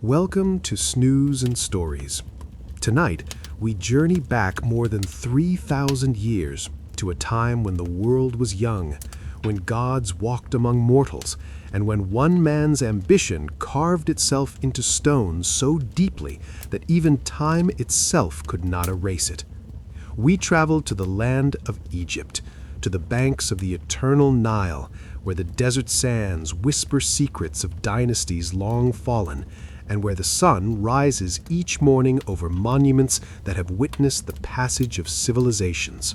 Welcome to Snooze Stories. Tonight, we journey back more than 3,000 years to a time when the world was young, when gods walked among mortals, and when one man's ambition carved itself into stone so deeply that even time itself could not erase it. We traveled to the land of Egypt, to the banks of the eternal Nile, where the desert sands whisper secrets of dynasties long fallen, and where the sun rises each morning over monuments that have witnessed the passage of civilizations.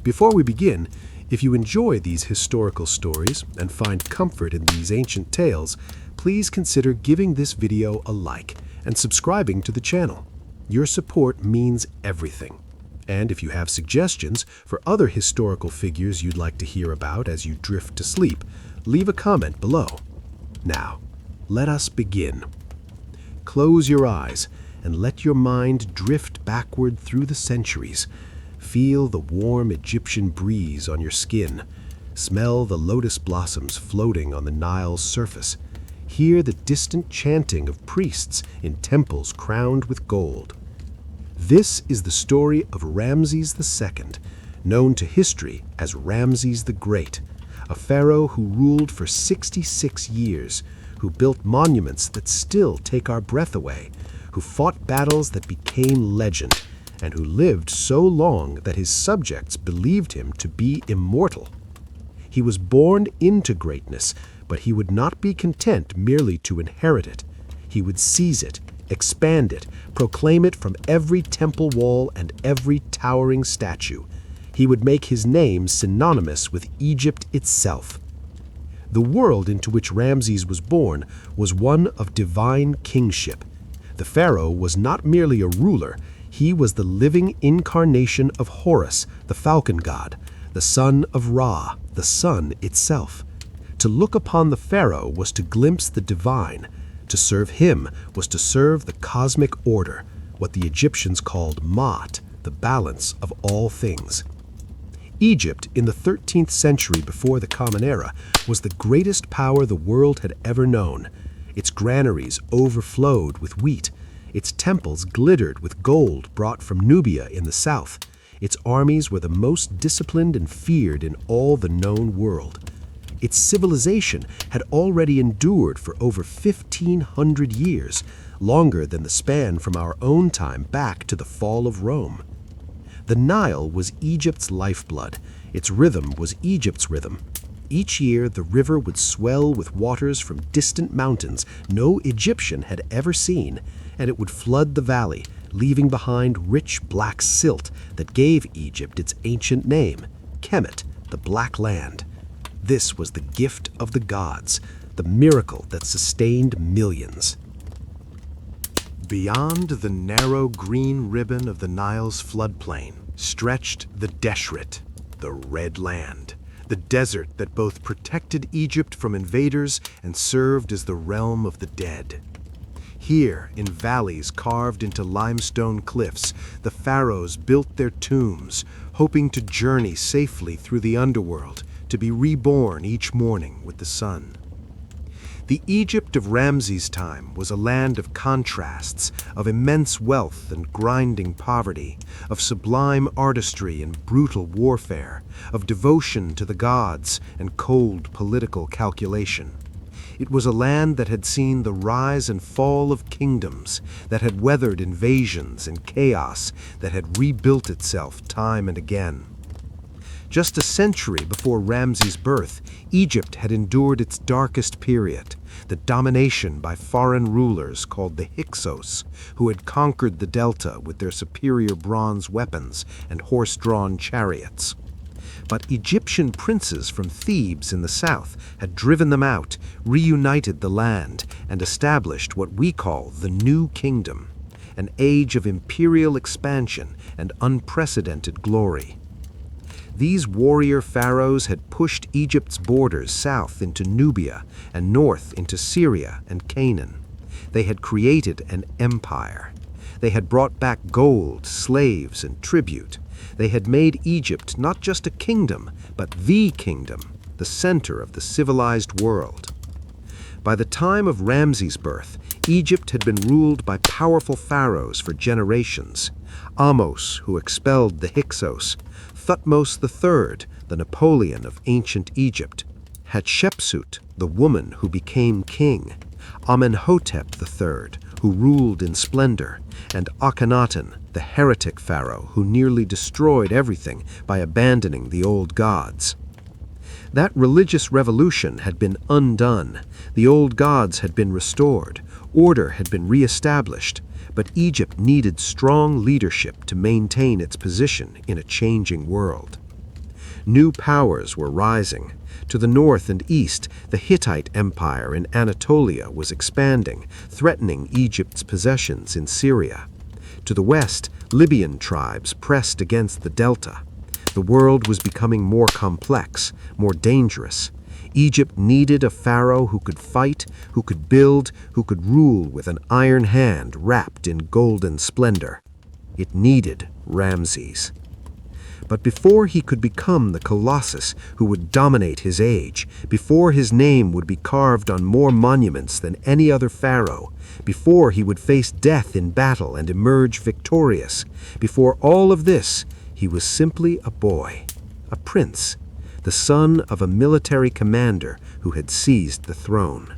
Before we begin, if you enjoy these historical stories and find comfort in these ancient tales, please consider giving this video a like and subscribing to the channel. Your support means everything. And if you have suggestions for other historical figures you'd like to hear about as you drift to sleep, leave a comment below. Now, let us begin. Close your eyes and let your mind drift backward through the centuries. Feel the warm Egyptian breeze on your skin. Smell the lotus blossoms floating on the Nile's surface. Hear the distant chanting of priests in temples crowned with gold. This is the story of Ramses II, known to history as Ramses the Great, a pharaoh who ruled for 66 years, who built monuments that still take our breath away, who fought battles that became legend, and who lived so long that his subjects believed him to be immortal. He was born into greatness, but he would not be content merely to inherit it. He would seize it, expand it, proclaim it from every temple wall and every towering statue. He would make his name synonymous with Egypt itself. The world into which Ramses was born was one of divine kingship. The pharaoh was not merely a ruler, he was the living incarnation of Horus, the falcon god, the son of Ra, the sun itself. To look upon the pharaoh was to glimpse the divine. To serve him was to serve the cosmic order, what the Egyptians called Ma'at, the balance of all things. Egypt, in the 13th century before the Common Era, was the greatest power the world had ever known. Its granaries overflowed with wheat. Its temples glittered with gold brought from Nubia in the south. Its armies were the most disciplined and feared in all the known world. Its civilization had already endured for over 1,500 years, longer than the span from our own time back to the fall of Rome. The Nile was Egypt's lifeblood. Its rhythm was Egypt's rhythm. Each year, the river would swell with waters from distant mountains no Egyptian had ever seen, and it would flood the valley, leaving behind rich black silt that gave Egypt its ancient name, Kemet, the Black Land. This was the gift of the gods, the miracle that sustained millions. Beyond the narrow green ribbon of the Nile's floodplain stretched the Deshret, the Red Land, the desert that both protected Egypt from invaders and served as the realm of the dead. Here, in valleys carved into limestone cliffs, the pharaohs built their tombs, hoping to journey safely through the underworld, to be reborn each morning with the sun. The Egypt of Ramses' time was a land of contrasts, of immense wealth and grinding poverty, of sublime artistry and brutal warfare, of devotion to the gods and cold political calculation. It was a land that had seen the rise and fall of kingdoms, that had weathered invasions and chaos, that had rebuilt itself time and again. Just a century before Ramses' birth, Egypt had endured its darkest period, the domination by foreign rulers called the Hyksos, who had conquered the delta with their superior bronze weapons and horse-drawn chariots. But Egyptian princes from Thebes in the south had driven them out, reunited the land, and established what we call the New Kingdom, an age of imperial expansion and unprecedented glory. These warrior pharaohs had pushed Egypt's borders south into Nubia and north into Syria and Canaan. They had created an empire. They had brought back gold, slaves, and tribute. They had made Egypt not just a kingdom, but the kingdom, the center of the civilized world. By the time of Ramses' birth, Egypt had been ruled by powerful pharaohs for generations. Ahmose, who expelled the Hyksos; Thutmose III, the Napoleon of ancient Egypt; Hatshepsut, the woman who became king; Amenhotep III, who ruled in splendor; and Akhenaten, the heretic pharaoh who nearly destroyed everything by abandoning the old gods. That religious revolution had been undone. The old gods had been restored. Order had been reestablished. But Egypt needed strong leadership to maintain its position in a changing world. New powers were rising. To the north and east, the Hittite Empire in Anatolia was expanding, threatening Egypt's possessions in Syria. To the west, Libyan tribes pressed against the delta. The world was becoming more complex, more dangerous. Egypt needed a pharaoh who could fight, who could build, who could rule with an iron hand wrapped in golden splendor. It needed Ramses. But before he could become the colossus who would dominate his age, before his name would be carved on more monuments than any other pharaoh, before he would face death in battle and emerge victorious, before all of this, he was simply a boy, a prince, the son of a military commander who had seized the throne.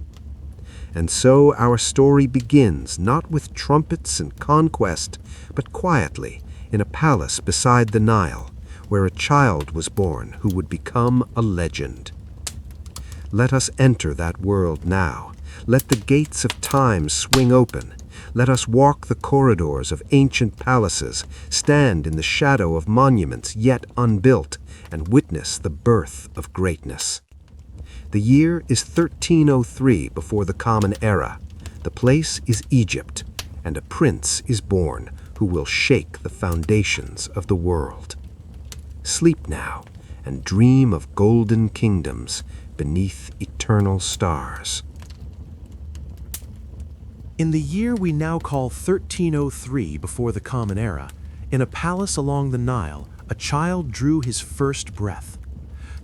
And so our story begins not with trumpets and conquest, but quietly in a palace beside the Nile, where a child was born who would become a legend. Let us enter that world now. Let the gates of time swing open. Let us walk the corridors of ancient palaces, stand in the shadow of monuments yet unbuilt, and witness the birth of greatness. The year is 1303 before the Common Era. The place is Egypt, and a prince is born who will shake the foundations of the world. Sleep now, and dream of golden kingdoms beneath eternal stars. In the year we now call 1303 before the Common Era, in a palace along the Nile, a child drew his first breath.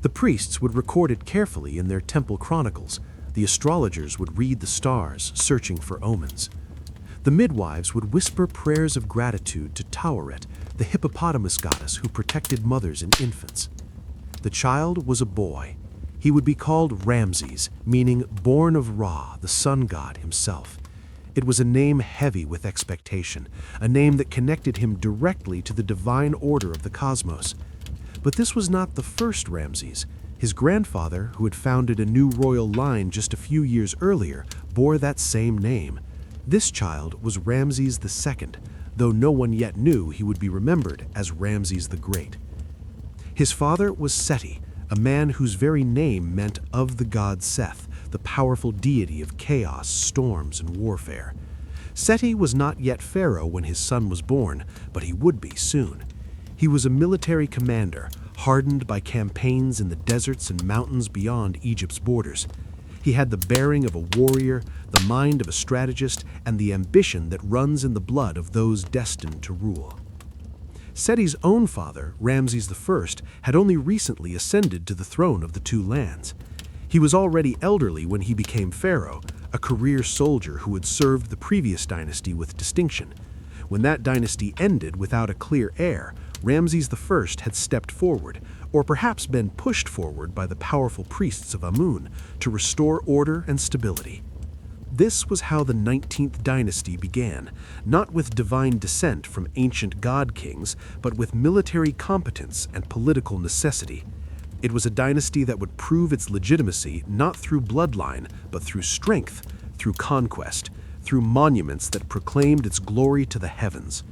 The priests would record it carefully in their temple chronicles. The astrologers would read the stars, searching for omens. The midwives would whisper prayers of gratitude to Taweret, the hippopotamus goddess who protected mothers and infants. The child was a boy. He would be called Ramses, meaning born of Ra, the sun god himself. It was a name heavy with expectation, a name that connected him directly to the divine order of the cosmos. But this was not the first Ramses. His grandfather, who had founded a new royal line just a few years earlier, bore that same name. This child was Ramses II, though no one yet knew he would be remembered as Ramses the Great. His father was Seti, a man whose very name meant of the god Seth, the powerful deity of chaos, storms, and warfare. Seti was not yet pharaoh when his son was born, but he would be soon. He was a military commander, hardened by campaigns in the deserts and mountains beyond Egypt's borders. He had the bearing of a warrior, the mind of a strategist, and the ambition that runs in the blood of those destined to rule. Seti's own father, Ramses I, had only recently ascended to the throne of the two lands. He was already elderly when he became pharaoh, a career soldier who had served the previous dynasty with distinction. When that dynasty ended without a clear heir, Ramses I had stepped forward, or perhaps been pushed forward by the powerful priests of Amun, to restore order and stability. This was how the 19th dynasty began, not with divine descent from ancient god kings, but with military competence and political necessity. It was a dynasty that would prove its legitimacy not through bloodline, but through strength, through conquest, through monuments that proclaimed its glory to the heavens.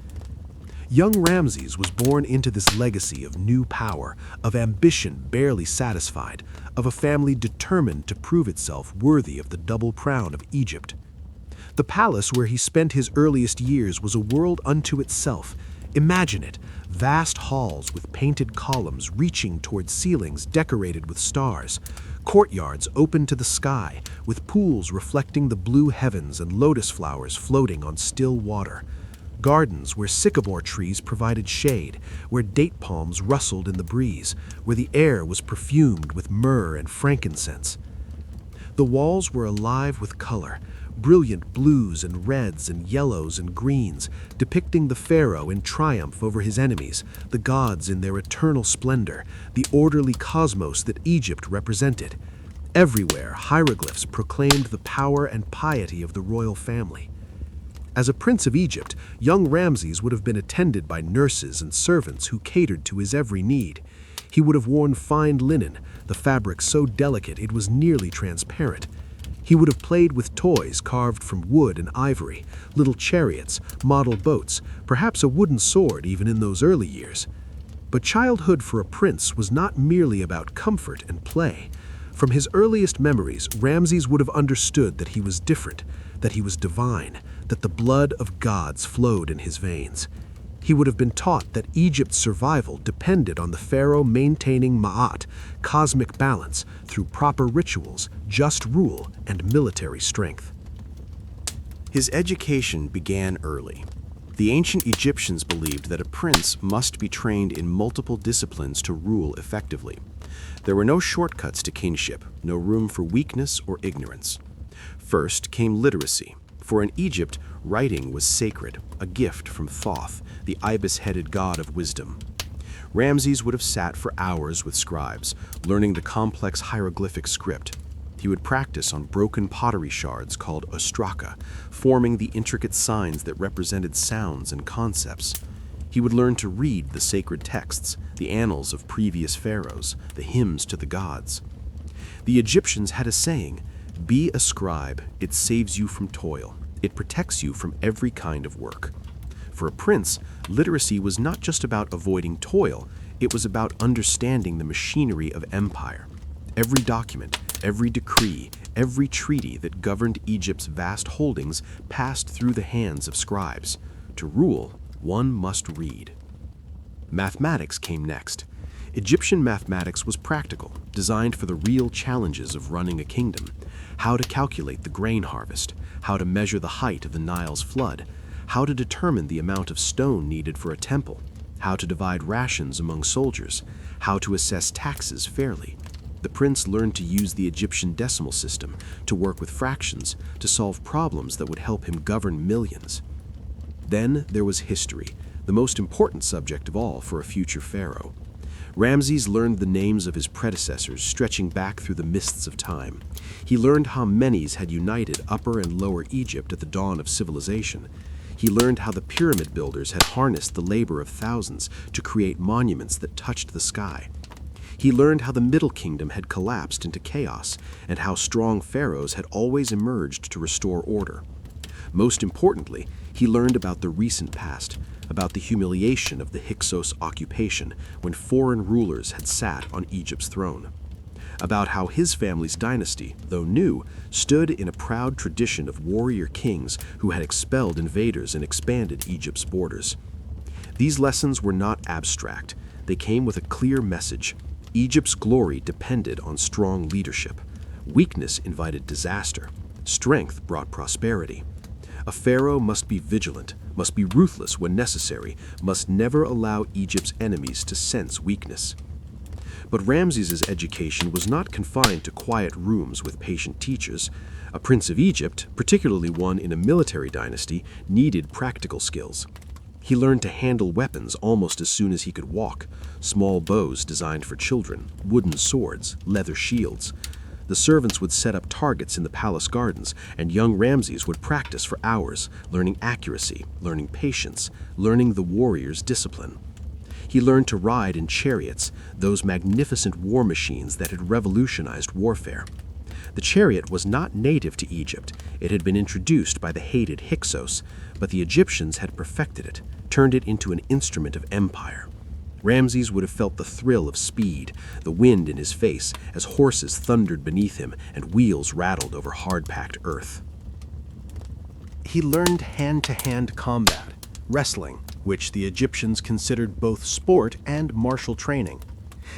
Young Ramses was born into this legacy of new power, of ambition barely satisfied, of a family determined to prove itself worthy of the double crown of Egypt. The palace where he spent his earliest years was a world unto itself. Imagine it, vast halls with painted columns reaching toward ceilings decorated with stars, courtyards open to the sky, with pools reflecting the blue heavens and lotus flowers floating on still water. Gardens where sycamore trees provided shade, where date palms rustled in the breeze, where the air was perfumed with myrrh and frankincense. The walls were alive with color, brilliant blues and reds and yellows and greens, depicting the pharaoh in triumph over his enemies, the gods in their eternal splendor, the orderly cosmos that Egypt represented. Everywhere, hieroglyphs proclaimed the power and piety of the royal family. As a prince of Egypt, young Ramses would have been attended by nurses and servants who catered to his every need. He would have worn fine linen, the fabric so delicate it was nearly transparent. He would have played with toys carved from wood and ivory, little chariots, model boats, perhaps a wooden sword even in those early years. But childhood for a prince was not merely about comfort and play. From his earliest memories, Ramses would have understood that he was different, that he was divine, that the blood of gods flowed in his veins. He would have been taught that Egypt's survival depended on the pharaoh maintaining ma'at, cosmic balance, through proper rituals, just rule, and military strength. His education began early. The ancient Egyptians believed that a prince must be trained in multiple disciplines to rule effectively. There were no shortcuts to kingship, no room for weakness or ignorance. First came literacy. For in Egypt, writing was sacred, a gift from Thoth, the ibis-headed god of wisdom. Ramses would have sat for hours with scribes, learning the complex hieroglyphic script. He would practice on broken pottery shards called ostraka, forming the intricate signs that represented sounds and concepts. He would learn to read the sacred texts, the annals of previous pharaohs, the hymns to the gods. The Egyptians had a saying, "Be a scribe, it saves you from toil. It protects you from every kind of work." For a prince, literacy was not just about avoiding toil, it was about understanding the machinery of empire. Every document, every decree, every treaty that governed Egypt's vast holdings passed through the hands of scribes. To rule, one must read. Mathematics came next. Egyptian mathematics was practical, designed for the real challenges of running a kingdom. How to calculate the grain harvest, how to measure the height of the Nile's flood, how to determine the amount of stone needed for a temple, how to divide rations among soldiers, how to assess taxes fairly. The prince learned to use the Egyptian decimal system, to work with fractions, to solve problems that would help him govern millions. Then there was history, the most important subject of all for a future pharaoh. Ramses learned the names of his predecessors, stretching back through the mists of time. He learned how Menes had united Upper and Lower Egypt at the dawn of civilization. He learned how the pyramid builders had harnessed the labor of thousands to create monuments that touched the sky. He learned how the Middle Kingdom had collapsed into chaos, and how strong pharaohs had always emerged to restore order. Most importantly, he learned about the recent past, about the humiliation of the Hyksos occupation when foreign rulers had sat on Egypt's throne, about how his family's dynasty, though new, stood in a proud tradition of warrior kings who had expelled invaders and expanded Egypt's borders. These lessons were not abstract. They came with a clear message. Egypt's glory depended on strong leadership. Weakness invited disaster. Strength brought prosperity. A pharaoh must be vigilant, must be ruthless when necessary, must never allow Egypt's enemies to sense weakness. But Ramses's education was not confined to quiet rooms with patient teachers. A prince of Egypt, particularly one in a military dynasty, needed practical skills. He learned to handle weapons almost as soon as he could walk, small bows designed for children, wooden swords, leather shields. The servants would set up targets in the palace gardens, and young Ramses would practice for hours, learning accuracy, learning patience, learning the warrior's discipline. He learned to ride in chariots, those magnificent war machines that had revolutionized warfare. The chariot was not native to Egypt. It had been introduced by the hated Hyksos, but the Egyptians had perfected it, turned it into an instrument of empire. Ramses would have felt the thrill of speed, the wind in his face as horses thundered beneath him and wheels rattled over hard-packed earth. He learned hand-to-hand combat, wrestling, which the Egyptians considered both sport and martial training.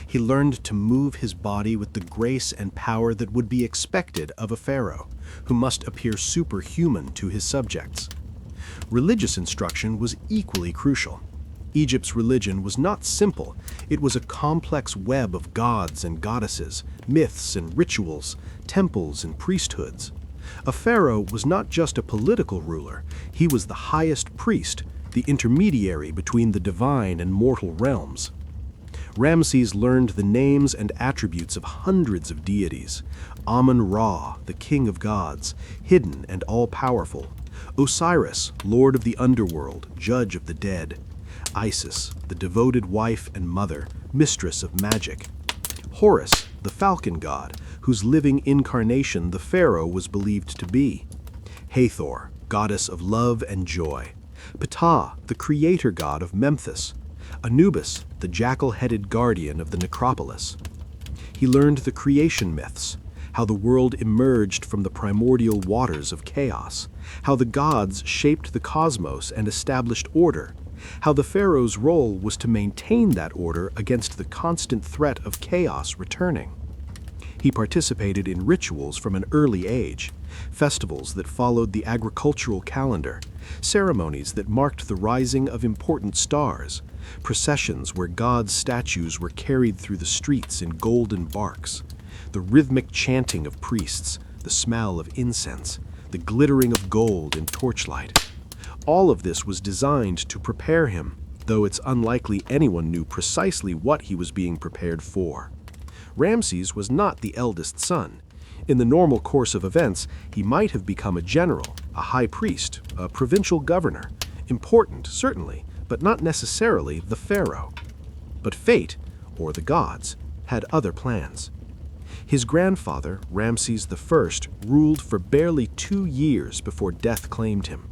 He learned to move his body with the grace and power that would be expected of a pharaoh, who must appear superhuman to his subjects. Religious instruction was equally crucial. Egypt's religion was not simple. It was a complex web of gods and goddesses, myths and rituals, temples and priesthoods. A pharaoh was not just a political ruler, he was the highest priest, the intermediary between the divine and mortal realms. Ramses learned the names and attributes of hundreds of deities. Amun-Ra, the king of gods, hidden and all-powerful. Osiris, lord of the underworld, judge of the dead. Isis, the devoted wife and mother, mistress of magic. Horus, the falcon god, whose living incarnation the pharaoh was believed to be. Hathor, goddess of love and joy. Ptah, the creator god of Memphis. Anubis, the jackal-headed guardian of the necropolis. He learned the creation myths, how the world emerged from the primordial waters of chaos, how the gods shaped the cosmos and established order, how the pharaoh's role was to maintain that order against the constant threat of chaos returning. He participated in rituals from an early age, festivals that followed the agricultural calendar, ceremonies that marked the rising of important stars, processions where gods' statues were carried through the streets in golden barks, the rhythmic chanting of priests, the smell of incense, the glittering of gold in torchlight. All of this was designed to prepare him, though it's unlikely anyone knew precisely what he was being prepared for. Ramses was not the eldest son. In the normal course of events, he might have become a general, a high priest, a provincial governor. Important, certainly, but not necessarily the pharaoh. But fate, or the gods, had other plans. His grandfather, Ramses I, ruled for barely 2 years before death claimed him.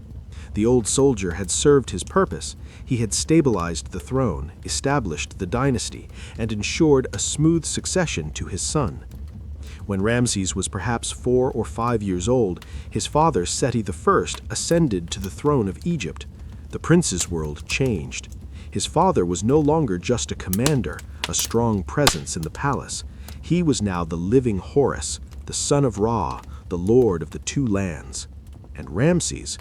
The old soldier had served his purpose. He had stabilized the throne, established the dynasty, and ensured a smooth succession to his son. When Ramses was perhaps 4 or 5 years old, his father Seti I ascended to the throne of Egypt. The prince's world changed. His father was no longer just a commander, a strong presence in the palace. He was now the living Horus, the son of Ra, the lord of the 2 lands. And Ramses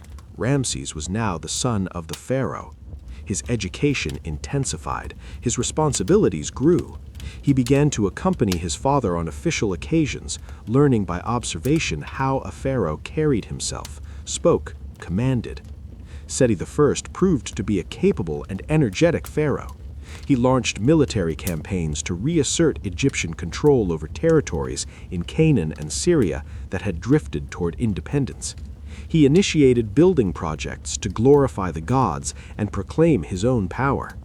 was now the son of the pharaoh. His education intensified. His responsibilities grew. He began to accompany his father on official occasions, learning by observation how a pharaoh carried himself, spoke, commanded. Seti I proved to be a capable and energetic pharaoh. He launched military campaigns to reassert Egyptian control over territories in Canaan and Syria that had drifted toward independence. He initiated building projects to glorify the gods and proclaim his own power.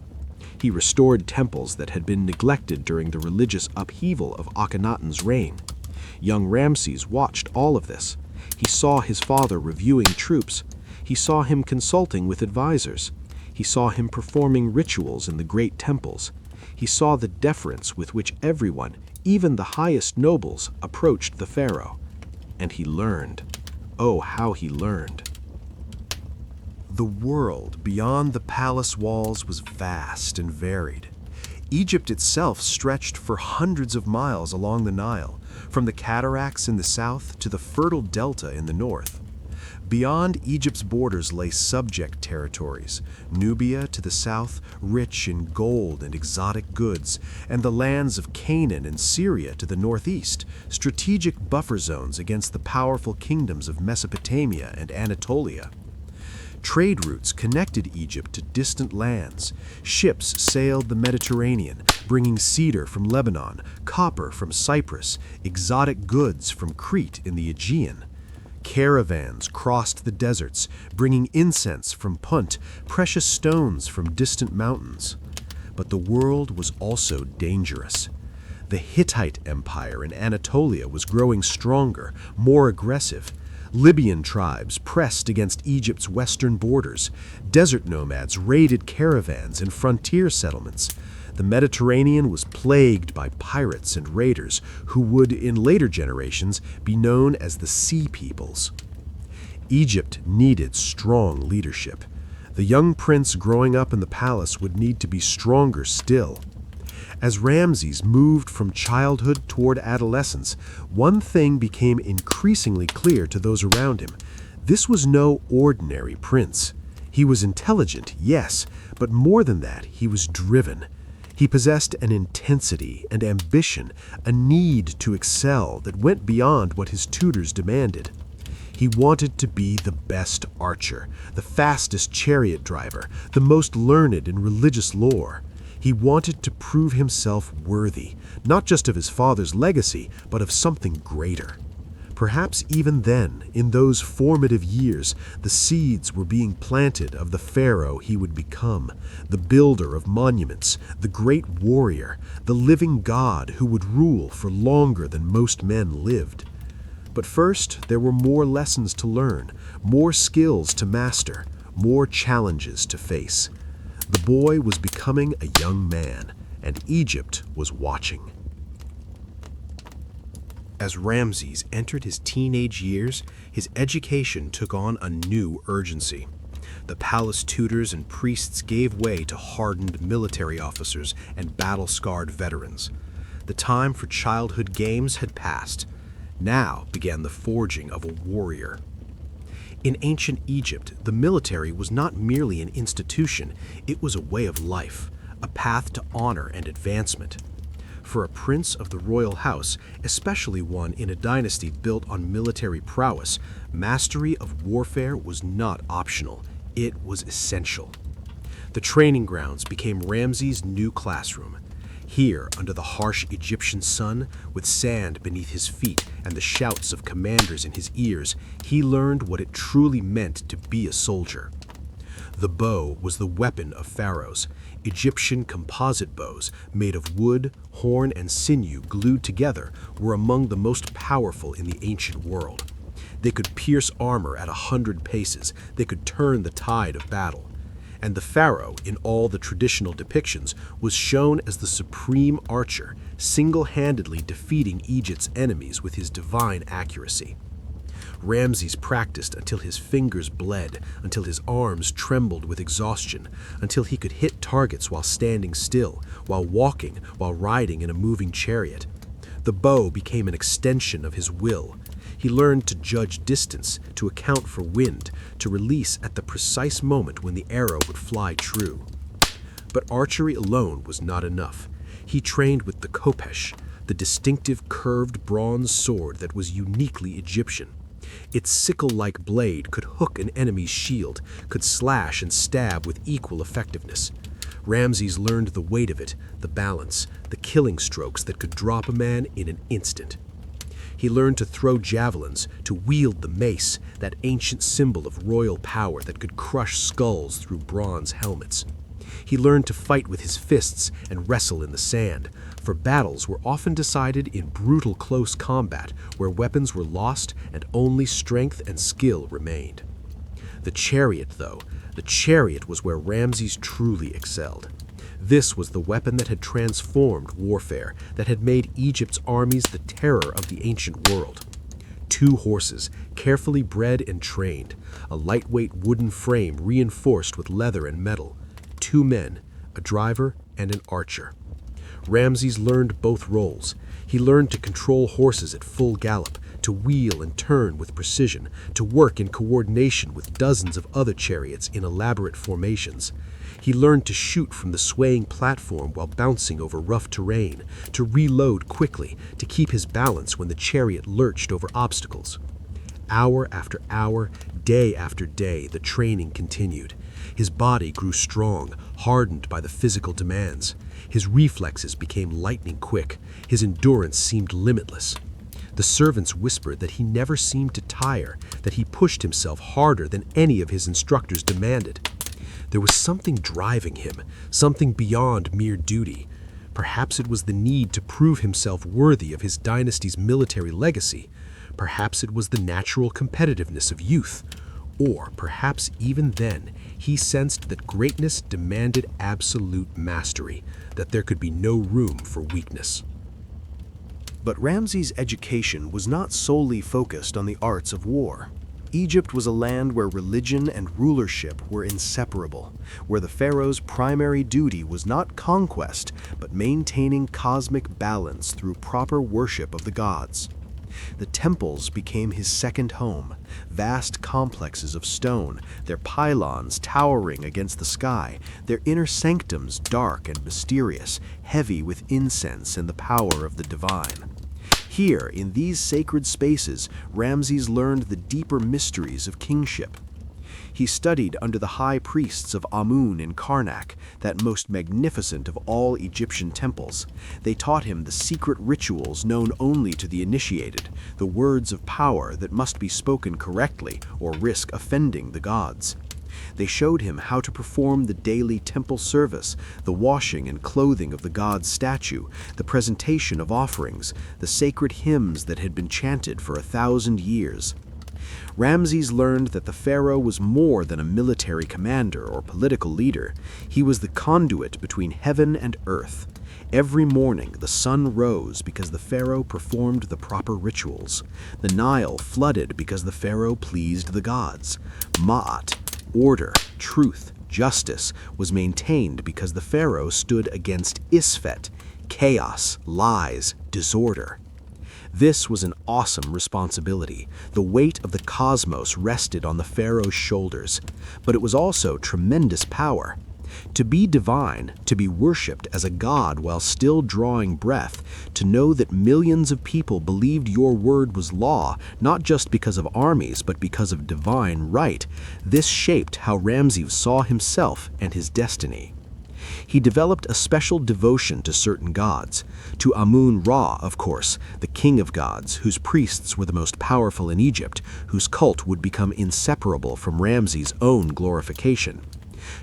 He restored temples that had been neglected during the religious upheaval of Akhenaten's reign. Young Ramses watched all of this. He saw his father reviewing troops. He saw him consulting with advisors. He saw him performing rituals in the great temples. He saw the deference with which everyone, even the highest nobles, approached the pharaoh. And he learned. Oh, how he learned. The world beyond the palace walls was vast and varied. Egypt itself stretched for hundreds of miles along the Nile, from the cataracts in the south to the fertile delta in the north. Beyond Egypt's borders lay subject territories, Nubia to the south, rich in gold and exotic goods, and the lands of Canaan and Syria to the northeast, strategic buffer zones against the powerful kingdoms of Mesopotamia and Anatolia. Trade routes connected Egypt to distant lands. Ships sailed the Mediterranean, bringing cedar from Lebanon, copper from Cyprus, exotic goods from Crete in the Aegean. Caravans crossed the deserts, bringing incense from Punt, precious stones from distant mountains. But the world was also dangerous. The Hittite Empire in Anatolia was growing stronger, more aggressive. Libyan tribes pressed against Egypt's western borders. Desert nomads raided caravans and frontier settlements. The Mediterranean was plagued by pirates and raiders who would, in later generations, be known as the Sea Peoples. Egypt needed strong leadership. The young prince growing up in the palace would need to be stronger still. As Ramses moved from childhood toward adolescence, one thing became increasingly clear to those around him. This was no ordinary prince. He was intelligent, yes, but more than that, he was driven. He possessed an intensity and ambition, a need to excel that went beyond what his tutors demanded. He wanted to be the best archer, the fastest chariot driver, the most learned in religious lore. He wanted to prove himself worthy, not just of his father's legacy, but of something greater. Perhaps even then, in those formative years, the seeds were being planted of the pharaoh he would become, the builder of monuments, the great warrior, the living god who would rule for longer than most men lived. But first, there were more lessons to learn, more skills to master, more challenges to face. The boy was becoming a young man, and Egypt was watching. As Ramses entered his teenage years, his education took on a new urgency. The palace tutors and priests gave way to hardened military officers and battle-scarred veterans. The time for childhood games had passed. Now began the forging of a warrior. In ancient Egypt, the military was not merely an institution, it was a way of life, a path to honor and advancement. For a prince of the royal house, especially one in a dynasty built on military prowess, mastery of warfare was not optional, it was essential. The training grounds became Ramses' new classroom. Here, under the harsh Egyptian sun, with sand beneath his feet and the shouts of commanders in his ears, he learned what it truly meant to be a soldier. The bow was the weapon of pharaohs. Egyptian composite bows, made of wood, horn, and sinew glued together, were among the most powerful in the ancient world. They could pierce armor at 100 paces. They could turn the tide of battle. And the pharaoh, in all the traditional depictions, was shown as the supreme archer, single-handedly defeating Egypt's enemies with his divine accuracy. Ramses practiced until his fingers bled, until his arms trembled with exhaustion, until he could hit targets while standing still, while walking, while riding in a moving chariot. The bow became an extension of his will. He learned to judge distance, to account for wind, to release at the precise moment when the arrow would fly true. But archery alone was not enough. He trained with the Kopesh, the distinctive curved bronze sword that was uniquely Egyptian. Its sickle-like blade could hook an enemy's shield, could slash and stab with equal effectiveness. Ramses learned the weight of it, the balance, the killing strokes that could drop a man in an instant. He learned to throw javelins, to wield the mace, that ancient symbol of royal power that could crush skulls through bronze helmets. He learned to fight with his fists and wrestle in the sand, for battles were often decided in brutal close combat where weapons were lost and only strength and skill remained. The chariot was where Ramses truly excelled. This was the weapon that had transformed warfare, that had made Egypt's armies the terror of the ancient world. 2 horses, carefully bred and trained, a lightweight wooden frame reinforced with leather and metal, 2 men, a driver and an archer. Ramses learned both roles. He learned to control horses at full gallop, to wheel and turn with precision, to work in coordination with dozens of other chariots in elaborate formations. He learned to shoot from the swaying platform while bouncing over rough terrain, to reload quickly, to keep his balance when the chariot lurched over obstacles. Hour after hour, day after day, the training continued. His body grew strong, hardened by the physical demands. His reflexes became lightning quick. His endurance seemed limitless. The servants whispered that he never seemed to tire, that he pushed himself harder than any of his instructors demanded. There was something driving him, something beyond mere duty. Perhaps it was the need to prove himself worthy of his dynasty's military legacy. Perhaps it was the natural competitiveness of youth. Or perhaps even then, he sensed that greatness demanded absolute mastery, that there could be no room for weakness. But Ramses' education was not solely focused on the arts of war. Egypt was a land where religion and rulership were inseparable, where the pharaoh's primary duty was not conquest, but maintaining cosmic balance through proper worship of the gods. The temples became his second home, vast complexes of stone, their pylons towering against the sky, their inner sanctums dark and mysterious, heavy with incense and the power of the divine. Here, in these sacred spaces, Ramses learned the deeper mysteries of kingship. He studied under the high priests of Amun in Karnak, that most magnificent of all Egyptian temples. They taught him the secret rituals known only to the initiated, the words of power that must be spoken correctly or risk offending the gods. They showed him how to perform the daily temple service, the washing and clothing of the god's statue, the presentation of offerings, the sacred hymns that had been chanted for 1,000 years. Ramses learned that the pharaoh was more than a military commander or political leader. He was the conduit between heaven and earth. Every morning the sun rose because the pharaoh performed the proper rituals. The Nile flooded because the pharaoh pleased the gods. Ma'at, order, truth, justice, was maintained because the pharaoh stood against Isfet, chaos, lies, disorder. This was an awesome responsibility. The weight of the cosmos rested on the pharaoh's shoulders, but it was also tremendous power. To be divine, to be worshipped as a god while still drawing breath, to know that millions of people believed your word was law, not just because of armies, but because of divine right, this shaped how Ramses saw himself and his destiny. He developed a special devotion to certain gods. To Amun-Ra, of course, the king of gods, whose priests were the most powerful in Egypt, whose cult would become inseparable from Ramses' own glorification.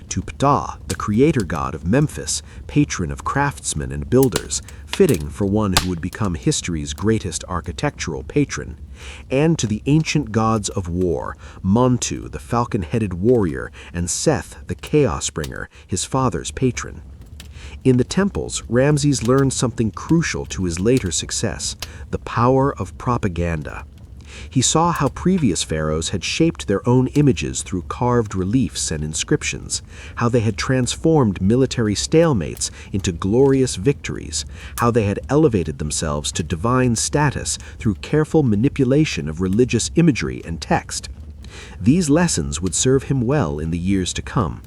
To Ptah, the creator god of Memphis, patron of craftsmen and builders, fitting for one who would become history's greatest architectural patron. And to the ancient gods of war, Montu, the falcon-headed warrior, and Seth, the chaos bringer, his father's patron. In the temples, Ramses learned something crucial to his later success: the power of propaganda. He saw how previous pharaohs had shaped their own images through carved reliefs and inscriptions, how they had transformed military stalemates into glorious victories, how they had elevated themselves to divine status through careful manipulation of religious imagery and text. These lessons would serve him well in the years to come.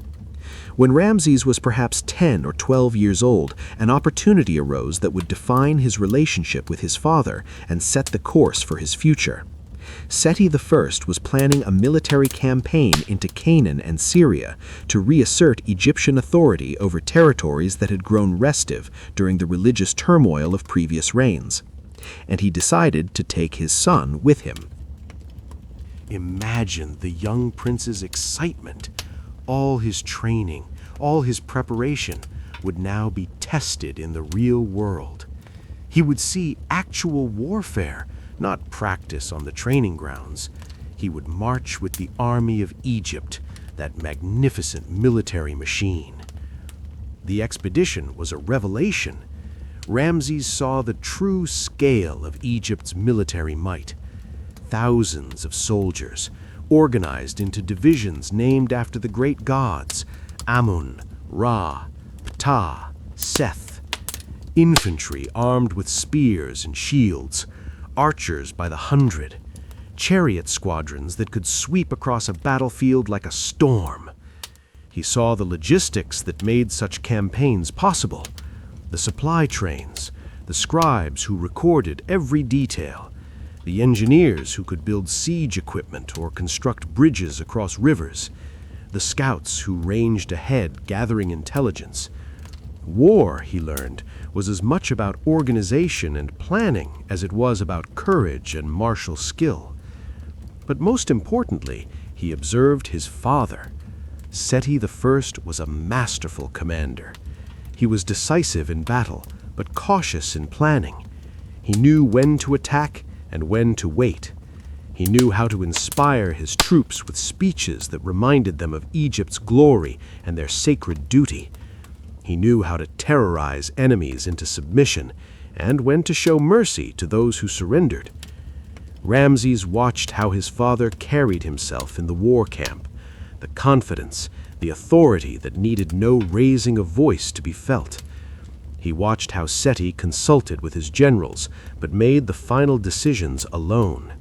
When Ramses was perhaps 10 or 12 years old, an opportunity arose that would define his relationship with his father and set the course for his future. Seti I was planning a military campaign into Canaan and Syria to reassert Egyptian authority over territories that had grown restive during the religious turmoil of previous reigns. And he decided to take his son with him. Imagine the young prince's excitement. All his training, all his preparation would now be tested in the real world. He would see actual warfare, not practice on the training grounds. He would march with the army of Egypt, that magnificent military machine. The expedition was a revelation. Ramses saw the true scale of Egypt's military might. Thousands of soldiers, organized into divisions named after the great gods: Amun, Ra, Ptah, Seth. Infantry armed with spears and shields, archers by the hundred, chariot squadrons that could sweep across a battlefield like a storm. He saw the logistics that made such campaigns possible: the supply trains, the scribes who recorded every detail, the engineers who could build siege equipment or construct bridges across rivers, the scouts who ranged ahead gathering intelligence. War, he learned, was as much about organization and planning as it was about courage and martial skill. But most importantly, he observed his father. Seti I was a masterful commander. He was decisive in battle, but cautious in planning. He knew when to attack and when to wait. He knew how to inspire his troops with speeches that reminded them of Egypt's glory and their sacred duty. He knew how to terrorize enemies into submission and when to show mercy to those who surrendered. Ramses watched how his father carried himself in the war camp, the confidence, the authority that needed no raising of voice to be felt. He watched how Seti consulted with his generals, but made the final decisions alone.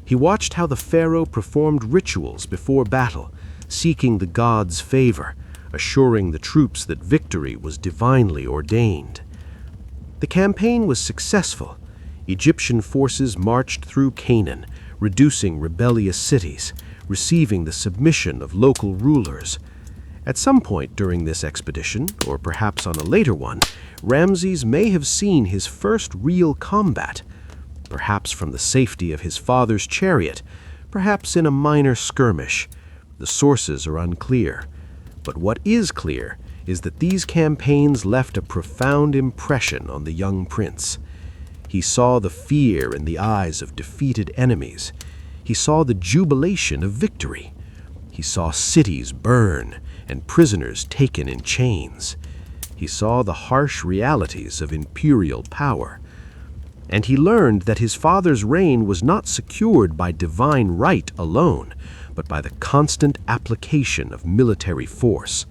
He watched how the pharaoh performed rituals before battle, seeking the gods' favor, assuring the troops that victory was divinely ordained. The campaign was successful. Egyptian forces marched through Canaan, reducing rebellious cities, receiving the submission of local rulers. At some point during this expedition, or perhaps on a later one, Ramses may have seen his first real combat, perhaps from the safety of his father's chariot, perhaps in a minor skirmish. The sources are unclear. But what is clear is that these campaigns left a profound impression on the young prince. He saw the fear in the eyes of defeated enemies. He saw the jubilation of victory. He saw cities burn and prisoners taken in chains. He saw the harsh realities of imperial power. And he learned that his father's reign was not secured by divine right alone, but by the constant application of military force.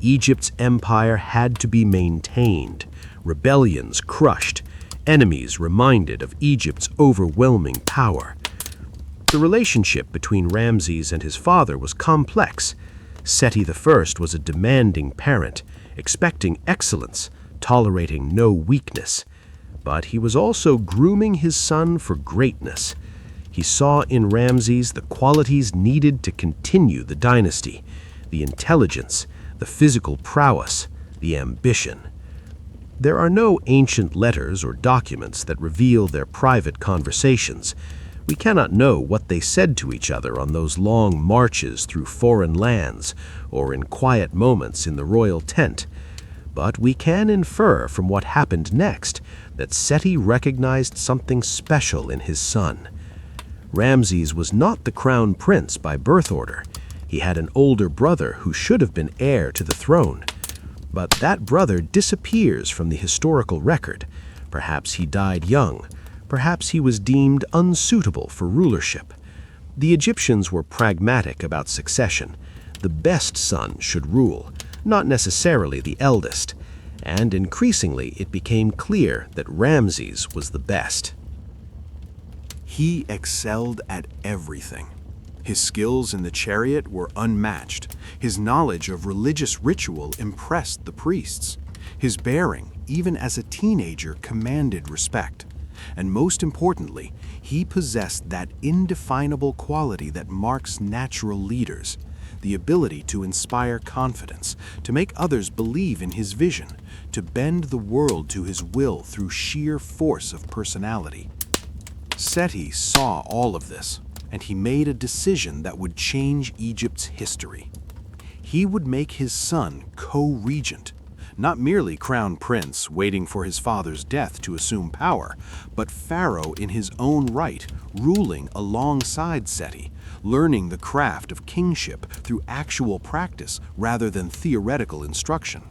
Egypt's empire had to be maintained, rebellions crushed, enemies reminded of Egypt's overwhelming power. The relationship between Ramses and his father was complex. Seti I was a demanding parent, expecting excellence, tolerating no weakness. But he was also grooming his son for greatness. He saw in Ramses the qualities needed to continue the dynasty: the intelligence, the physical prowess, the ambition. There are no ancient letters or documents that reveal their private conversations. We cannot know what they said to each other on those long marches through foreign lands or in quiet moments in the royal tent. But we can infer from what happened next that Seti recognized something special in his son. Ramses was not the crown prince by birth order. He had an older brother who should have been heir to the throne. But that brother disappears from the historical record. Perhaps he died young. Perhaps he was deemed unsuitable for rulership. The Egyptians were pragmatic about succession. The best son should rule, not necessarily the eldest. And increasingly it became clear that Ramses was the best. He excelled at everything. His skills in the chariot were unmatched. His knowledge of religious ritual impressed the priests. His bearing, even as a teenager, commanded respect. And most importantly, he possessed that indefinable quality that marks natural leaders: the ability to inspire confidence, to make others believe in his vision, to bend the world to his will through sheer force of personality. Seti saw all of this, and he made a decision that would change Egypt's history. He would make his son co-regent, not merely crown prince waiting for his father's death to assume power, but Pharaoh in his own right, ruling alongside Seti, learning the craft of kingship through actual practice rather than theoretical instruction.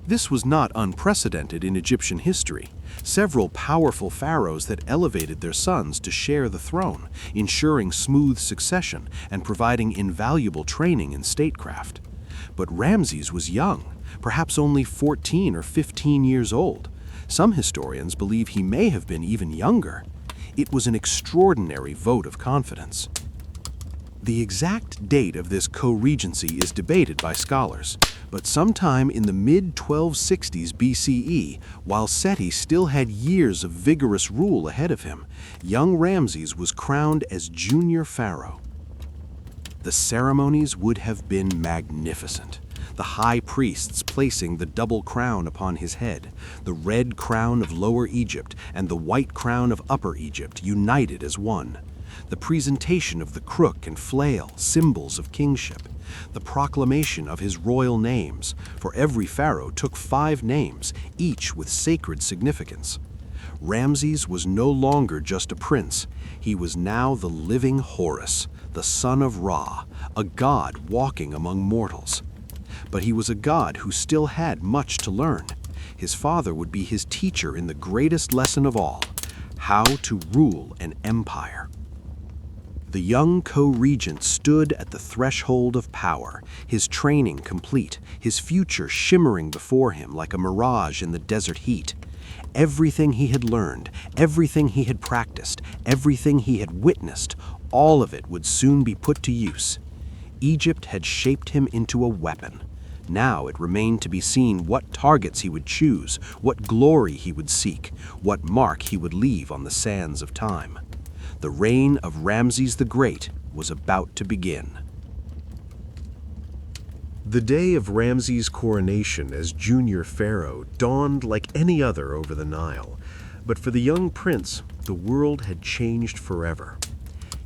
This was not unprecedented in Egyptian history. Several powerful pharaohs had elevated their sons to share the throne, ensuring smooth succession and providing invaluable training in statecraft. But Ramses was young, perhaps only 14 or 15 years old. Some historians believe he may have been even younger. It was an extraordinary vote of confidence. The exact date of this co-regency is debated by scholars, but sometime in the mid-1260s BCE, while Seti still had years of vigorous rule ahead of him, young Ramses was crowned as junior pharaoh. The ceremonies would have been magnificent. The high priests placing the double crown upon his head, the red crown of Lower Egypt and the white crown of Upper Egypt united as one. The presentation of the crook and flail, symbols of kingship. The proclamation of his royal names, for every pharaoh took 5 names, each with sacred significance. Ramses was no longer just a prince. He was now the living Horus, the son of Ra, a god walking among mortals. But he was a god who still had much to learn. His father would be his teacher in the greatest lesson of all: how to rule an empire. The young co-regent stood at the threshold of power, his training complete, his future shimmering before him like a mirage in the desert heat. Everything he had learned, everything he had practiced, everything he had witnessed, all of it would soon be put to use. Egypt had shaped him into a weapon. Now it remained to be seen what targets he would choose, what glory he would seek, what mark he would leave on the sands of time. The reign of Ramses the Great was about to begin. The day of Ramses' coronation as junior pharaoh dawned like any other over the Nile, but for the young prince, the world had changed forever.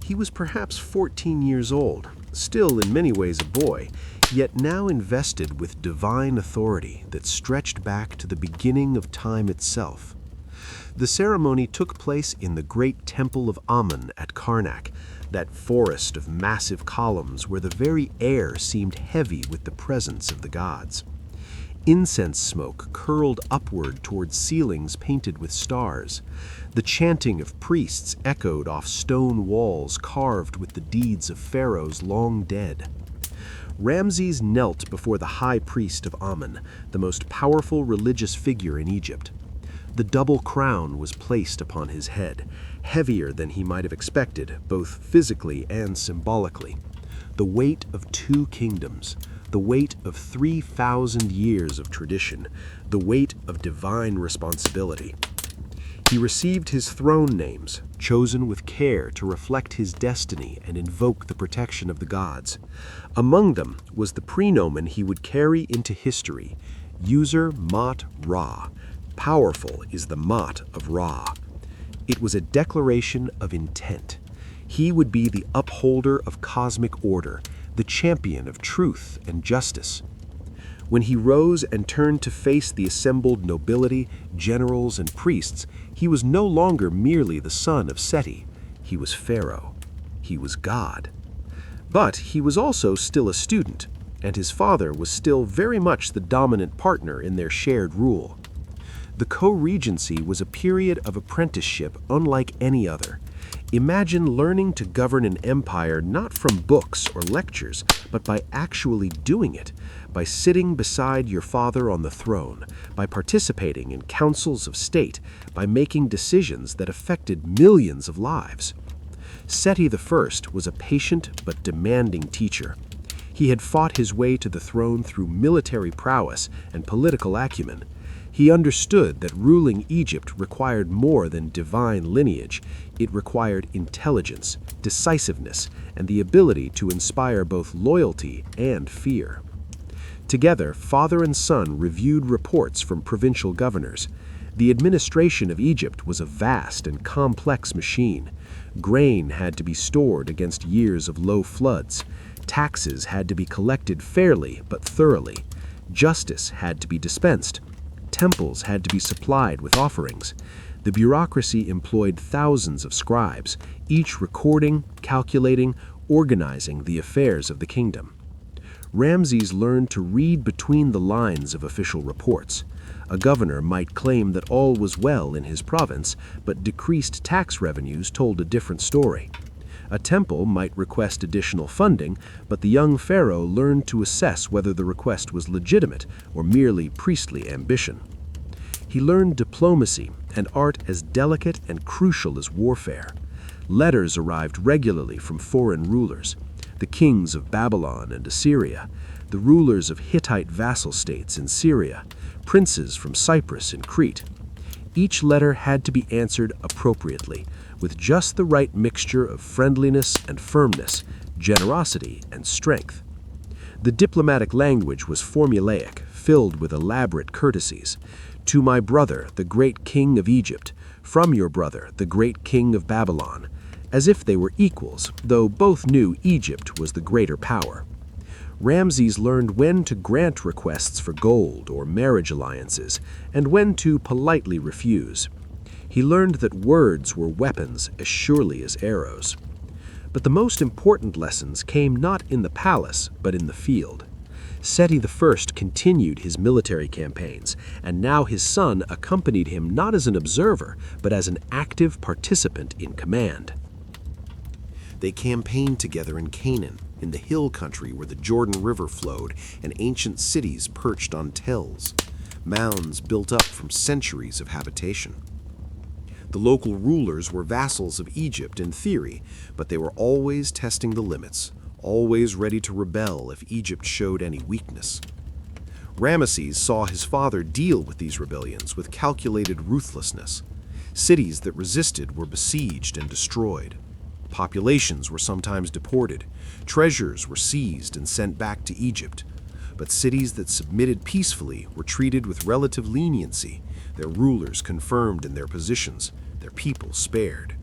He was perhaps 14 years old, still in many ways a boy, yet now invested with divine authority that stretched back to the beginning of time itself. The ceremony took place in the great temple of Amun at Karnak, that forest of massive columns where the very air seemed heavy with the presence of the gods. Incense smoke curled upward toward ceilings painted with stars. The chanting of priests echoed off stone walls carved with the deeds of pharaohs long dead. Ramses knelt before the high priest of Amun, the most powerful religious figure in Egypt. The double crown was placed upon his head, heavier than he might have expected, both physically and symbolically. The weight of 2 kingdoms, the weight of 3,000 years of tradition, the weight of divine responsibility. He received his throne names, chosen with care to reflect his destiny and invoke the protection of the gods. Among them was the prenomen he would carry into history, User Mot Ra. Powerful is the Mot of Ra. It was a declaration of intent. He would be the upholder of cosmic order, the champion of truth and justice. When he rose and turned to face the assembled nobility, generals, and priests, he was no longer merely the son of Seti. He was Pharaoh. He was God. But he was also still a student, and his father was still very much the dominant partner in their shared rule. The Co-Regency was a period of apprenticeship unlike any other. Imagine learning to govern an empire not from books or lectures, but by actually doing it, by sitting beside your father on the throne, by participating in councils of state, by making decisions that affected millions of lives. Seti I was a patient but demanding teacher. He had fought his way to the throne through military prowess and political acumen. He understood that ruling Egypt required more than divine lineage. It required intelligence, decisiveness, and the ability to inspire both loyalty and fear. Together, father and son reviewed reports from provincial governors. The administration of Egypt was a vast and complex machine. Grain had to be stored against years of low floods. Taxes had to be collected fairly but thoroughly. Justice had to be dispensed. Temples had to be supplied with offerings. The bureaucracy employed thousands of scribes, each recording, calculating, organizing the affairs of the kingdom. Ramses learned to read between the lines of official reports. A governor might claim that all was well in his province, but decreased tax revenues told a different story. A temple might request additional funding, but the young pharaoh learned to assess whether the request was legitimate or merely priestly ambition. He learned diplomacy, an art as delicate and crucial as warfare. Letters arrived regularly from foreign rulers, the kings of Babylon and Assyria, the rulers of Hittite vassal states in Syria, princes from Cyprus and Crete. Each letter had to be answered appropriately, with just the right mixture of friendliness and firmness, generosity and strength. The diplomatic language was formulaic, filled with elaborate courtesies. To my brother, the great king of Egypt, from your brother, the great king of Babylon, as if they were equals, though both knew Egypt was the greater power. Ramses learned when to grant requests for gold or marriage alliances, and when to politely refuse. He learned that words were weapons as surely as arrows. But the most important lessons came not in the palace, but in the field. Seti I continued his military campaigns, and now his son accompanied him not as an observer, but as an active participant in command. They campaigned together in Canaan, in the hill country where the Jordan River flowed and ancient cities perched on tells, mounds built up from centuries of habitation. The local rulers were vassals of Egypt in theory, but they were always testing the limits, always ready to rebel if Egypt showed any weakness. Ramesses saw his father deal with these rebellions with calculated ruthlessness. Cities that resisted were besieged and destroyed. Populations were sometimes deported. Treasures were seized and sent back to Egypt. But cities that submitted peacefully were treated with relative leniency, their rulers confirmed in their positions, their people spared.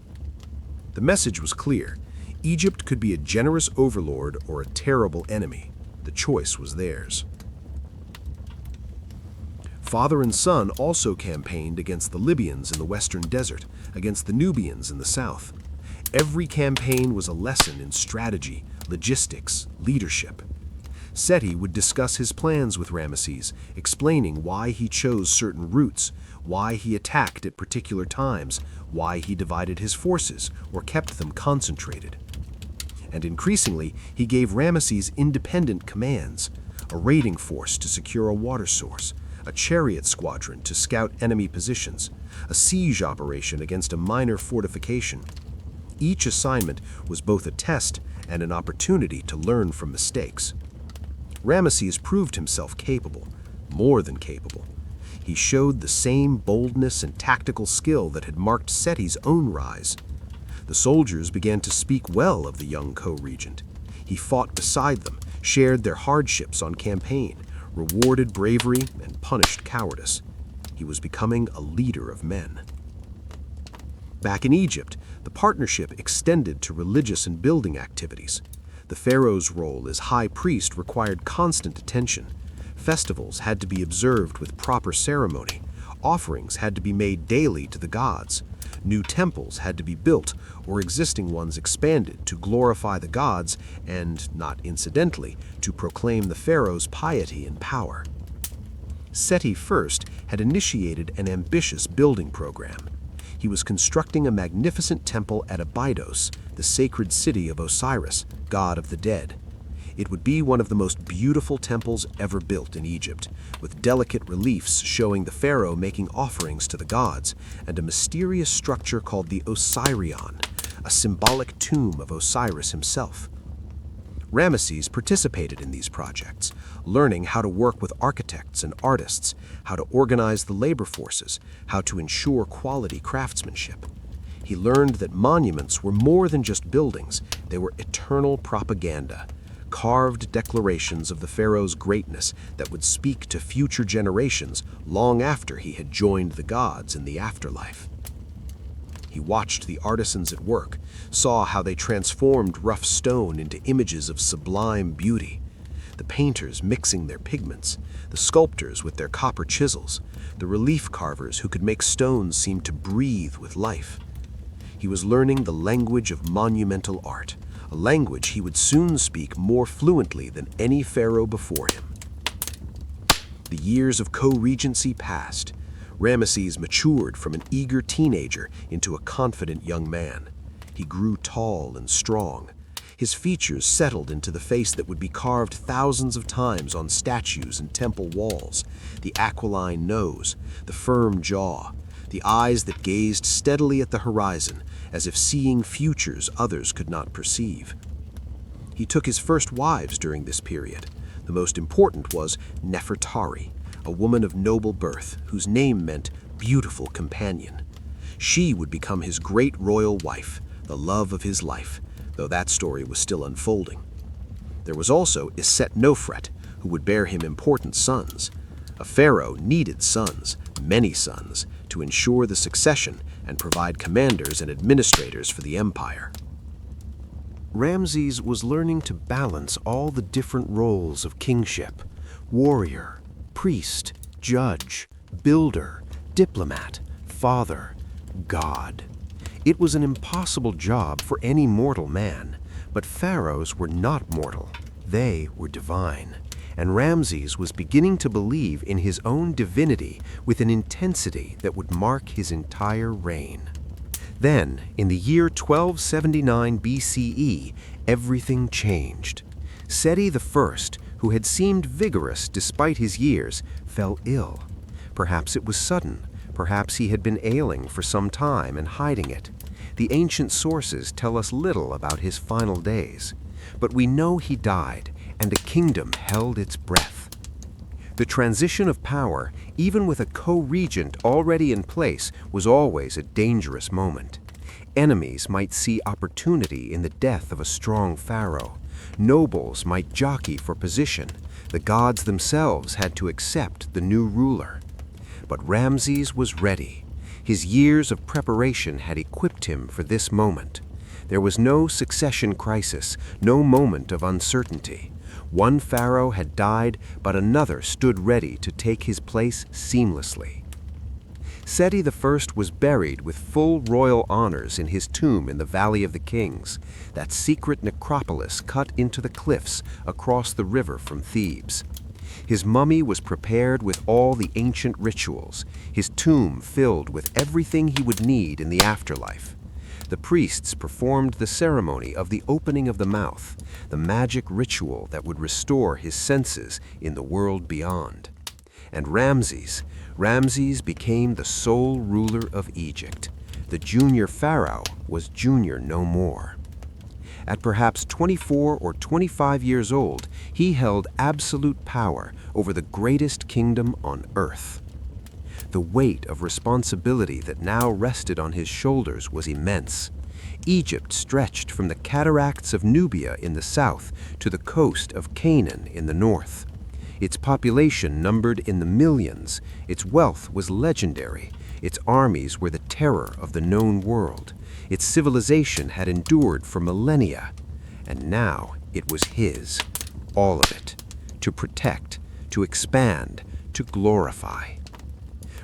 The message was clear. Egypt could be a generous overlord or a terrible enemy. The choice was theirs. Father and son also campaigned against the Libyans in the western desert, against the Nubians in the south. Every campaign was a lesson in strategy, logistics, leadership. Seti would discuss his plans with Ramesses, explaining why he chose certain routes, why he attacked at particular times, why he divided his forces or kept them concentrated. And increasingly, he gave Ramesses independent commands, a raiding force to secure a water source, a chariot squadron to scout enemy positions, a siege operation against a minor fortification. Each assignment was both a test and an opportunity to learn from mistakes. Ramesses proved himself capable, more than capable. He showed the same boldness and tactical skill that had marked Seti's own rise. The soldiers began to speak well of the young co-regent. He fought beside them, shared their hardships on campaign, rewarded bravery and punished cowardice. He was becoming a leader of men. Back in Egypt, the partnership extended to religious and building activities. The pharaoh's role as high priest required constant attention. Festivals had to be observed with proper ceremony. Offerings had to be made daily to the gods. New temples had to be built or existing ones expanded to glorify the gods and, not incidentally, to proclaim the pharaoh's piety and power. Seti I had initiated an ambitious building program. He was constructing a magnificent temple at Abydos, the sacred city of Osiris, god of the dead. It would be one of the most beautiful temples ever built in Egypt, with delicate reliefs showing the pharaoh making offerings to the gods, and a mysterious structure called the Osirion, a symbolic tomb of Osiris himself. Ramesses participated in these projects, learning how to work with architects and artists, how to organize the labor forces, how to ensure quality craftsmanship. He learned that monuments were more than just buildings, they were eternal propaganda, carved declarations of the pharaoh's greatness that would speak to future generations long after he had joined the gods in the afterlife. He watched the artisans at work, saw how they transformed rough stone into images of sublime beauty, the painters mixing their pigments, the sculptors with their copper chisels, the relief carvers who could make stones seem to breathe with life. He was learning the language of monumental art, a language he would soon speak more fluently than any pharaoh before him. The years of co-regency passed. Ramesses matured from an eager teenager into a confident young man. He grew tall and strong. His features settled into the face that would be carved thousands of times on statues and temple walls, the aquiline nose, the firm jaw, the eyes that gazed steadily at the horizon, as if seeing futures others could not perceive. He took his first wives during this period. The most important was Nefertari, a woman of noble birth whose name meant beautiful companion. She would become his great royal wife, the love of his life, though that story was still unfolding. There was also Nofret, who would bear him important sons. A pharaoh needed sons, many sons, to ensure the succession and provide commanders and administrators for the empire. Ramses was learning to balance all the different roles of kingship: warrior, priest, judge, builder, diplomat, father, god. It was an impossible job for any mortal man, but pharaohs were not mortal. They were divine. And Ramses was beginning to believe in his own divinity with an intensity that would mark his entire reign. Then, in the year 1279 BCE, everything changed. Seti I, who had seemed vigorous despite his years, fell ill. Perhaps it was sudden. Perhaps he had been ailing for some time and hiding it. The ancient sources tell us little about his final days. But we know he died, and a kingdom held its breath. The transition of power, even with a co-regent already in place, was always a dangerous moment. Enemies might see opportunity in the death of a strong pharaoh. Nobles might jockey for position. The gods themselves had to accept the new ruler. But Ramses was ready. His years of preparation had equipped him for this moment. There was no succession crisis, no moment of uncertainty. One pharaoh had died, but another stood ready to take his place seamlessly. Seti I was buried with full royal honors in his tomb in the Valley of the Kings, that secret necropolis cut into the cliffs across the river from Thebes. His mummy was prepared with all the ancient rituals, his tomb filled with everything he would need in the afterlife. The priests performed the ceremony of the opening of the mouth, the magic ritual that would restore his senses in the world beyond. And Ramses became the sole ruler of Egypt. The junior pharaoh was junior no more. At perhaps 24 or 25 years old, he held absolute power over the greatest kingdom on earth. The weight of responsibility that now rested on his shoulders was immense. Egypt stretched from the cataracts of Nubia in the south to the coast of Canaan in the north. Its population numbered in the millions, its wealth was legendary, its armies were the terror of the known world, its civilization had endured for millennia, and now it was his, all of it, to protect, to expand, to glorify.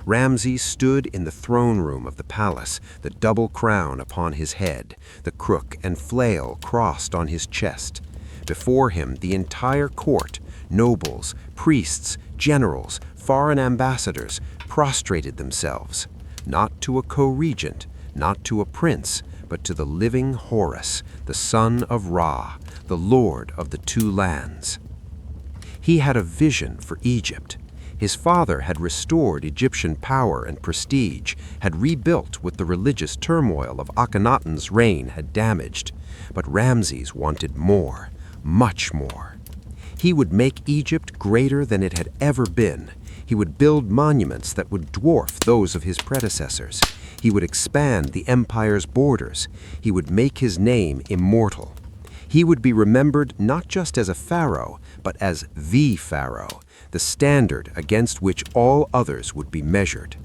Ramses stood in the throne room of the palace, the double crown upon his head, the crook and flail crossed on his chest. Before him, the entire court, nobles, priests, generals, foreign ambassadors, prostrated themselves, not to a co-regent, not to a prince, but to the living Horus, the son of Ra, the lord of the two lands. He had a vision for Egypt. His father had restored Egyptian power and prestige, had rebuilt what the religious turmoil of Akhenaten's reign had damaged. But Ramses wanted more, much more. He would make Egypt greater than it had ever been. He would build monuments that would dwarf those of his predecessors. He would expand the empire's borders. He would make his name immortal. He would be remembered not just as a pharaoh, but as the pharaoh, the standard against which all others would be measured.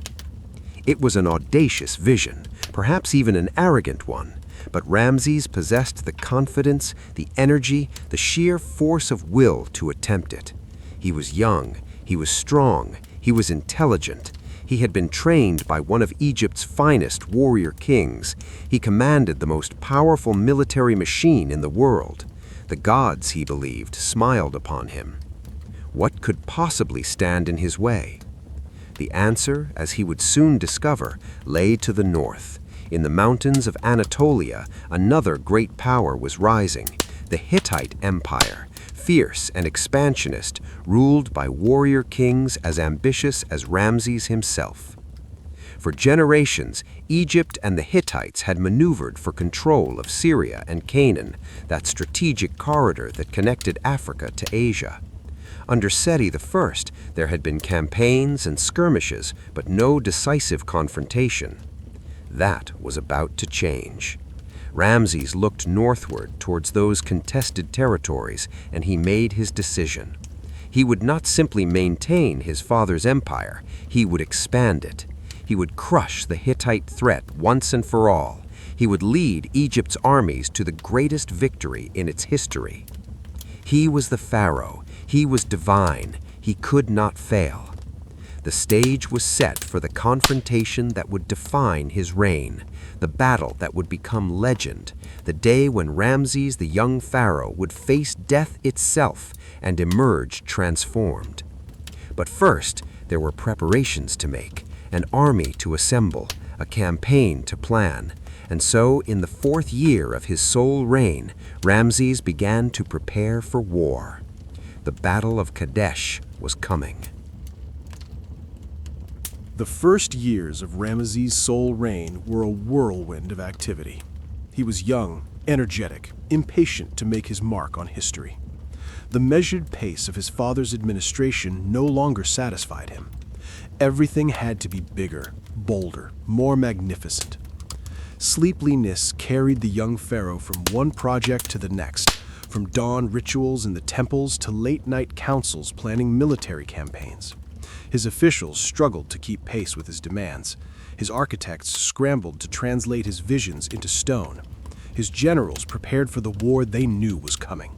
It was an audacious vision, perhaps even an arrogant one, but Ramses possessed the confidence, the energy, the sheer force of will to attempt it. He was young, he was strong, he was intelligent. He had been trained by one of Egypt's finest warrior kings. He commanded the most powerful military machine in the world. The gods, he believed, smiled upon him. What could possibly stand in his way? The answer, as he would soon discover, lay to the north. In the mountains of Anatolia, another great power was rising, the Hittite Empire, fierce and expansionist, ruled by warrior kings as ambitious as Ramses himself. For generations, Egypt and the Hittites had maneuvered for control of Syria and Canaan, that strategic corridor that connected Africa to Asia. Under Seti I, there had been campaigns and skirmishes, but no decisive confrontation. That was about to change. Ramses looked northward towards those contested territories, and he made his decision. He would not simply maintain his father's empire, he would expand it. He would crush the Hittite threat once and for all. He would lead Egypt's armies to the greatest victory in its history. He was the pharaoh. He was divine. He could not fail. The stage was set for the confrontation that would define his reign, the battle that would become legend, the day when Ramses the young pharaoh would face death itself and emerge transformed. But first, there were preparations to make, an army to assemble, a campaign to plan. And so, in the 4th year of his sole reign, Ramses began to prepare for war. The Battle of Kadesh was coming. The first years of Ramses' sole reign were a whirlwind of activity. He was young, energetic, impatient to make his mark on history. The measured pace of his father's administration no longer satisfied him. Everything had to be bigger, bolder, more magnificent. Sleeplessness carried the young pharaoh from one project to the next, from dawn rituals in the temples to late-night councils planning military campaigns. His officials struggled to keep pace with his demands. His architects scrambled to translate his visions into stone. His generals prepared for the war they knew was coming.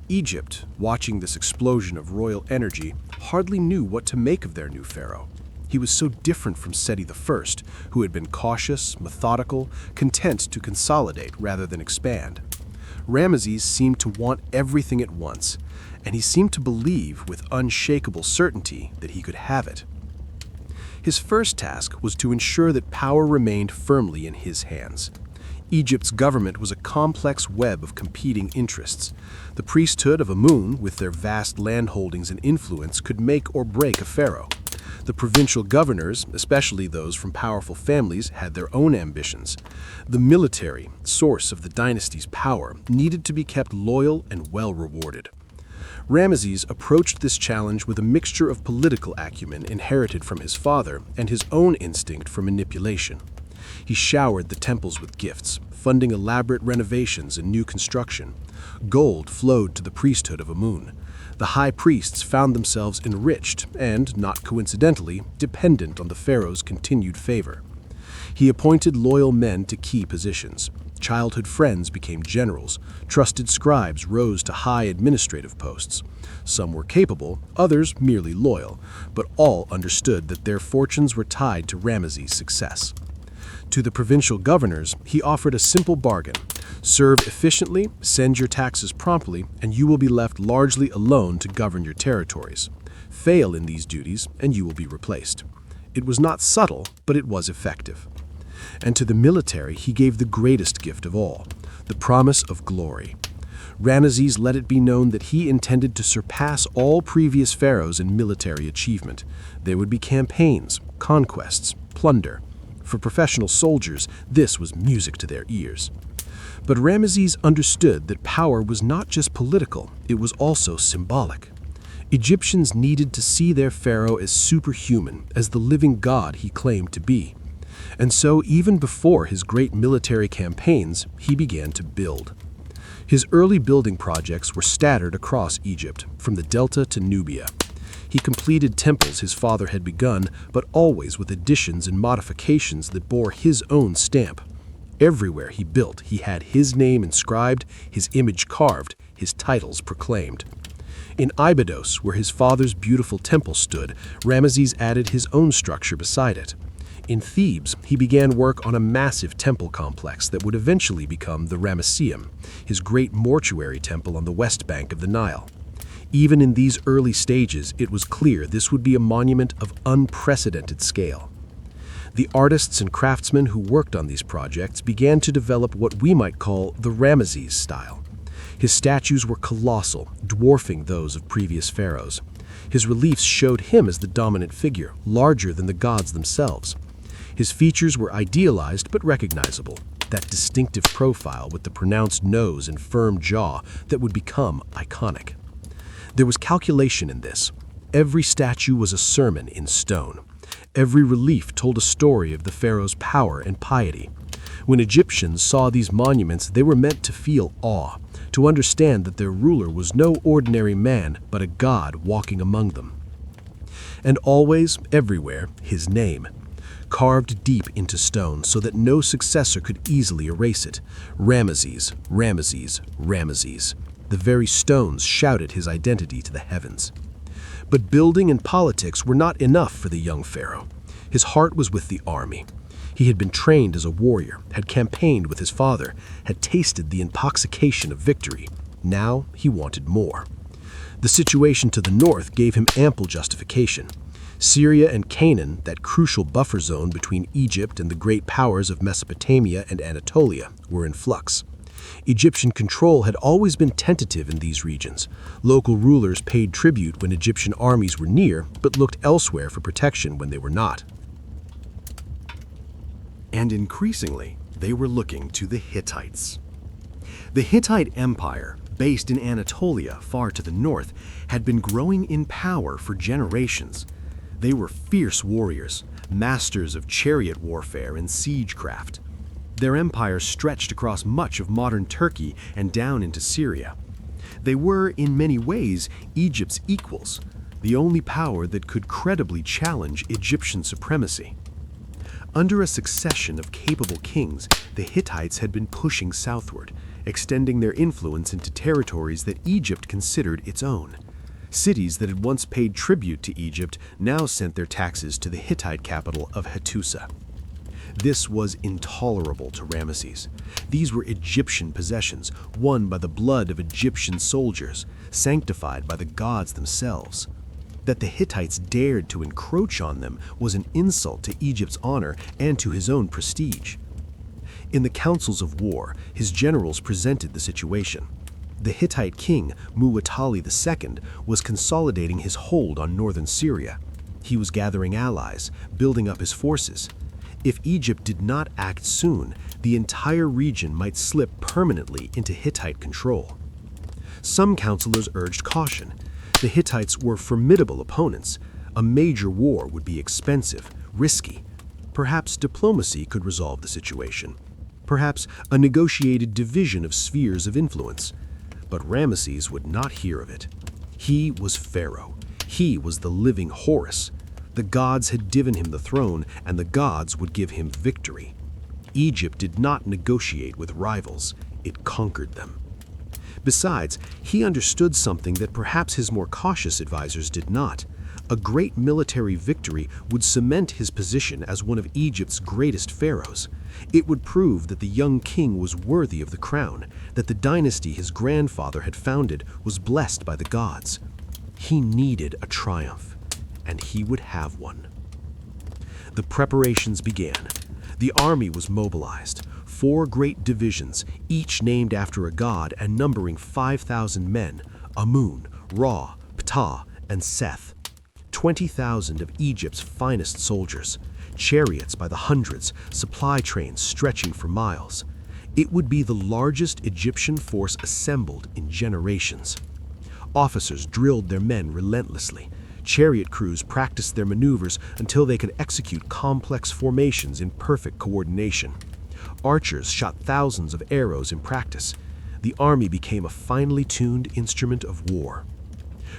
Egypt, watching this explosion of royal energy, hardly knew what to make of their new pharaoh. He was so different from Seti I, who had been cautious, methodical, content to consolidate rather than expand. Ramesses seemed to want everything at once, and he seemed to believe with unshakable certainty that he could have it. His first task was to ensure that power remained firmly in his hands. Egypt's government was a complex web of competing interests. The priesthood of Amun, with their vast landholdings and influence, could make or break a pharaoh. The provincial governors, especially those from powerful families, had their own ambitions. The military, source of the dynasty's power, needed to be kept loyal and well rewarded. Ramesses approached this challenge with a mixture of political acumen inherited from his father and his own instinct for manipulation. He showered the temples with gifts, funding elaborate renovations and new construction. Gold flowed to the priesthood of Amun. The high priests found themselves enriched and, not coincidentally, dependent on the pharaoh's continued favor. He appointed loyal men to key positions. Childhood friends became generals. Trusted scribes rose to high administrative posts. Some were capable, others merely loyal, but all understood that their fortunes were tied to Ramesses' success. To the provincial governors, he offered a simple bargain. Serve efficiently, send your taxes promptly, and you will be left largely alone to govern your territories. Fail in these duties, and you will be replaced. It was not subtle, but it was effective. And to the military, he gave the greatest gift of all, the promise of glory. Ramesses let it be known that he intended to surpass all previous pharaohs in military achievement. There would be campaigns, conquests, plunder. For professional soldiers, this was music to their ears. But Ramesses understood that power was not just political, it was also symbolic. Egyptians needed to see their pharaoh as superhuman, as the living god he claimed to be. And so, even before his great military campaigns, he began to build. His early building projects were scattered across Egypt, from the Delta to Nubia. He completed temples his father had begun, but always with additions and modifications that bore his own stamp. Everywhere he built, he had his name inscribed, his image carved, his titles proclaimed. In Abydos, where his father's beautiful temple stood, Ramesses added his own structure beside it. In Thebes, he began work on a massive temple complex that would eventually become the Ramesseum, his great mortuary temple on the west bank of the Nile. Even in these early stages, it was clear this would be a monument of unprecedented scale. The artists and craftsmen who worked on these projects began to develop what we might call the Ramesses style. His statues were colossal, dwarfing those of previous pharaohs. His reliefs showed him as the dominant figure, larger than the gods themselves. His features were idealized but recognizable, that distinctive profile with the pronounced nose and firm jaw that would become iconic. There was calculation in this. Every statue was a sermon in stone. Every relief told a story of the pharaoh's power and piety. When Egyptians saw these monuments, they were meant to feel awe, to understand that their ruler was no ordinary man, but a god walking among them. And always, everywhere, his name, carved deep into stone so that no successor could easily erase it. Ramesses, Ramesses, Ramesses. The very stones shouted his identity to the heavens. But building and politics were not enough for the young pharaoh. His heart was with the army. He had been trained as a warrior, had campaigned with his father, had tasted the intoxication of victory. Now he wanted more. The situation to the north gave him ample justification. Syria and Canaan, that crucial buffer zone between Egypt and the great powers of Mesopotamia and Anatolia, were in flux. Egyptian control had always been tentative in these regions. Local rulers paid tribute when Egyptian armies were near, but looked elsewhere for protection when they were not. And increasingly, they were looking to the Hittites. The Hittite Empire, based in Anatolia, far to the north, had been growing in power for generations. They were fierce warriors, masters of chariot warfare and siegecraft. Their empire stretched across much of modern Turkey and down into Syria. They were, in many ways, Egypt's equals, the only power that could credibly challenge Egyptian supremacy. Under a succession of capable kings, the Hittites had been pushing southward, extending their influence into territories that Egypt considered its own. Cities that had once paid tribute to Egypt now sent their taxes to the Hittite capital of Hattusa. This was intolerable to Ramesses. These were Egyptian possessions, won by the blood of Egyptian soldiers, sanctified by the gods themselves. That the Hittites dared to encroach on them was an insult to Egypt's honor and to his own prestige. In the councils of war, his generals presented the situation. The Hittite king, Muwatalli II, was consolidating his hold on northern Syria. He was gathering allies, building up his forces. If Egypt did not act soon, the entire region might slip permanently into Hittite control. Some counselors urged caution. The Hittites were formidable opponents. A major war would be expensive, risky. Perhaps diplomacy could resolve the situation. Perhaps a negotiated division of spheres of influence. But Ramesses would not hear of it. He was Pharaoh. He was the living Horus. The gods had given him the throne, and the gods would give him victory. Egypt did not negotiate with rivals. It conquered them. Besides, he understood something that perhaps his more cautious advisors did not. A great military victory would cement his position as one of Egypt's greatest pharaohs. It would prove that the young king was worthy of the crown, that the dynasty his grandfather had founded was blessed by the gods. He needed a triumph, and he would have one. The preparations began. The army was mobilized. 4 great divisions, each named after a god and numbering 5,000 men, Amun, Ra, Ptah, and Seth. 20,000 of Egypt's finest soldiers, chariots by the hundreds, supply trains stretching for miles. It would be the largest Egyptian force assembled in generations. Officers drilled their men relentlessly. Chariot crews practiced their maneuvers until they could execute complex formations in perfect coordination. Archers shot thousands of arrows in practice. The army became a finely tuned instrument of war.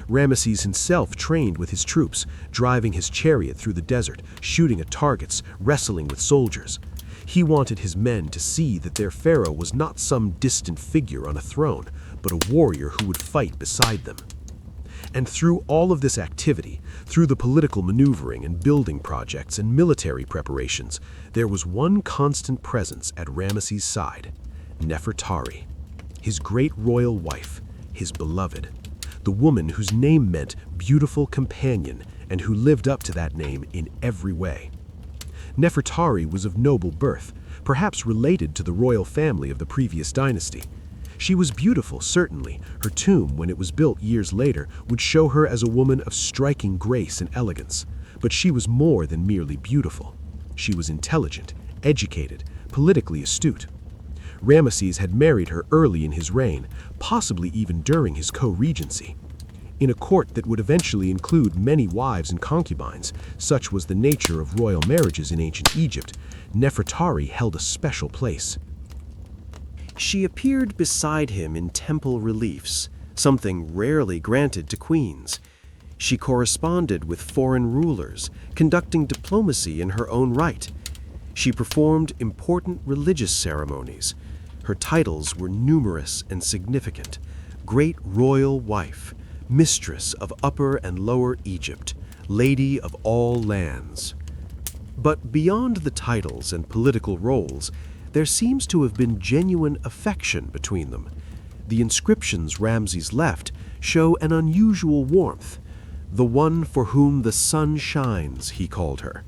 Ramesses himself trained with his troops, driving his chariot through the desert, shooting at targets, wrestling with soldiers. He wanted his men to see that their pharaoh was not some distant figure on a throne, but a warrior who would fight beside them. And through all of this activity, through the political maneuvering and building projects and military preparations, there was one constant presence at Ramesses' side: Nefertari, his great royal wife, his beloved, the woman whose name meant beautiful companion and who lived up to that name in every way. Nefertari was of noble birth, perhaps related to the royal family of the previous dynasty. She was beautiful, certainly. Her tomb, when it was built years later, would show her as a woman of striking grace and elegance. But she was more than merely beautiful. She was intelligent, educated, politically astute. Ramesses had married her early in his reign, possibly even during his Co-Regency. In a court that would eventually include many wives and concubines, such was the nature of royal marriages in ancient Egypt, Nefertari held a special place. She appeared beside him in temple reliefs, something rarely granted to queens. She corresponded with foreign rulers, conducting diplomacy in her own right. She performed important religious ceremonies. Her titles were numerous and significant: Great Royal Wife, Mistress of Upper and Lower Egypt, Lady of all lands. But beyond the titles and political roles, there seems to have been genuine affection between them. The inscriptions Ramses left show an unusual warmth. The one for whom the sun shines, he called her.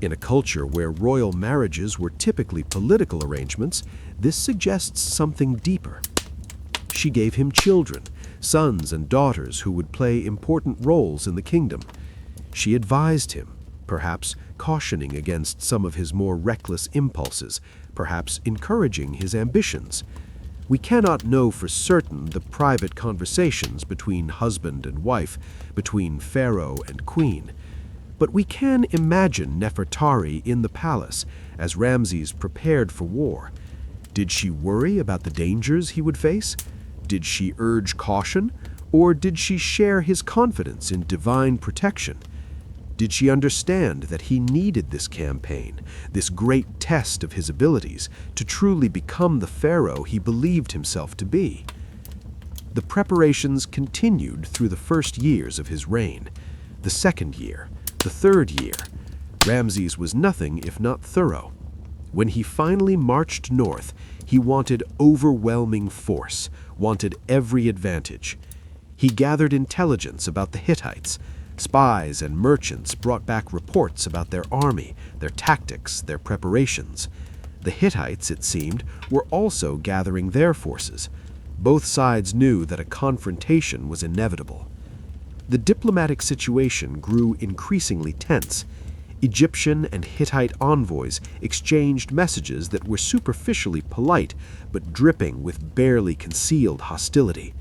In a culture where royal marriages were typically political arrangements, this suggests something deeper. She gave him children, sons and daughters who would play important roles in the kingdom. She advised him, perhaps cautioning against some of his more reckless impulses, perhaps encouraging his ambitions. We cannot know for certain the private conversations between husband and wife, between Pharaoh and queen, but we can imagine Nefertari in the palace as Ramses prepared for war. Did she worry about the dangers he would face? Did she urge caution? Or did she share his confidence in divine protection? Did she understand that he needed this campaign, this great test of his abilities, to truly become the pharaoh he believed himself to be? The preparations continued through the first years of his reign. The second year, the third year, Ramses was nothing if not thorough. When he finally marched north, he wanted overwhelming force, wanted every advantage. He gathered intelligence about the Hittites. Spies and merchants brought back reports about their army, their tactics, their preparations. The Hittites, it seemed, were also gathering their forces. Both sides knew that a confrontation was inevitable. The diplomatic situation grew increasingly tense. Egyptian and Hittite envoys exchanged messages that were superficially polite but dripping with barely concealed hostility.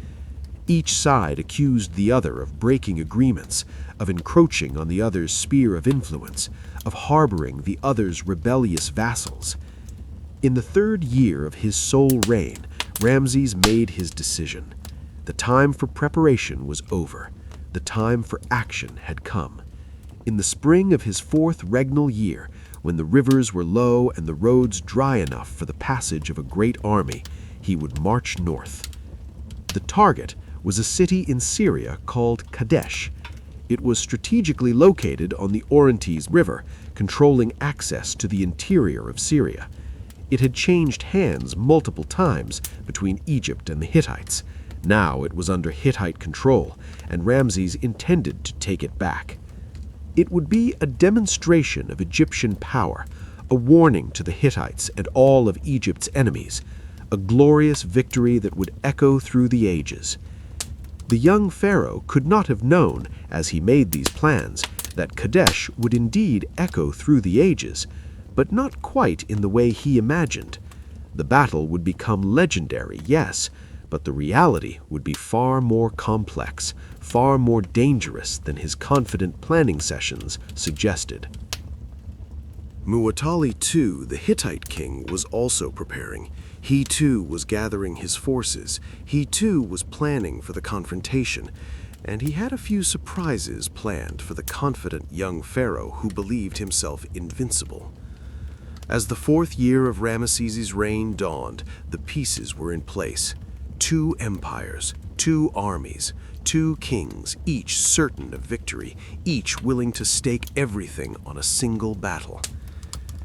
Each side accused the other of breaking agreements, of encroaching on the other's sphere of influence, of harboring the other's rebellious vassals. In the third year of his sole reign, Ramses made his decision. The time for preparation was over. The time for action had come. In the spring of his fourth regnal year, when the rivers were low and the roads dry enough for the passage of a great army, he would march north. The target was a city in Syria called Kadesh. It was strategically located on the Orontes River, controlling access to the interior of Syria. It had changed hands multiple times between Egypt and the Hittites. Now it was under Hittite control, and Ramses intended to take it back. It would be a demonstration of Egyptian power, a warning to the Hittites and all of Egypt's enemies, a glorious victory that would echo through the ages. The young pharaoh could not have known, as he made these plans, that Kadesh would indeed echo through the ages, but not quite in the way he imagined. The battle would become legendary, yes, but the reality would be far more complex, far more dangerous than his confident planning sessions suggested. Muwatalli II, the Hittite king, was also preparing. He too was gathering his forces. He too was planning for the confrontation. And he had a few surprises planned for the confident young pharaoh who believed himself invincible. As the fourth year of Ramesses' reign dawned, the pieces were in place. 2 empires, 2 armies, 2 kings, each certain of victory, each willing to stake everything on a single battle.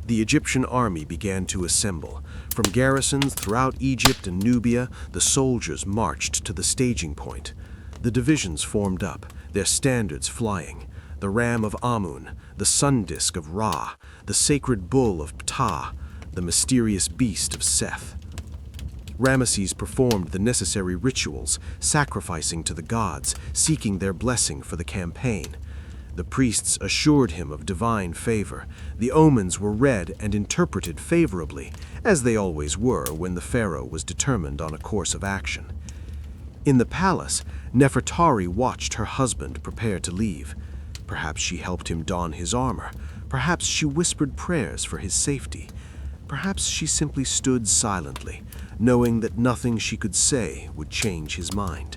The Egyptian army began to assemble. From garrisons throughout Egypt and Nubia, the soldiers marched to the staging point. The divisions formed up, their standards flying. The ram of Amun, the sun disk of Ra, the sacred bull of Ptah, the mysterious beast of Seth. Ramesses performed the necessary rituals, sacrificing to the gods, seeking their blessing for the campaign. The priests assured him of divine favor. The omens were read and interpreted favorably, as they always were when the pharaoh was determined on a course of action. In the palace, Nefertari watched her husband prepare to leave. Perhaps she helped him don his armor. Perhaps she whispered prayers for his safety. Perhaps she simply stood silently, knowing that nothing she could say would change his mind.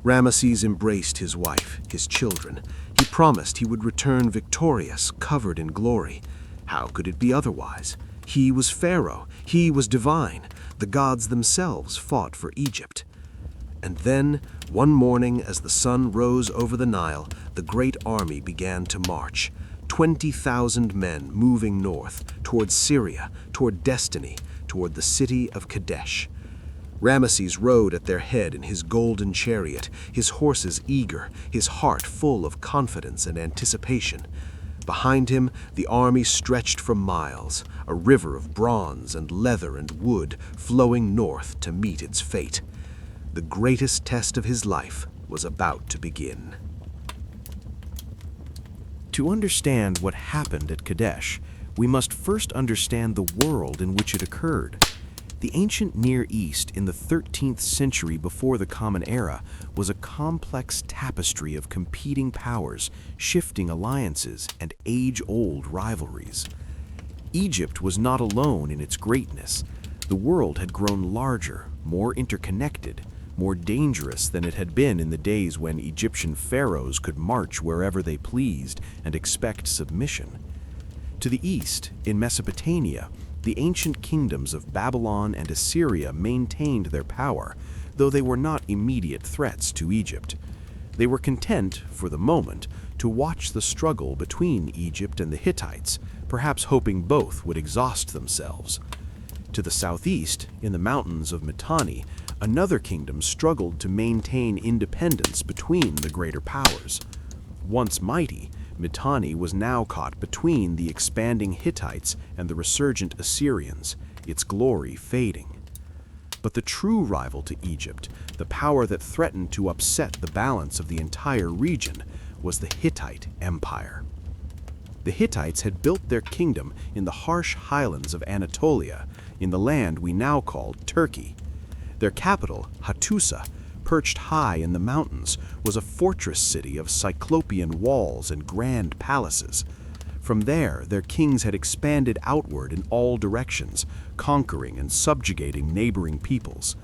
Ramesses embraced his wife, his children. He promised he would return victorious, covered in glory. How could it be otherwise? He was Pharaoh. He was divine. The gods themselves fought for Egypt. And then, one morning as the sun rose over the Nile, the great army began to march. 20,000 men moving north, toward Syria, toward destiny, toward the city of Kadesh. Ramesses rode at their head in his golden chariot, his horses eager, his heart full of confidence and anticipation. Behind him, the army stretched for miles, a river of bronze and leather and wood flowing north to meet its fate. The greatest test of his life was about to begin. To understand what happened at Kadesh, we must first understand the world in which it occurred. The ancient Near East in the 13th century before the Common Era was a complex tapestry of competing powers, shifting alliances, and age-old rivalries. Egypt was not alone in its greatness. The world had grown larger, more interconnected, more dangerous than it had been in the days when Egyptian pharaohs could march wherever they pleased and expect submission. To the east, in Mesopotamia, the ancient kingdoms of Babylon and Assyria maintained their power, though they were not immediate threats to Egypt. They were content, for the moment, to watch the struggle between Egypt and the Hittites, perhaps hoping both would exhaust themselves. To the southeast, in the mountains of Mitanni, another kingdom struggled to maintain independence between the greater powers. Once mighty, Mitanni was now caught between the expanding Hittites and the resurgent Assyrians, its glory fading. But the true rival to Egypt, the power that threatened to upset the balance of the entire region, was the Hittite Empire. The Hittites had built their kingdom in the harsh highlands of Anatolia, in the land we now call Turkey. Their capital, Hattusa, perched high in the mountains, was a fortress city of cyclopean walls and grand palaces. From there, their kings had expanded outward in all directions, conquering and subjugating neighboring peoples.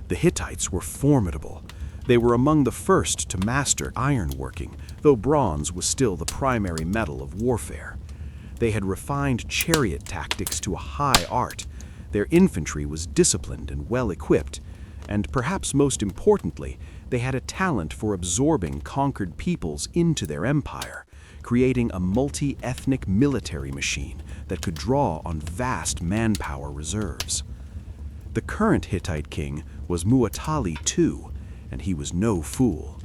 The Hittites were formidable. They were among the first to master ironworking, though bronze was still the primary metal of warfare. They had refined chariot tactics to a high art. Their infantry was disciplined and well-equipped, and perhaps most importantly, they had a talent for absorbing conquered peoples into their empire, creating a multi-ethnic military machine that could draw on vast manpower reserves. The current Hittite king was Muwatalli II, and he was no fool.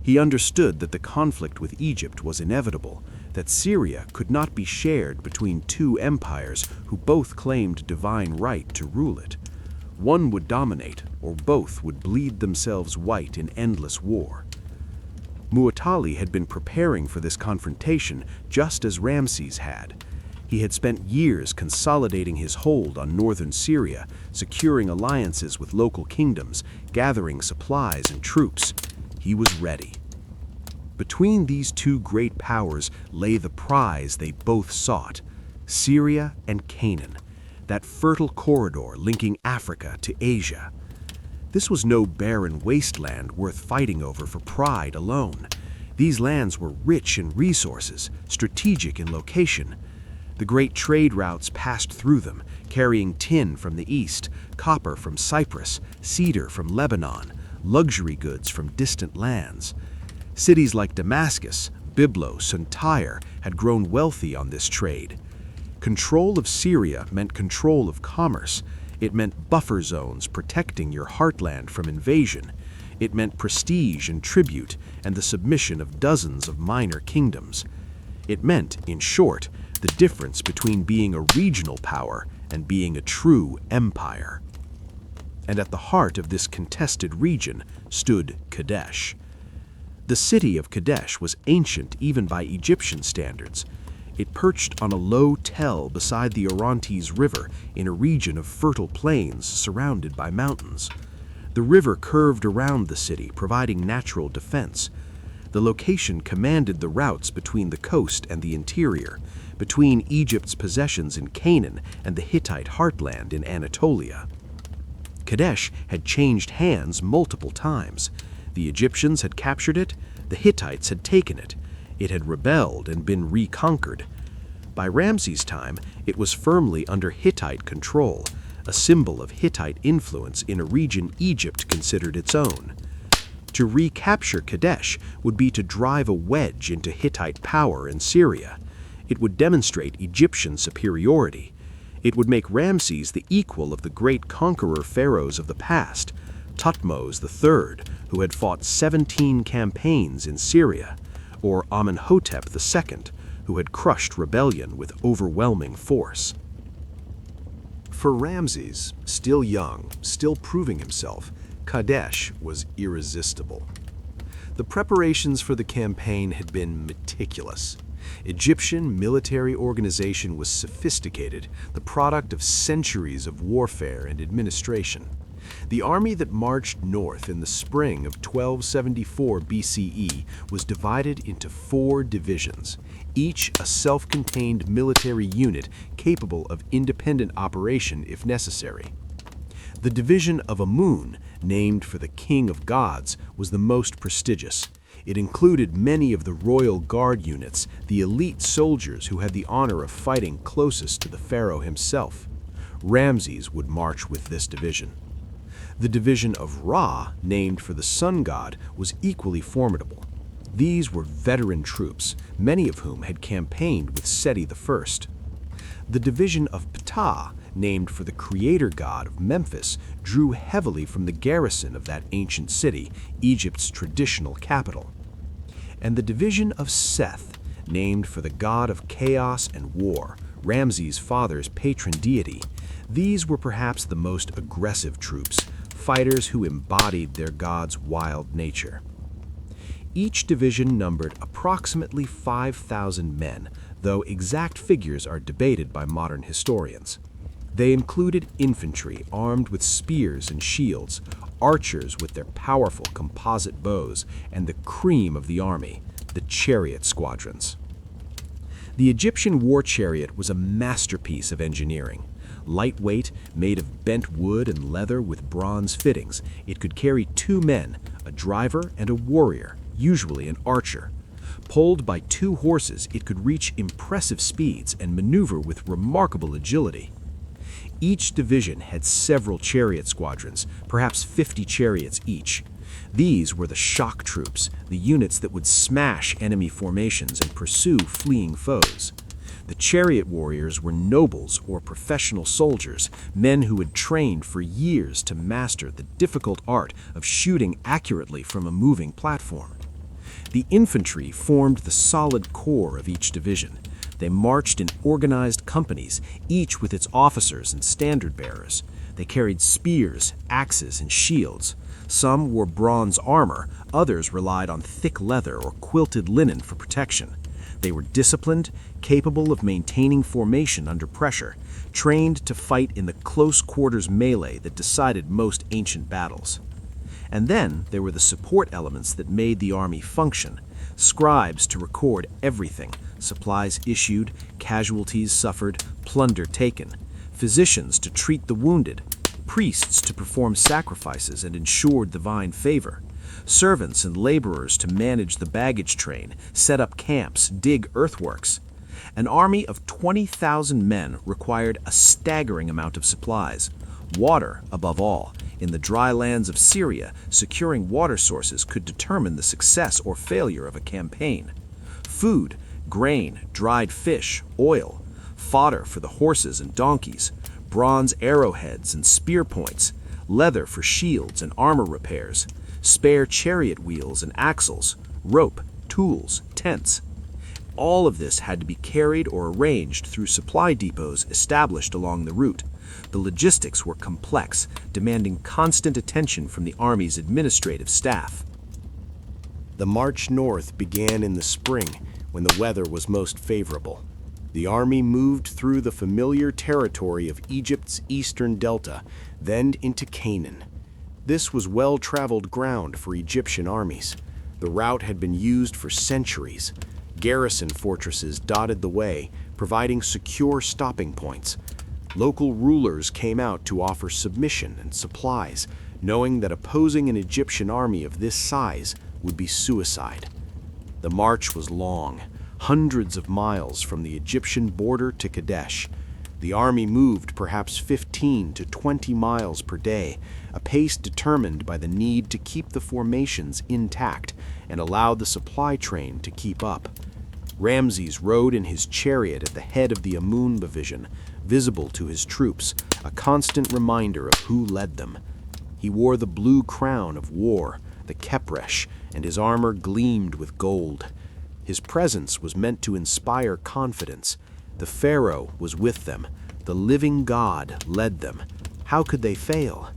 He understood that the conflict with Egypt was inevitable, that Syria could not be shared between two empires who both claimed divine right to rule it. One would dominate, or both would bleed themselves white in endless war. Muwatalli had been preparing for this confrontation just as Ramses had. He had spent years consolidating his hold on northern Syria, securing alliances with local kingdoms, gathering supplies and troops. He was ready. Between these two great powers lay the prize they both sought, Syria and Canaan, that fertile corridor linking Africa to Asia. This was no barren wasteland worth fighting over for pride alone. These lands were rich in resources, strategic in location. The great trade routes passed through them, carrying tin from the east, copper from Cyprus, cedar from Lebanon, luxury goods from distant lands. Cities like Damascus, Byblos, and Tyre had grown wealthy on this trade. Control of Syria meant control of commerce. It meant buffer zones protecting your heartland from invasion. It meant prestige and tribute and the submission of dozens of minor kingdoms. It meant, in short, the difference between being a regional power and being a true empire. And at the heart of this contested region stood Kadesh. The city of Kadesh was ancient even by Egyptian standards. It perched on a low tell beside the Orontes River in a region of fertile plains surrounded by mountains. The river curved around the city, providing natural defense. The location commanded the routes between the coast and the interior, between Egypt's possessions in Canaan and the Hittite heartland in Anatolia. Kadesh had changed hands multiple times. The Egyptians had captured it, the Hittites had taken it. It had rebelled and been reconquered. By Ramses' time, it was firmly under Hittite control, a symbol of Hittite influence in a region Egypt considered its own. To recapture Kadesh would be to drive a wedge into Hittite power in Syria. It would demonstrate Egyptian superiority. It would make Ramses the equal of the great conqueror pharaohs of the past, Thutmose III, who had fought 17 campaigns in Syria, or Amenhotep II, who had crushed rebellion with overwhelming force. For Ramses, still young, still proving himself, Kadesh was irresistible. The preparations for the campaign had been meticulous. Egyptian military organization was sophisticated, the product of centuries of warfare and administration. The army that marched north in the spring of 1274 BCE was divided into 4 divisions, each a self-contained military unit capable of independent operation if necessary. The division of Amun, named for the king of gods, was the most prestigious. It included many of the royal guard units, the elite soldiers who had the honor of fighting closest to the pharaoh himself. Ramses would march with this division. The division of Ra, named for the sun god, was equally formidable. These were veteran troops, many of whom had campaigned with Seti I. The division of Ptah, named for the creator god of Memphis, drew heavily from the garrison of that ancient city, Egypt's traditional capital. And the division of Seth, named for the god of chaos and war, Ramses' father's patron deity, these were perhaps the most aggressive troops, fighters who embodied their god's wild nature. Each division numbered approximately 5,000 men, though exact figures are debated by modern historians. They included infantry armed with spears and shields, archers with their powerful composite bows, and the cream of the army, the chariot squadrons. The Egyptian war chariot was a masterpiece of engineering. Lightweight, made of bent wood and leather with bronze fittings, it could carry 2 men, a driver and a warrior, usually an archer. Pulled by 2 horses, it could reach impressive speeds and maneuver with remarkable agility. Each division had several chariot squadrons, perhaps 50 chariots each. These were the shock troops, the units that would smash enemy formations and pursue fleeing foes. The chariot warriors were nobles or professional soldiers, men who had trained for years to master the difficult art of shooting accurately from a moving platform. The infantry formed the solid core of each division. They marched in organized companies, each with its officers and standard-bearers. They carried spears, axes, and shields. Some wore bronze armor, others relied on thick leather or quilted linen for protection. They were disciplined, capable of maintaining formation under pressure, trained to fight in the close-quarters melee that decided most ancient battles. And then there were the support elements that made the army function. Scribes to record everything, supplies issued, casualties suffered, plunder taken. Physicians to treat the wounded, priests to perform sacrifices and ensure divine favor. Servants and laborers to manage the baggage train, set up camps, dig earthworks. An army of 20,000 men required a staggering amount of supplies. Water, above all. In the dry lands of Syria, securing water sources could determine the success or failure of a campaign. Food, grain, dried fish, oil. Fodder for the horses and donkeys. Bronze arrowheads and spear points. Leather for shields and armor repairs. Spare chariot wheels and axles, rope, tools, tents. All of this had to be carried or arranged through supply depots established along the route. The logistics were complex, demanding constant attention from the army's administrative staff. The march north began in the spring, when the weather was most favorable. The army moved through the familiar territory of Egypt's eastern delta, then into Canaan. This was well-traveled ground for Egyptian armies. The route had been used for centuries. Garrison fortresses dotted the way, providing secure stopping points. Local rulers came out to offer submission and supplies, knowing that opposing an Egyptian army of this size would be suicide. The march was long, hundreds of miles from the Egyptian border to Kadesh. The army moved perhaps 15 to 20 miles per day, a pace determined by the need to keep the formations intact and allow the supply train to keep up. Ramses rode in his chariot at the head of the Amun division, visible to his troops, a constant reminder of who led them. He wore the blue crown of war, the kepresh, and his armor gleamed with gold. His presence was meant to inspire confidence. The Pharaoh was with them. The living God led them. How could they fail?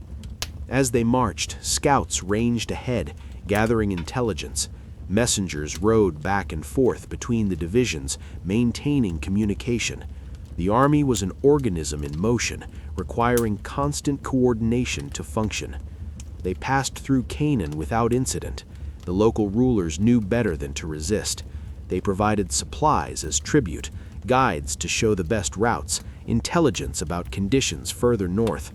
As they marched, scouts ranged ahead, gathering intelligence. Messengers rode back and forth between the divisions, maintaining communication. The army was an organism in motion, requiring constant coordination to function. They passed through Canaan without incident. The local rulers knew better than to resist. They provided supplies as tribute, guides to show the best routes, intelligence about conditions further north.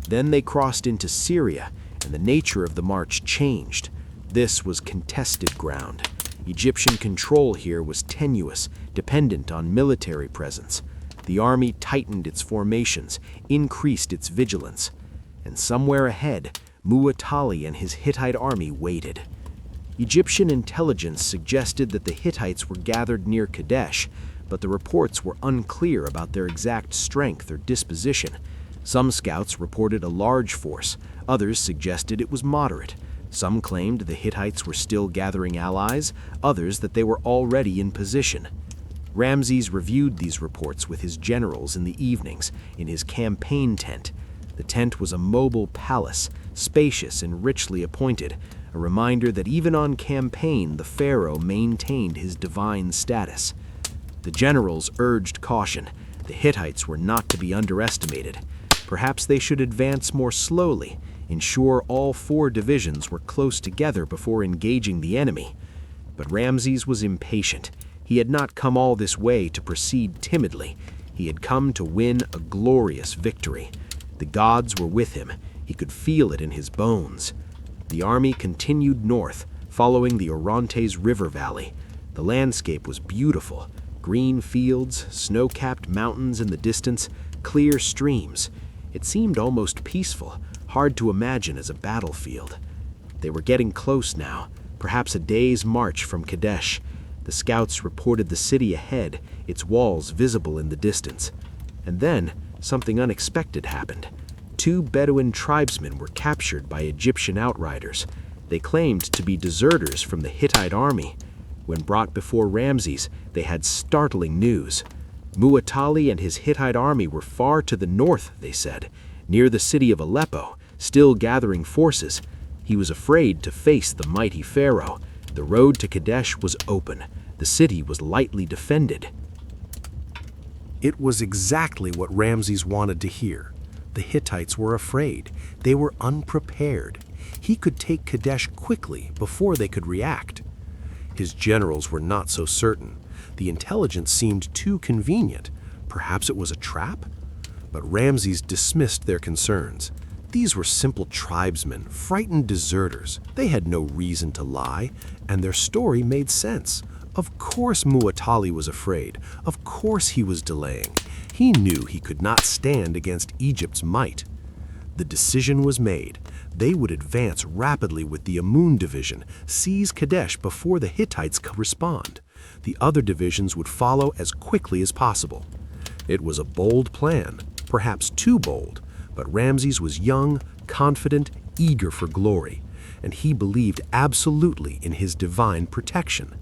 Then they crossed into Syria, and the nature of the march changed. This was contested ground. Egyptian control here was tenuous, dependent on military presence. The army tightened its formations, increased its vigilance. And somewhere ahead, Muwatalli and his Hittite army waited. Egyptian intelligence suggested that the Hittites were gathered near Kadesh, but the reports were unclear about their exact strength or disposition. Some scouts reported a large force, others suggested it was moderate. Some claimed the Hittites were still gathering allies, others that they were already in position. Ramses reviewed these reports with his generals in the evenings, in his campaign tent. The tent was a mobile palace, spacious and richly appointed, a reminder that even on campaign the pharaoh maintained his divine status. The generals urged caution. The Hittites were not to be underestimated. Perhaps they should advance more slowly, ensure all 4 divisions were close together before engaging the enemy. But Ramses was impatient. He had not come all this way to proceed timidly. He had come to win a glorious victory. The gods were with him. He could feel it in his bones. The army continued north, following the Orontes River valley. The landscape was beautiful. Green fields, snow-capped mountains in the distance, clear streams. It seemed almost peaceful, hard to imagine as a battlefield. They were getting close now, perhaps a day's march from Kadesh. The scouts reported the city ahead, its walls visible in the distance. And then, something unexpected happened. 2 Bedouin tribesmen were captured by Egyptian outriders. They claimed to be deserters from the Hittite army. When brought before Ramses, they had startling news. Muwatalli and his Hittite army were far to the north, they said, near the city of Aleppo, still gathering forces. He was afraid to face the mighty Pharaoh. The road to Kadesh was open. The city was lightly defended. It was exactly what Ramses wanted to hear. The Hittites were afraid. They were unprepared. He could take Kadesh quickly before they could react. His generals were not so certain. The intelligence seemed too convenient. Perhaps it was a trap? But Ramses dismissed their concerns. These were simple tribesmen, frightened deserters. They had no reason to lie, and their story made sense. Of course Muwatalli was afraid. Of course he was delaying. He knew he could not stand against Egypt's might. The decision was made. They would advance rapidly with the Amun division, seize Kadesh before the Hittites could respond. The other divisions would follow as quickly as possible. It was a bold plan, perhaps too bold, but Ramses was young, confident, eager for glory, and he believed absolutely in his divine protection.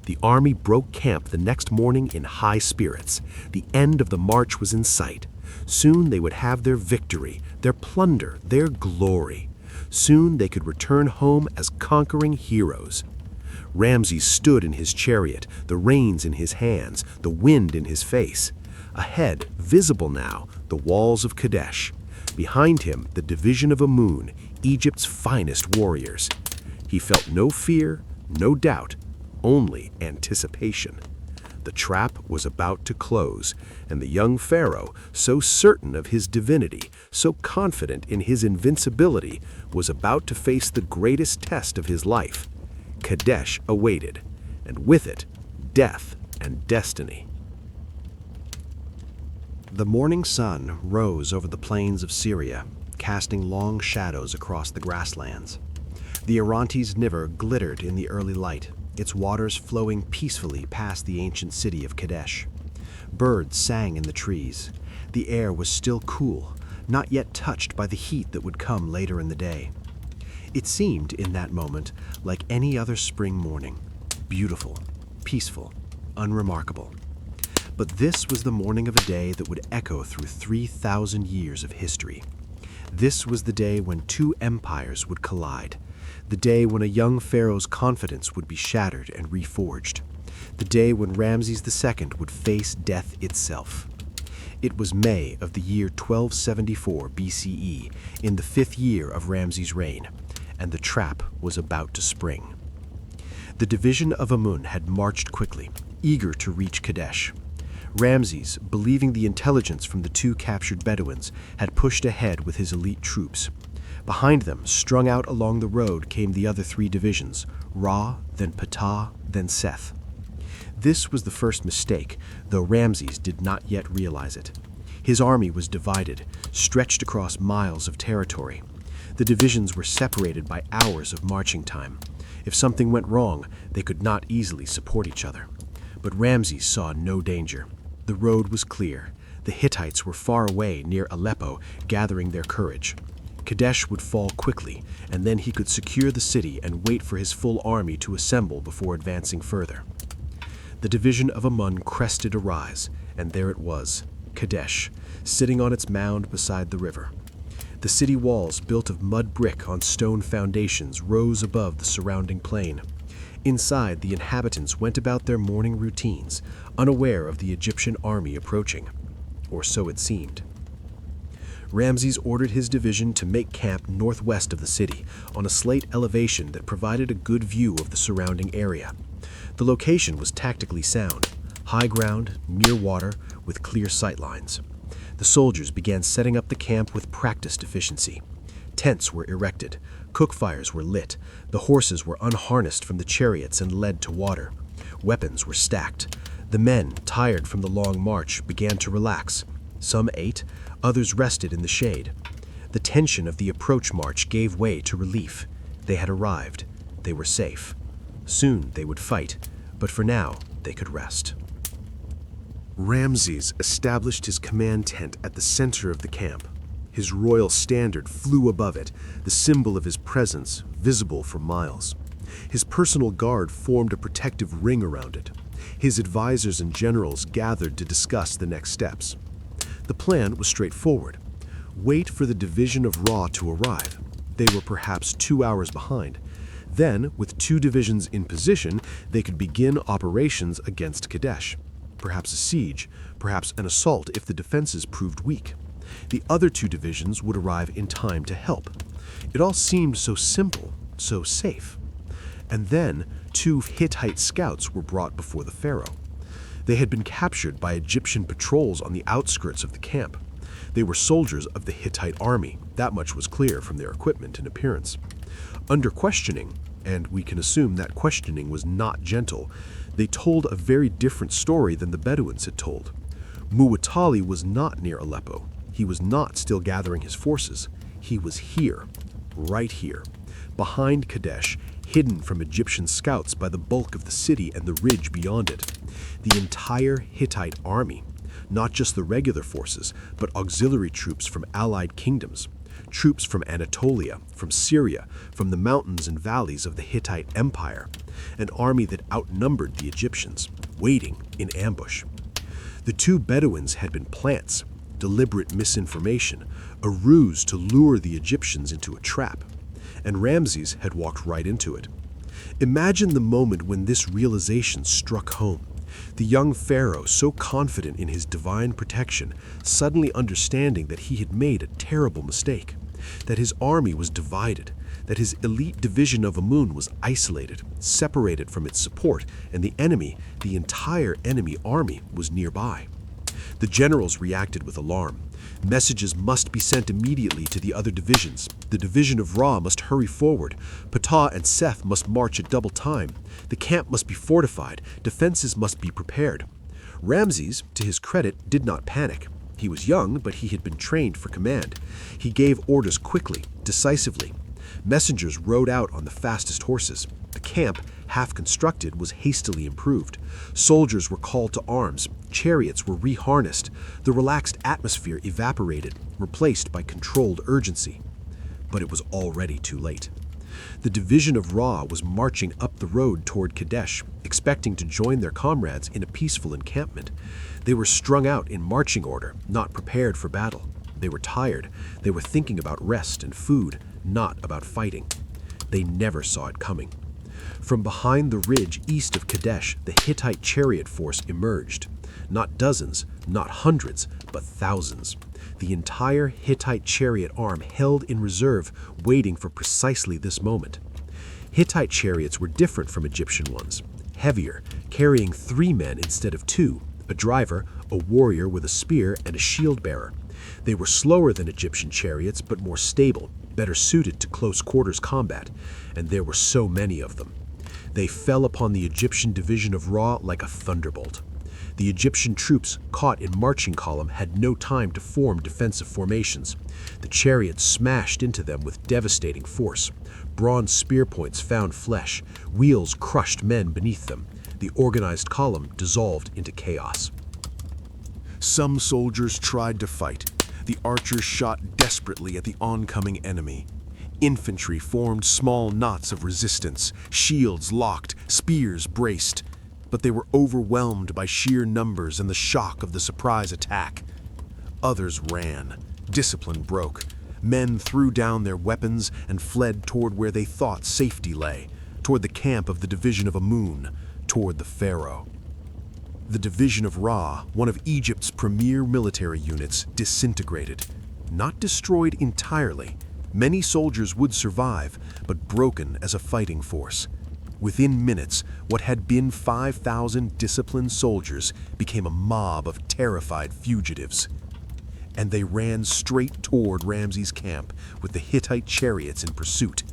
The army broke camp the next morning in high spirits. The end of the march was in sight. Soon they would have their victory, their plunder, their glory. Soon they could return home as conquering heroes. Ramses stood in his chariot, the reins in his hands, the wind in his face. Ahead, visible now, the walls of Kadesh. Behind him, the division of Amun, Egypt's finest warriors. He felt no fear, no doubt, only anticipation. The trap was about to close, and the young pharaoh, so certain of his divinity, so confident in his invincibility, was about to face the greatest test of his life. Kadesh awaited, and with it, death and destiny. The morning sun rose over the plains of Syria, casting long shadows across the grasslands. The Orontes River glittered in the early light, its waters flowing peacefully past the ancient city of Kadesh. Birds sang in the trees. The air was still cool, not yet touched by the heat that would come later in the day. It seemed, in that moment, like any other spring morning, beautiful, peaceful, unremarkable. But this was the morning of a day that would echo through 3,000 years of history. This was the day when 2 empires would collide. The day when a young pharaoh's confidence would be shattered and reforged. The day when Ramses II would face death itself. It was May of the year 1274 BCE, in the 5th year of Ramses' reign, and the trap was about to spring. The division of Amun had marched quickly, eager to reach Kadesh. Ramses, believing the intelligence from the 2 captured Bedouins, had pushed ahead with his elite troops. Behind them, strung out along the road, came the other 3 divisions, Ra, then Ptah, then Seth. This was the first mistake, though Ramses did not yet realize it. His army was divided, stretched across miles of territory. The divisions were separated by hours of marching time. If something went wrong, they could not easily support each other. But Ramses saw no danger. The road was clear. The Hittites were far away near Aleppo, gathering their courage. Kadesh would fall quickly, and then he could secure the city and wait for his full army to assemble before advancing further. The division of Amun crested a rise, and there it was, Kadesh, sitting on its mound beside the river. The city walls, built of mud brick on stone foundations, rose above the surrounding plain. Inside, the inhabitants went about their morning routines, unaware of the Egyptian army approaching. Or so it seemed. Ramses ordered his division to make camp northwest of the city, on a slate elevation that provided a good view of the surrounding area. The location was tactically sound, high ground, near water, with clear sightlines. The soldiers began setting up the camp with practiced efficiency. Tents were erected, cookfires were lit, the horses were unharnessed from the chariots and led to water. Weapons were stacked. The men, tired from the long march, began to relax. Some ate, others rested in the shade. The tension of the approach march gave way to relief. They had arrived. They were safe. Soon they would fight, but for now they could rest. Ramses established his command tent at the center of the camp. His royal standard flew above it, the symbol of his presence, visible for miles. His personal guard formed a protective ring around it. His advisors and generals gathered to discuss the next steps. The plan was straightforward. Wait for the division of Ra to arrive. They were perhaps 2 hours behind. Then, with 2 divisions in position, they could begin operations against Kadesh. Perhaps a siege, perhaps an assault if the defenses proved weak. The other 2 divisions would arrive in time to help. It all seemed so simple, so safe. And then 2 Hittite scouts were brought before the pharaoh. They had been captured by Egyptian patrols on the outskirts of the camp. They were soldiers of the Hittite army, that much was clear from their equipment and appearance. Under questioning, and we can assume that questioning was not gentle, they told a very different story than the Bedouins had told. Muwatalli was not near Aleppo. He was not still gathering his forces. He was here, right here, behind Kadesh, hidden from Egyptian scouts by the bulk of the city and the ridge beyond it. The entire Hittite army, not just the regular forces, but auxiliary troops from allied kingdoms, troops from Anatolia, from Syria, from the mountains and valleys of the Hittite Empire, an army that outnumbered the Egyptians, waiting in ambush. The 2 Bedouins had been plants, deliberate misinformation, a ruse to lure the Egyptians into a trap, and Ramses had walked right into it. Imagine the moment when this realization struck home. The young pharaoh, so confident in his divine protection, suddenly understanding that he had made a terrible mistake, that his army was divided, that his elite division of Amun was isolated, separated from its support, and the enemy, the entire enemy army, was nearby. The generals reacted with alarm. Messages must be sent immediately to the other divisions. The division of Ra must hurry forward. Ptah and Seth must march at double time. The camp must be fortified. Defenses must be prepared. Ramses, to his credit, did not panic. He was young, but he had been trained for command. He gave orders quickly, decisively. Messengers rode out on the fastest horses. The camp, half constructed, was hastily improved. Soldiers were called to arms. Chariots were reharnessed. The relaxed atmosphere evaporated, replaced by controlled urgency. But it was already too late. The division of Ra was marching up the road toward Kadesh, expecting to join their comrades in a peaceful encampment. They were strung out in marching order, not prepared for battle. They were tired. They were thinking about rest and food, not about fighting. They never saw it coming. From behind the ridge east of Kadesh, the Hittite chariot force emerged. Not dozens, not hundreds, but thousands. The entire Hittite chariot arm held in reserve, waiting for precisely this moment. Hittite chariots were different from Egyptian ones. Heavier, carrying 3 men instead of 2, a driver, a warrior with a spear, and a shield bearer. They were slower than Egyptian chariots, but more stable, better suited to close-quarters combat, and there were so many of them. They fell upon the Egyptian division of Ra like a thunderbolt. The Egyptian troops, caught in marching column, had no time to form defensive formations. The chariots smashed into them with devastating force. Bronze spear points found flesh. Wheels crushed men beneath them. The organized column dissolved into chaos. Some soldiers tried to fight. The archers shot desperately at the oncoming enemy. Infantry formed small knots of resistance, shields locked, spears braced. But they were overwhelmed by sheer numbers and the shock of the surprise attack. Others ran. Discipline broke. Men threw down their weapons and fled toward where they thought safety lay, toward the camp of the Division of Amun, toward the Pharaoh. The Division of Ra, one of Egypt's premier military units, disintegrated. Not destroyed entirely. Many soldiers would survive, but broken as a fighting force. Within minutes, what had been 5,000 disciplined soldiers became a mob of terrified fugitives. And they ran straight toward Ramses' camp with the Hittite chariots in pursuit.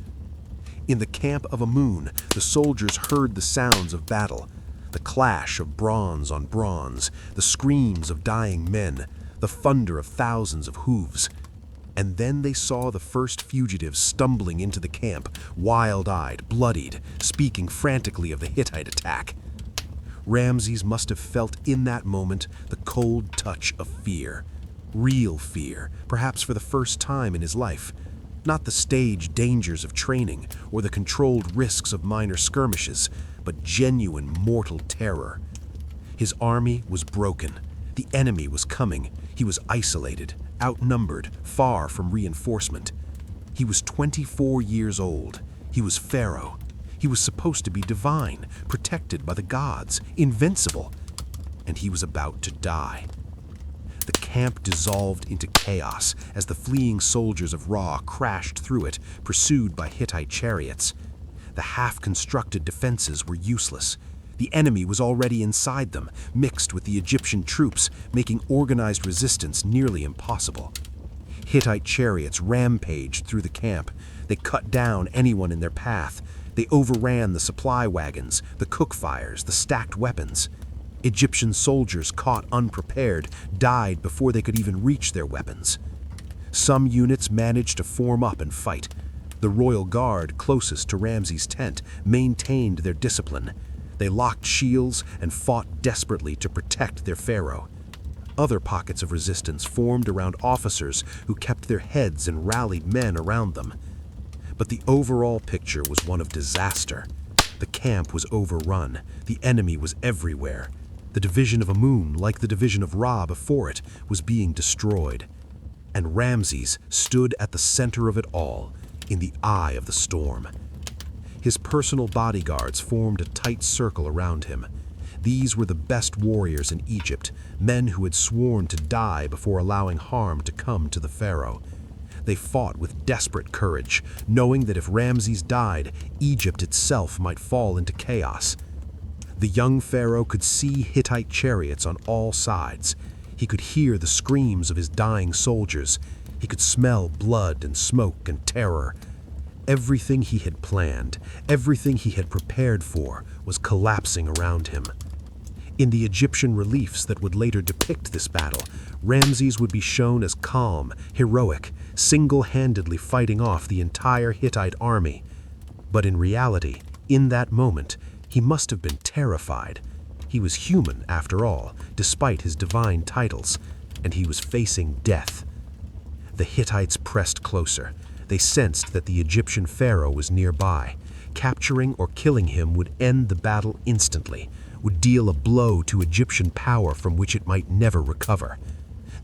In the camp of Amun, the soldiers heard the sounds of battle, the clash of bronze on bronze, the screams of dying men, the thunder of thousands of hooves. And then they saw the first fugitives stumbling into the camp, wild-eyed, bloodied, speaking frantically of the Hittite attack. Ramses must have felt in that moment the cold touch of fear. Real fear, perhaps for the first time in his life. Not the staged dangers of training or the controlled risks of minor skirmishes, but genuine mortal terror. His army was broken. The enemy was coming. He was isolated, outnumbered, far from reinforcement. He was 24 years old. He was Pharaoh. He was supposed to be divine, protected by the gods, invincible. And he was about to die. The camp dissolved into chaos as the fleeing soldiers of Ra crashed through it, pursued by Hittite chariots. The half-constructed defenses were useless. The enemy was already inside them, mixed with the Egyptian troops, making organized resistance nearly impossible. Hittite chariots rampaged through the camp. They cut down anyone in their path. They overran the supply wagons, the cook fires, the stacked weapons. Egyptian soldiers caught unprepared died before they could even reach their weapons. Some units managed to form up and fight. The royal guard closest to Ramses' tent maintained their discipline. They locked shields and fought desperately to protect their pharaoh. Other pockets of resistance formed around officers who kept their heads and rallied men around them. But the overall picture was one of disaster. The camp was overrun. The enemy was everywhere. The division of Amun, like the division of Ra before it, was being destroyed. And Ramses stood at the center of it all, in the eye of the storm. His personal bodyguards formed a tight circle around him. These were the best warriors in Egypt, men who had sworn to die before allowing harm to come to the pharaoh. They fought with desperate courage, knowing that if Ramses died, Egypt itself might fall into chaos. The young pharaoh could see Hittite chariots on all sides. He could hear the screams of his dying soldiers. He could smell blood and smoke and terror. Everything he had planned, everything he had prepared for, was collapsing around him. In the Egyptian reliefs that would later depict this battle, Ramses would be shown as calm, heroic, single-handedly fighting off the entire Hittite army. But in reality, in that moment, he must have been terrified. He was human, after all, despite his divine titles, and he was facing death. The Hittites pressed closer. They sensed that the Egyptian pharaoh was nearby. Capturing or killing him would end the battle instantly, would deal a blow to Egyptian power from which it might never recover.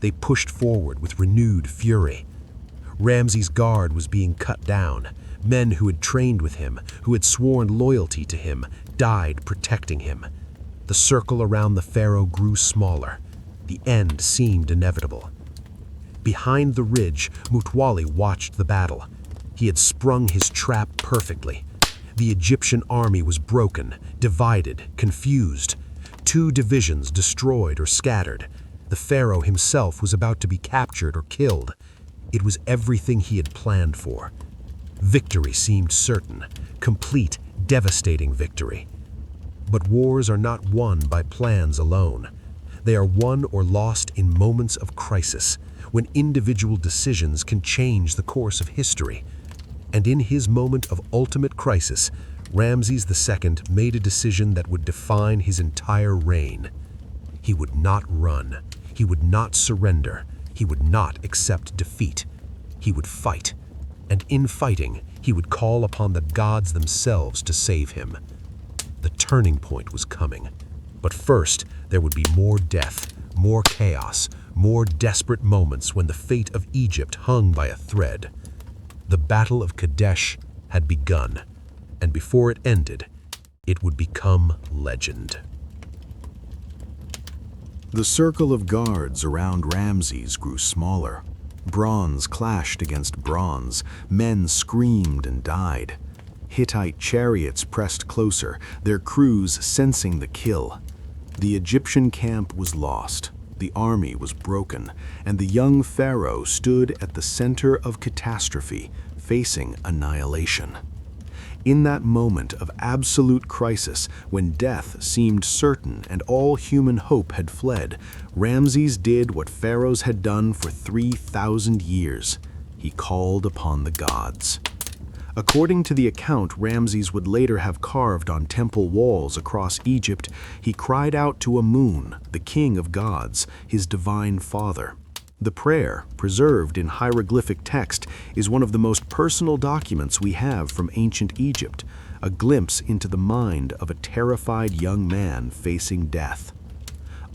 They pushed forward with renewed fury. Ramses' guard was being cut down. Men who had trained with him, who had sworn loyalty to him, died protecting him. The circle around the pharaoh grew smaller. The end seemed inevitable. Behind the ridge, Mutwali watched the battle. He had sprung his trap perfectly. The Egyptian army was broken, divided, confused. 2 divisions destroyed or scattered. The pharaoh himself was about to be captured or killed. It was everything he had planned for. Victory seemed certain, complete, devastating victory. But wars are not won by plans alone. They are won or lost in moments of crisis, when individual decisions can change the course of history. And in his moment of ultimate crisis, Ramses II made a decision that would define his entire reign. He would not run. He would not surrender. He would not accept defeat. He would fight. And in fighting, he would call upon the gods themselves to save him. The turning point was coming. But first, there would be more death, more chaos, more desperate moments when the fate of Egypt hung by a thread. The Battle of Kadesh had begun, and before it ended, it would become legend. The circle of guards around Ramses grew smaller. Bronze clashed against bronze. Men screamed and died. Hittite chariots pressed closer, their crews sensing the kill. The Egyptian camp was lost. The army was broken, and the young pharaoh stood at the center of catastrophe, facing annihilation. In that moment of absolute crisis, when death seemed certain and all human hope had fled, Ramses did what pharaohs had done for 3,000 years. He called upon the gods. According to the account Ramses would later have carved on temple walls across Egypt, he cried out to Amun, the king of gods, his divine father. The prayer, preserved in hieroglyphic text, is one of the most personal documents we have from ancient Egypt, a glimpse into the mind of a terrified young man facing death.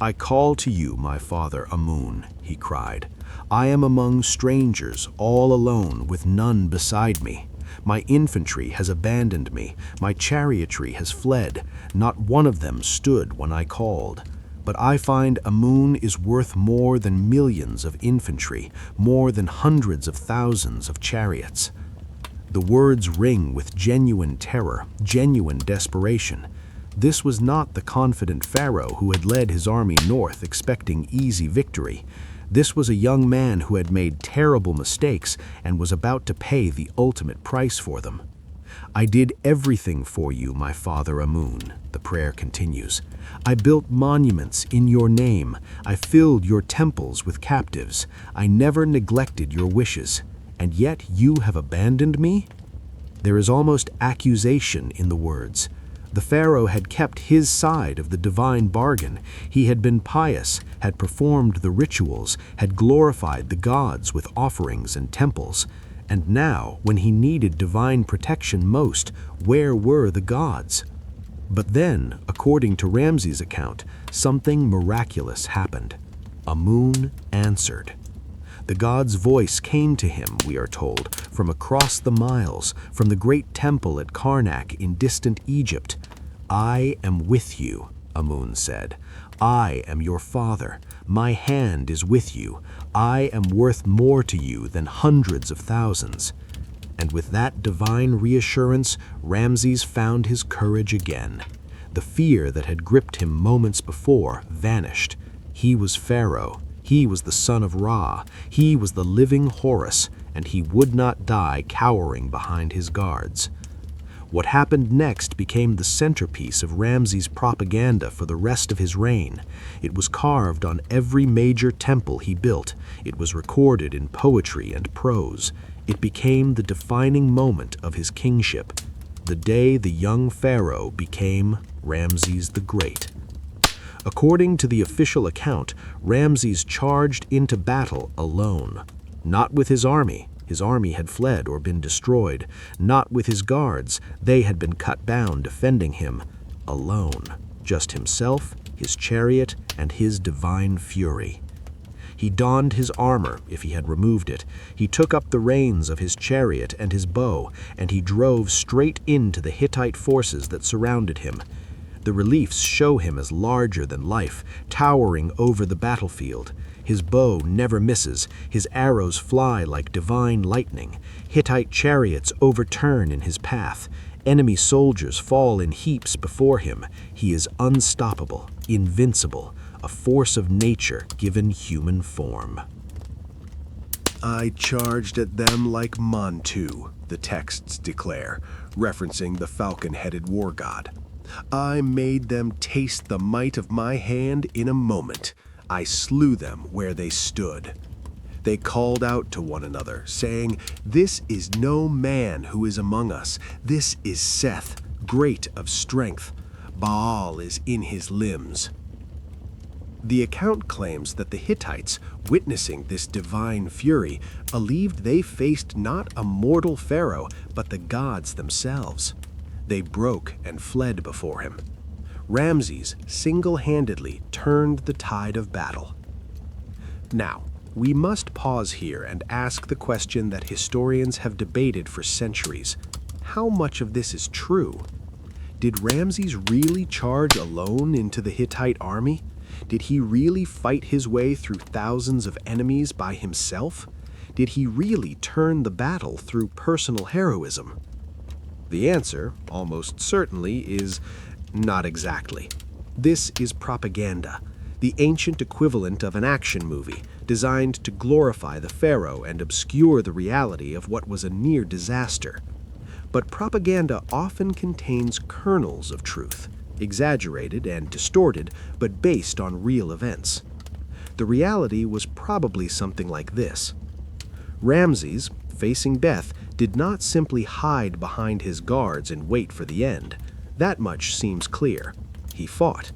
"I call to you, my father Amun," he cried. "I am among strangers, all alone, with none beside me. My infantry has abandoned me, my chariotry has fled, not one of them stood when I called. But I find Amun is worth more than millions of infantry, more than hundreds of thousands of chariots." The words ring with genuine terror, genuine desperation. This was not the confident pharaoh who had led his army north expecting easy victory. This was a young man who had made terrible mistakes and was about to pay the ultimate price for them. "I did everything for you, my father Amun," the prayer continues. "I built monuments in your name. I filled your temples with captives. I never neglected your wishes. And yet you have abandoned me?" There is almost accusation in the words. The pharaoh had kept his side of the divine bargain. He had been pious, had performed the rituals, had glorified the gods with offerings and temples. And now, when he needed divine protection most, where were the gods? But then, according to Ramses' account, something miraculous happened. Amun answered. The god's voice came to him, we are told, from across the miles, from the great temple at Karnak in distant Egypt. "I am with you," Amun said. "I am your father. My hand is with you. I am worth more to you than hundreds of thousands." And with that divine reassurance, Ramses found his courage again. The fear that had gripped him moments before vanished. He was Pharaoh. He was the son of Ra. He was the living Horus, and he would not die cowering behind his guards. What happened next became the centerpiece of Ramses' propaganda for the rest of his reign. It was carved on every major temple he built. It was recorded in poetry and prose. It became the defining moment of his kingship, the day the young pharaoh became Ramses the Great. According to the official account, Ramses charged into battle alone, not with his army. His army had fled or been destroyed. Not with his guards. They had been cut down defending him. Alone. Just himself, his chariot, and his divine fury. He donned his armor, if he had removed it. He took up the reins of his chariot and his bow, and he drove straight into the Hittite forces that surrounded him. The reliefs show him as larger than life, towering over the battlefield. His bow never misses. His arrows fly like divine lightning. Hittite chariots overturn in his path. Enemy soldiers fall in heaps before him. He is unstoppable, invincible, a force of nature given human form. I charged at them like Montu, the texts declare, referencing the falcon-headed war god. I made them taste the might of my hand in a moment. I slew them where they stood. They called out to one another, saying, "This is no man who is among us. This is Seth, great of strength. Baal is in his limbs." The account claims that the Hittites, witnessing this divine fury, believed they faced not a mortal pharaoh, but the gods themselves. They broke and fled before him. Ramses single-handedly turned the tide of battle. Now, we must pause here and ask the question that historians have debated for centuries. How much of this is true? Did Ramses really charge alone into the Hittite army? Did he really fight his way through thousands of enemies by himself? Did he really turn the battle through personal heroism? The answer, almost certainly, is not exactly. This is propaganda, the ancient equivalent of an action movie, designed to glorify the pharaoh and obscure the reality of what was a near disaster. But propaganda often contains kernels of truth, exaggerated and distorted, but based on real events. The reality was probably something like this. Ramses, facing death, did not simply hide behind his guards and wait for the end. That much seems clear. He fought.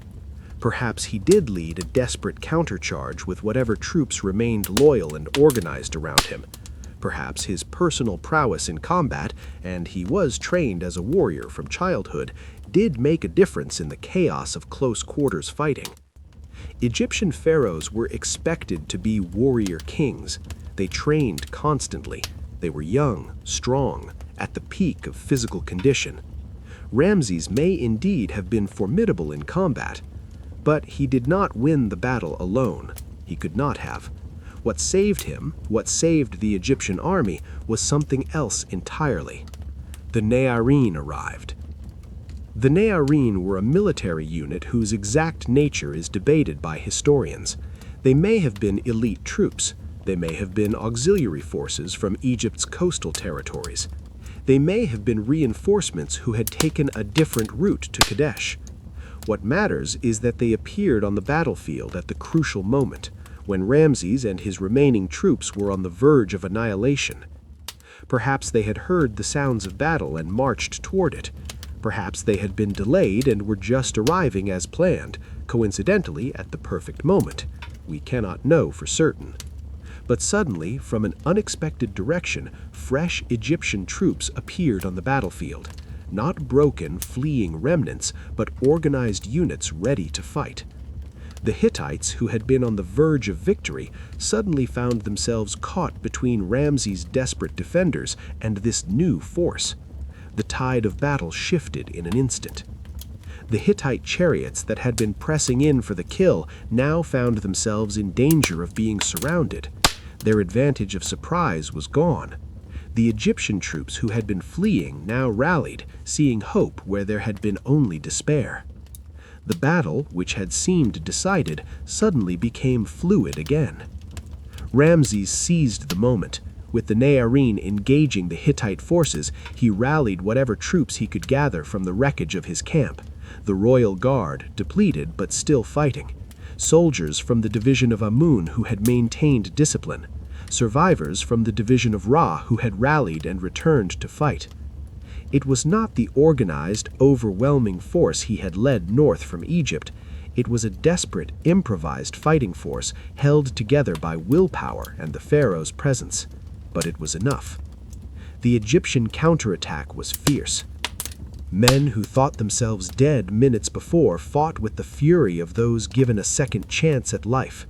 Perhaps he did lead a desperate countercharge with whatever troops remained loyal and organized around him. Perhaps his personal prowess in combat, and he was trained as a warrior from childhood, did make a difference in the chaos of close-quarters fighting. Egyptian pharaohs were expected to be warrior kings. They trained constantly. They were young, strong, at the peak of physical condition. Ramses may indeed have been formidable in combat, but he did not win the battle alone. He could not have. What saved him, what saved the Egyptian army, was something else entirely. The Nearim arrived. The Nearim were a military unit whose exact nature is debated by historians. They may have been elite troops. They may have been auxiliary forces from Egypt's coastal territories. They may have been reinforcements who had taken a different route to Kadesh. What matters is that they appeared on the battlefield at the crucial moment, when Ramses and his remaining troops were on the verge of annihilation. Perhaps they had heard the sounds of battle and marched toward it. Perhaps they had been delayed and were just arriving as planned, coincidentally at the perfect moment. We cannot know for certain. But suddenly, from an unexpected direction, fresh Egyptian troops appeared on the battlefield. Not broken, fleeing remnants, but organized units ready to fight. The Hittites, who had been on the verge of victory, suddenly found themselves caught between Ramses' desperate defenders and this new force. The tide of battle shifted in an instant. The Hittite chariots that had been pressing in for the kill now found themselves in danger of being surrounded. Their advantage of surprise was gone. The Egyptian troops who had been fleeing now rallied, seeing hope where there had been only despair. The battle, which had seemed decided, suddenly became fluid again. Ramses seized the moment. With the Nearim engaging the Hittite forces, he rallied whatever troops he could gather from the wreckage of his camp. The royal guard, depleted but still fighting. Soldiers from the division of Amun who had maintained discipline. Survivors from the division of Ra who had rallied and returned to fight. It was not the organized, overwhelming force he had led north from Egypt. It was a desperate, improvised fighting force held together by willpower and the pharaoh's presence. But it was enough. The Egyptian counterattack was fierce. Men who thought themselves dead minutes before fought with the fury of those given a second chance at life.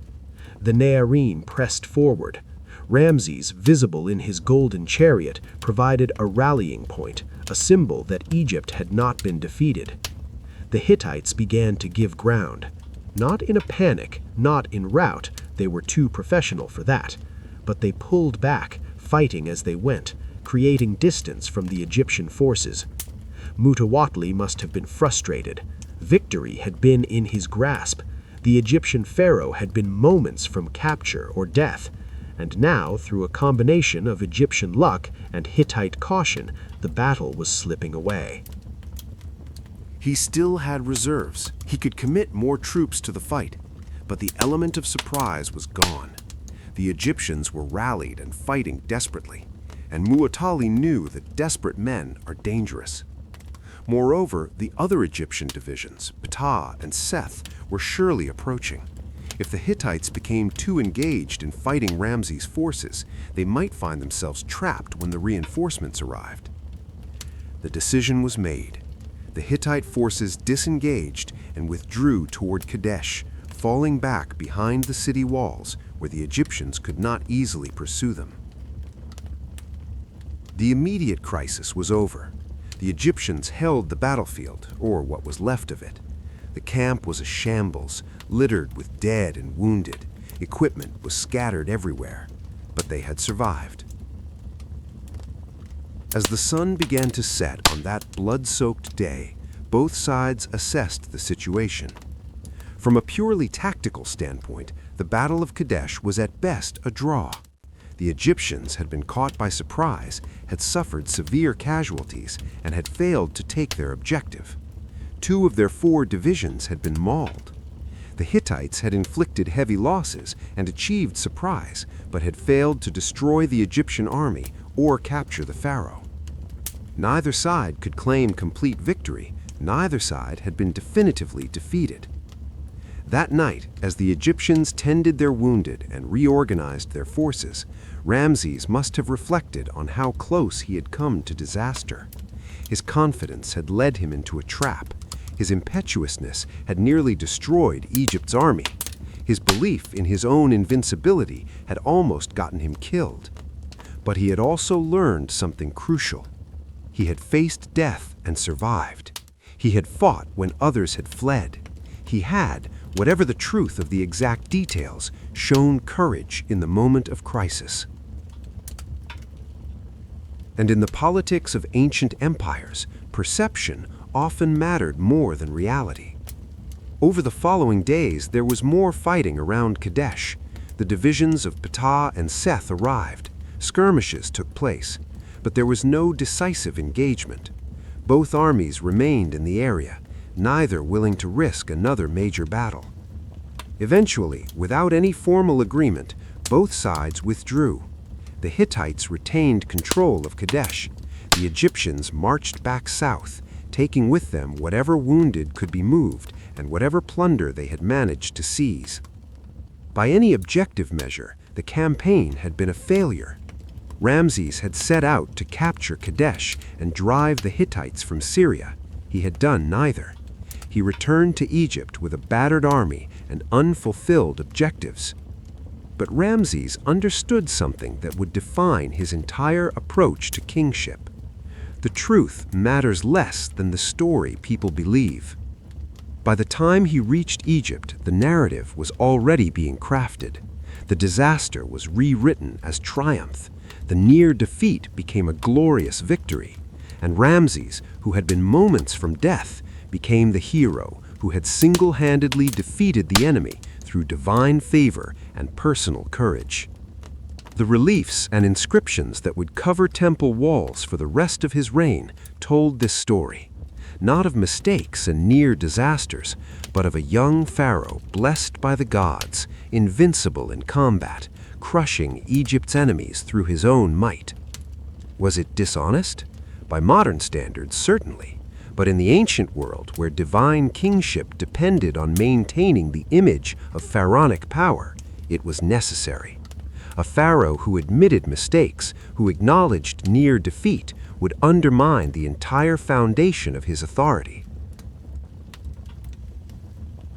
The Naarine pressed forward. Ramses, visible in his golden chariot, provided a rallying point, a symbol that Egypt had not been defeated. The Hittites began to give ground. Not in a panic, not in rout, they were too professional for that, but they pulled back, fighting as they went, creating distance from the Egyptian forces. Mutawatli must have been frustrated. Victory had been in his grasp. The Egyptian pharaoh had been moments from capture or death, and now, through a combination of Egyptian luck and Hittite caution, the battle was slipping away. He still had reserves. He could commit more troops to the fight, but the element of surprise was gone. The Egyptians were rallied and fighting desperately, and Muwatalli knew that desperate men are dangerous. Moreover, the other Egyptian divisions, Ptah and Seth, were surely approaching. If the Hittites became too engaged in fighting Ramses' forces, they might find themselves trapped when the reinforcements arrived. The decision was made. The Hittite forces disengaged and withdrew toward Kadesh, falling back behind the city walls where the Egyptians could not easily pursue them. The immediate crisis was over. The Egyptians held the battlefield, or what was left of it. The camp was a shambles, littered with dead and wounded. Equipment was scattered everywhere, but they had survived. As the sun began to set on that blood-soaked day, both sides assessed the situation. From a purely tactical standpoint, the Battle of Kadesh was at best a draw. The Egyptians had been caught by surprise, had suffered severe casualties, and had failed to take their objective. 2 of their 4 divisions had been mauled. The Hittites had inflicted heavy losses and achieved surprise, but had failed to destroy the Egyptian army or capture the pharaoh. Neither side could claim complete victory. Neither side had been definitively defeated. That night, as the Egyptians tended their wounded and reorganized their forces, Ramses must have reflected on how close he had come to disaster. His confidence had led him into a trap. His impetuousness had nearly destroyed Egypt's army. His belief in his own invincibility had almost gotten him killed. But he had also learned something crucial. He had faced death and survived. He had fought when others had fled. He had, whatever the truth of the exact details, shown courage in the moment of crisis. And in the politics of ancient empires, perception often mattered more than reality. Over the following days, there was more fighting around Kadesh. The divisions of Ptah and Seth arrived. Skirmishes took place, but there was no decisive engagement. Both armies remained in the area, neither willing to risk another major battle. Eventually, without any formal agreement, both sides withdrew. The Hittites retained control of Kadesh. The Egyptians marched back south, taking with them whatever wounded could be moved and whatever plunder they had managed to seize. By any objective measure, the campaign had been a failure. Ramses had set out to capture Kadesh and drive the Hittites from Syria. He had done neither. He returned to Egypt with a battered army and unfulfilled objectives. But Ramses understood something that would define his entire approach to kingship. The truth matters less than the story people believe. By the time he reached Egypt, the narrative was already being crafted. The disaster was rewritten as triumph. The near defeat became a glorious victory. And Ramses, who had been moments from death, became the hero who had single-handedly defeated the enemy through divine favor and personal courage. The reliefs and inscriptions that would cover temple walls for the rest of his reign told this story, not of mistakes and near disasters, but of a young pharaoh blessed by the gods, invincible in combat, crushing Egypt's enemies through his own might. Was it dishonest? By modern standards, certainly. But in the ancient world, where divine kingship depended on maintaining the image of pharaonic power, it was necessary. A pharaoh who admitted mistakes, who acknowledged near defeat, would undermine the entire foundation of his authority.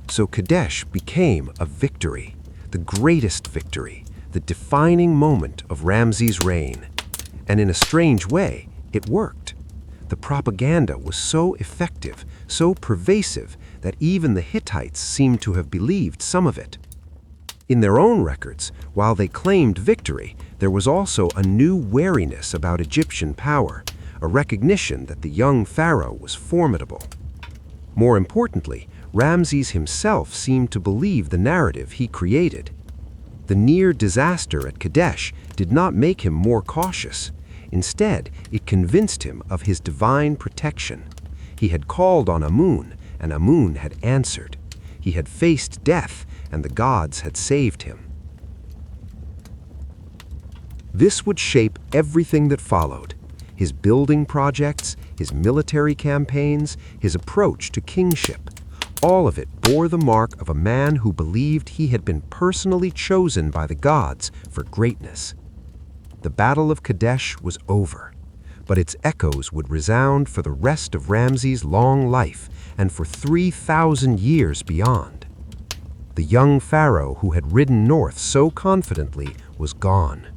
So Kadesh became a victory. the greatest victory, the defining moment of Ramses' reign. And in a strange way, it worked. The propaganda was so effective, so pervasive, that even the Hittites seemed to have believed some of it. In their own records, while they claimed victory, there was also a new wariness about Egyptian power, a recognition that the young pharaoh was formidable. More importantly, Ramses himself seemed to believe the narrative he created. The near disaster at Kadesh did not make him more cautious. Instead, it convinced him of his divine protection. He had called on Amun, and Amun had answered. He had faced death, and the gods had saved him. This would shape everything that followed: his building projects, his military campaigns, his approach to kingship. All of it bore the mark of a man who believed he had been personally chosen by the gods for greatness. The Battle of Kadesh was over, but its echoes would resound for the rest of Ramses' long life and for 3,000 years beyond. The young pharaoh who had ridden north so confidently was gone.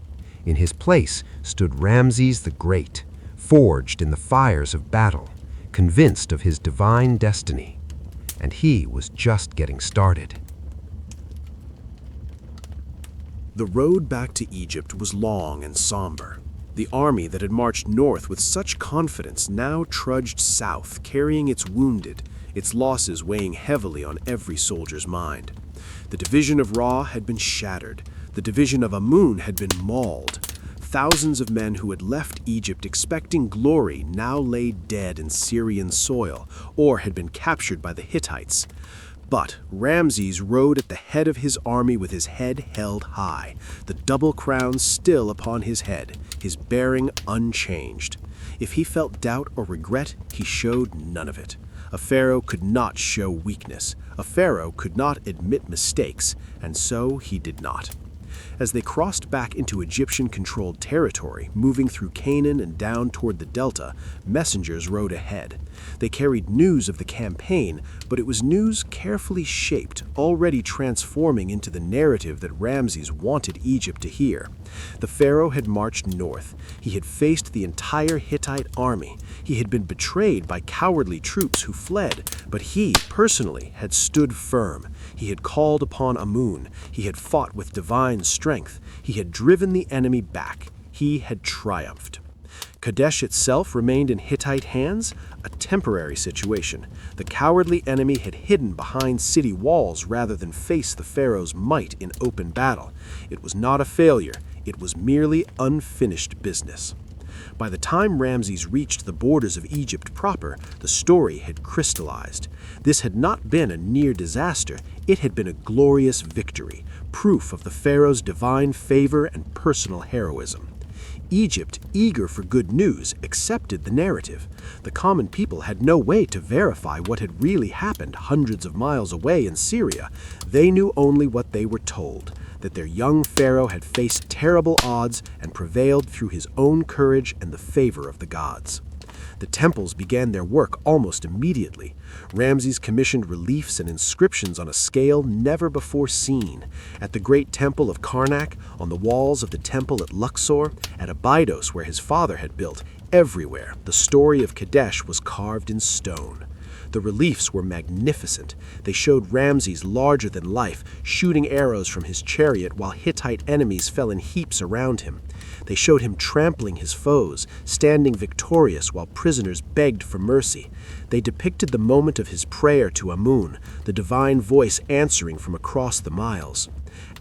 In his place stood Ramses the Great, forged in the fires of battle, convinced of his divine destiny. And he was just getting started. The road back to Egypt was long and somber. The army that had marched north with such confidence now trudged south, carrying its wounded, its losses weighing heavily on every soldier's mind. The division of Ra had been shattered. The division of Amun had been mauled. Thousands of men who had left Egypt expecting glory now lay dead in Syrian soil or had been captured by the Hittites. But Ramses rode at the head of his army with his head held high, the double crown still upon his head, his bearing unchanged. If he felt doubt or regret, he showed none of it. A pharaoh could not show weakness. A pharaoh could not admit mistakes, and so he did not. As they crossed back into Egyptian-controlled territory, moving through Canaan and down toward the Delta, messengers rode ahead. They carried news of the campaign, but it was news carefully shaped, already transforming into the narrative that Ramses wanted Egypt to hear. The pharaoh had marched north. He had faced the entire Hittite army. He had been betrayed by cowardly troops who fled, but he, personally, had stood firm. He had called upon Amun. He had fought with divine strength. He had driven the enemy back. He had triumphed. Kadesh itself remained in Hittite hands, a temporary situation. The cowardly enemy had hidden behind city walls rather than face the pharaoh's might in open battle. It was not a failure. It was merely unfinished business. By the time Ramses reached the borders of Egypt proper, the story had crystallized. This had not been a near disaster. It had been a glorious victory, proof of the pharaoh's divine favor and personal heroism. Egypt, eager for good news, accepted the narrative. The common people had no way to verify what had really happened hundreds of miles away in Syria. They knew only what they were told, that their young pharaoh had faced terrible odds and prevailed through his own courage and the favor of the gods. The temples began their work almost immediately. Ramses commissioned reliefs and inscriptions on a scale never before seen. At the great temple of Karnak, on the walls of the temple at Luxor, at Abydos where his father had built, everywhere the story of Kadesh was carved in stone. The reliefs were magnificent. They showed Ramses larger than life, shooting arrows from his chariot while Hittite enemies fell in heaps around him. They showed him trampling his foes, standing victorious while prisoners begged for mercy. They depicted the moment of his prayer to Amun, the divine voice answering from across the miles.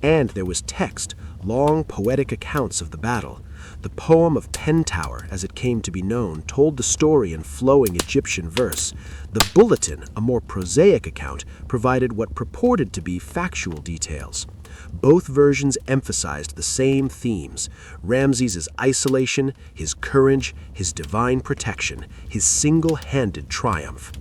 And there was text, long poetic accounts of the battle. The poem of Pentower, as it came to be known, told the story in flowing Egyptian verse. The bulletin, a more prosaic account, provided what purported to be factual details. Both versions emphasized the same themes: Ramses' isolation, his courage, his divine protection, his single-handed triumph.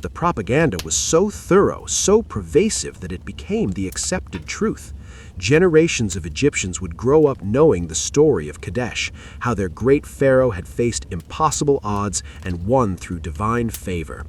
The propaganda was so thorough, so pervasive that it became the accepted truth. Generations of Egyptians would grow up knowing the story of Kadesh, how their great pharaoh had faced impossible odds and won through divine favor.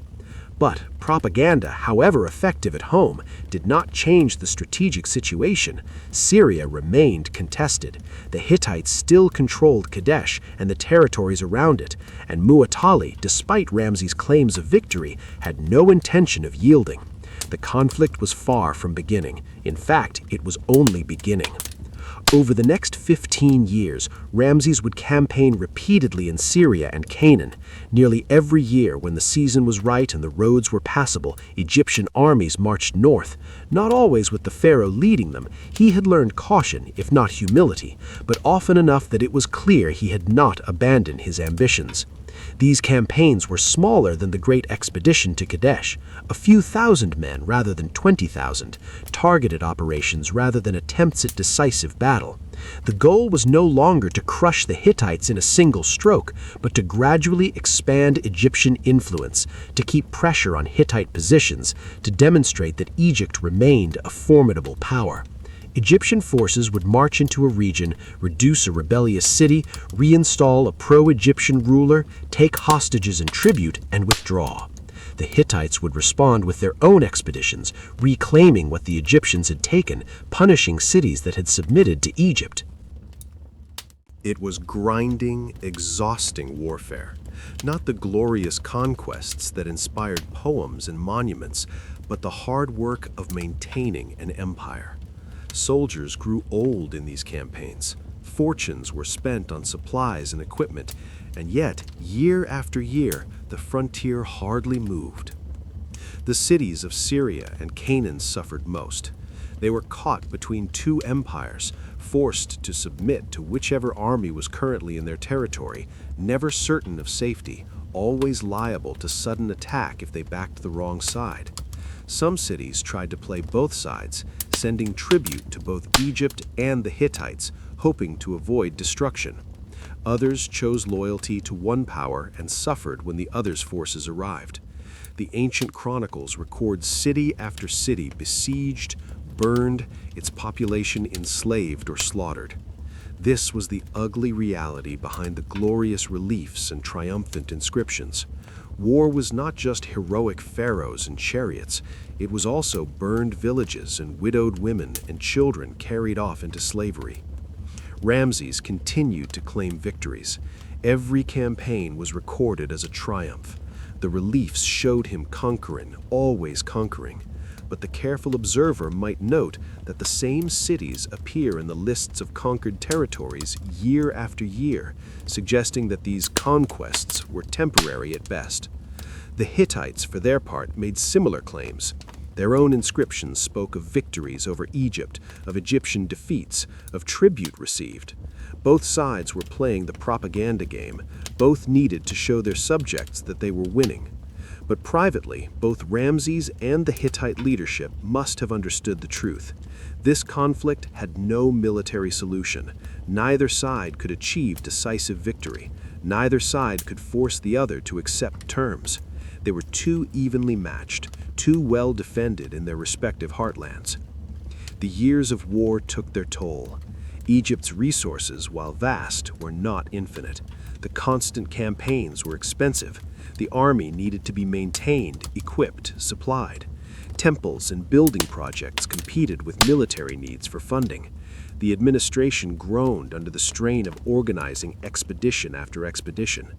But propaganda, however effective at home, did not change the strategic situation. Syria remained contested. The Hittites still controlled Kadesh and the territories around it, and Mu'attali, despite Ramses' claims of victory, had no intention of yielding. The conflict was far from beginning. In fact, it was only beginning. Over the next 15 years, Ramses would campaign repeatedly in Syria and Canaan. Nearly every year, when the season was right and the roads were passable, Egyptian armies marched north. Not always with the pharaoh leading them. He had learned caution, if not humility, but often enough that it was clear he had not abandoned his ambitions. These campaigns were smaller than the great expedition to Kadesh, a few thousand men rather than 20,000, targeted operations rather than attempts at decisive battle. The goal was no longer to crush the Hittites in a single stroke, but to gradually expand Egyptian influence, to keep pressure on Hittite positions, to demonstrate that Egypt remained a formidable power. Egyptian forces would march into a region, reduce a rebellious city, reinstall a pro-Egyptian ruler, take hostages and tribute, and withdraw. The Hittites would respond with their own expeditions, reclaiming what the Egyptians had taken, punishing cities that had submitted to Egypt. It was grinding, exhausting warfare, not the glorious conquests that inspired poems and monuments, but the hard work of maintaining an empire. Soldiers grew old in these campaigns. Fortunes were spent on supplies and equipment, and yet, year after year, the frontier hardly moved. The cities of Syria and Canaan suffered most. They were caught between two empires, forced to submit to whichever army was currently in their territory, never certain of safety, always liable to sudden attack if they backed the wrong side. Some cities tried to play both sides, sending tribute to both Egypt and the Hittites, hoping to avoid destruction. Others chose loyalty to one power and suffered when the other's forces arrived. The ancient chronicles record city after city besieged, burned, its population enslaved or slaughtered. This was the ugly reality behind the glorious reliefs and triumphant inscriptions. War was not just heroic pharaohs and chariots, it was also burned villages and widowed women and children carried off into slavery. Ramses continued to claim victories. Every campaign was recorded as a triumph. The reliefs showed him conquering, always conquering. But the careful observer might note that the same cities appear in the lists of conquered territories year after year, suggesting that these conquests were temporary at best. The Hittites, for their part, made similar claims. Their own inscriptions spoke of victories over Egypt, of Egyptian defeats, of tribute received. Both sides were playing the propaganda game. Both needed to show their subjects that they were winning. But privately, both Ramses and the Hittite leadership must have understood the truth. This conflict had no military solution. Neither side could achieve decisive victory. Neither side could force the other to accept terms. They were too evenly matched, too well defended in their respective heartlands. The years of war took their toll. Egypt's resources, while vast, were not infinite. The constant campaigns were expensive. The army needed to be maintained, equipped, supplied. Temples and building projects competed with military needs for funding. The administration groaned under the strain of organizing expedition after expedition.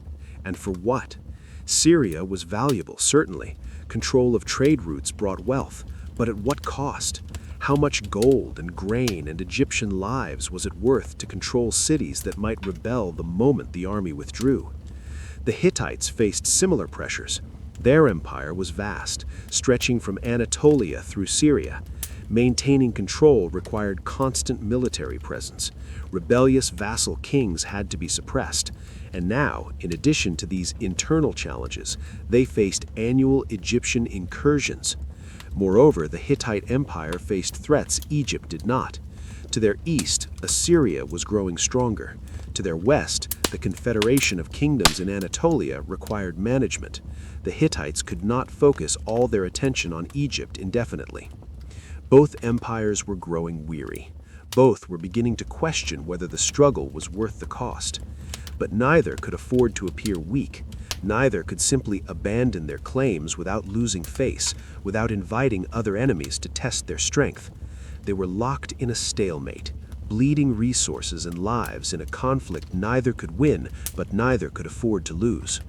And for what? Syria was valuable, certainly. Control of trade routes brought wealth, but at what cost? How much gold and grain and Egyptian lives was it worth to control cities that might rebel the moment the army withdrew? The Hittites faced similar pressures. Their empire was vast, stretching from Anatolia through Syria. Maintaining control required constant military presence. Rebellious vassal kings had to be suppressed. And now, in addition to these internal challenges, they faced annual Egyptian incursions. Moreover, the Hittite Empire faced threats Egypt did not. To their east, Assyria was growing stronger. To their west, the confederation of kingdoms in Anatolia required management. The Hittites could not focus all their attention on Egypt indefinitely. Both empires were growing weary. Both were beginning to question whether the struggle was worth the cost. But neither could afford to appear weak. Neither could simply abandon their claims without losing face, without inviting other enemies to test their strength. They were locked in a stalemate, bleeding resources and lives in a conflict neither could win, but neither could afford to lose.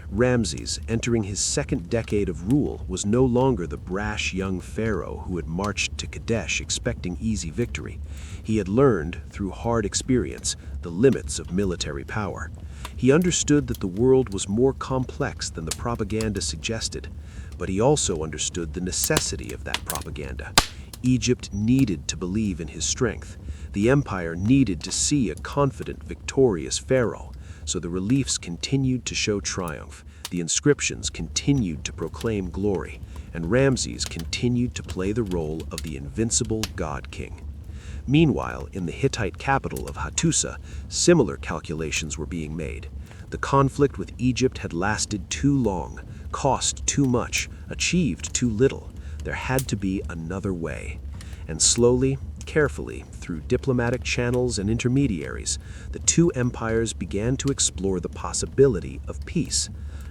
Ramses, entering his second decade of rule, was no longer the brash young pharaoh who had marched to Kadesh expecting easy victory. He had learned, through hard experience, the limits of military power. He understood that the world was more complex than the propaganda suggested, but he also understood the necessity of that propaganda. Egypt needed to believe in his strength. The empire needed to see a confident, victorious pharaoh. So the reliefs continued to show triumph, the inscriptions continued to proclaim glory, and Ramses continued to play the role of the invincible god-king. Meanwhile, in the Hittite capital of Hattusa, similar calculations were being made. The conflict with Egypt had lasted too long, cost too much, achieved too little. There had to be another way. And slowly, carefully, through diplomatic channels and intermediaries, the two empires began to explore the possibility of peace.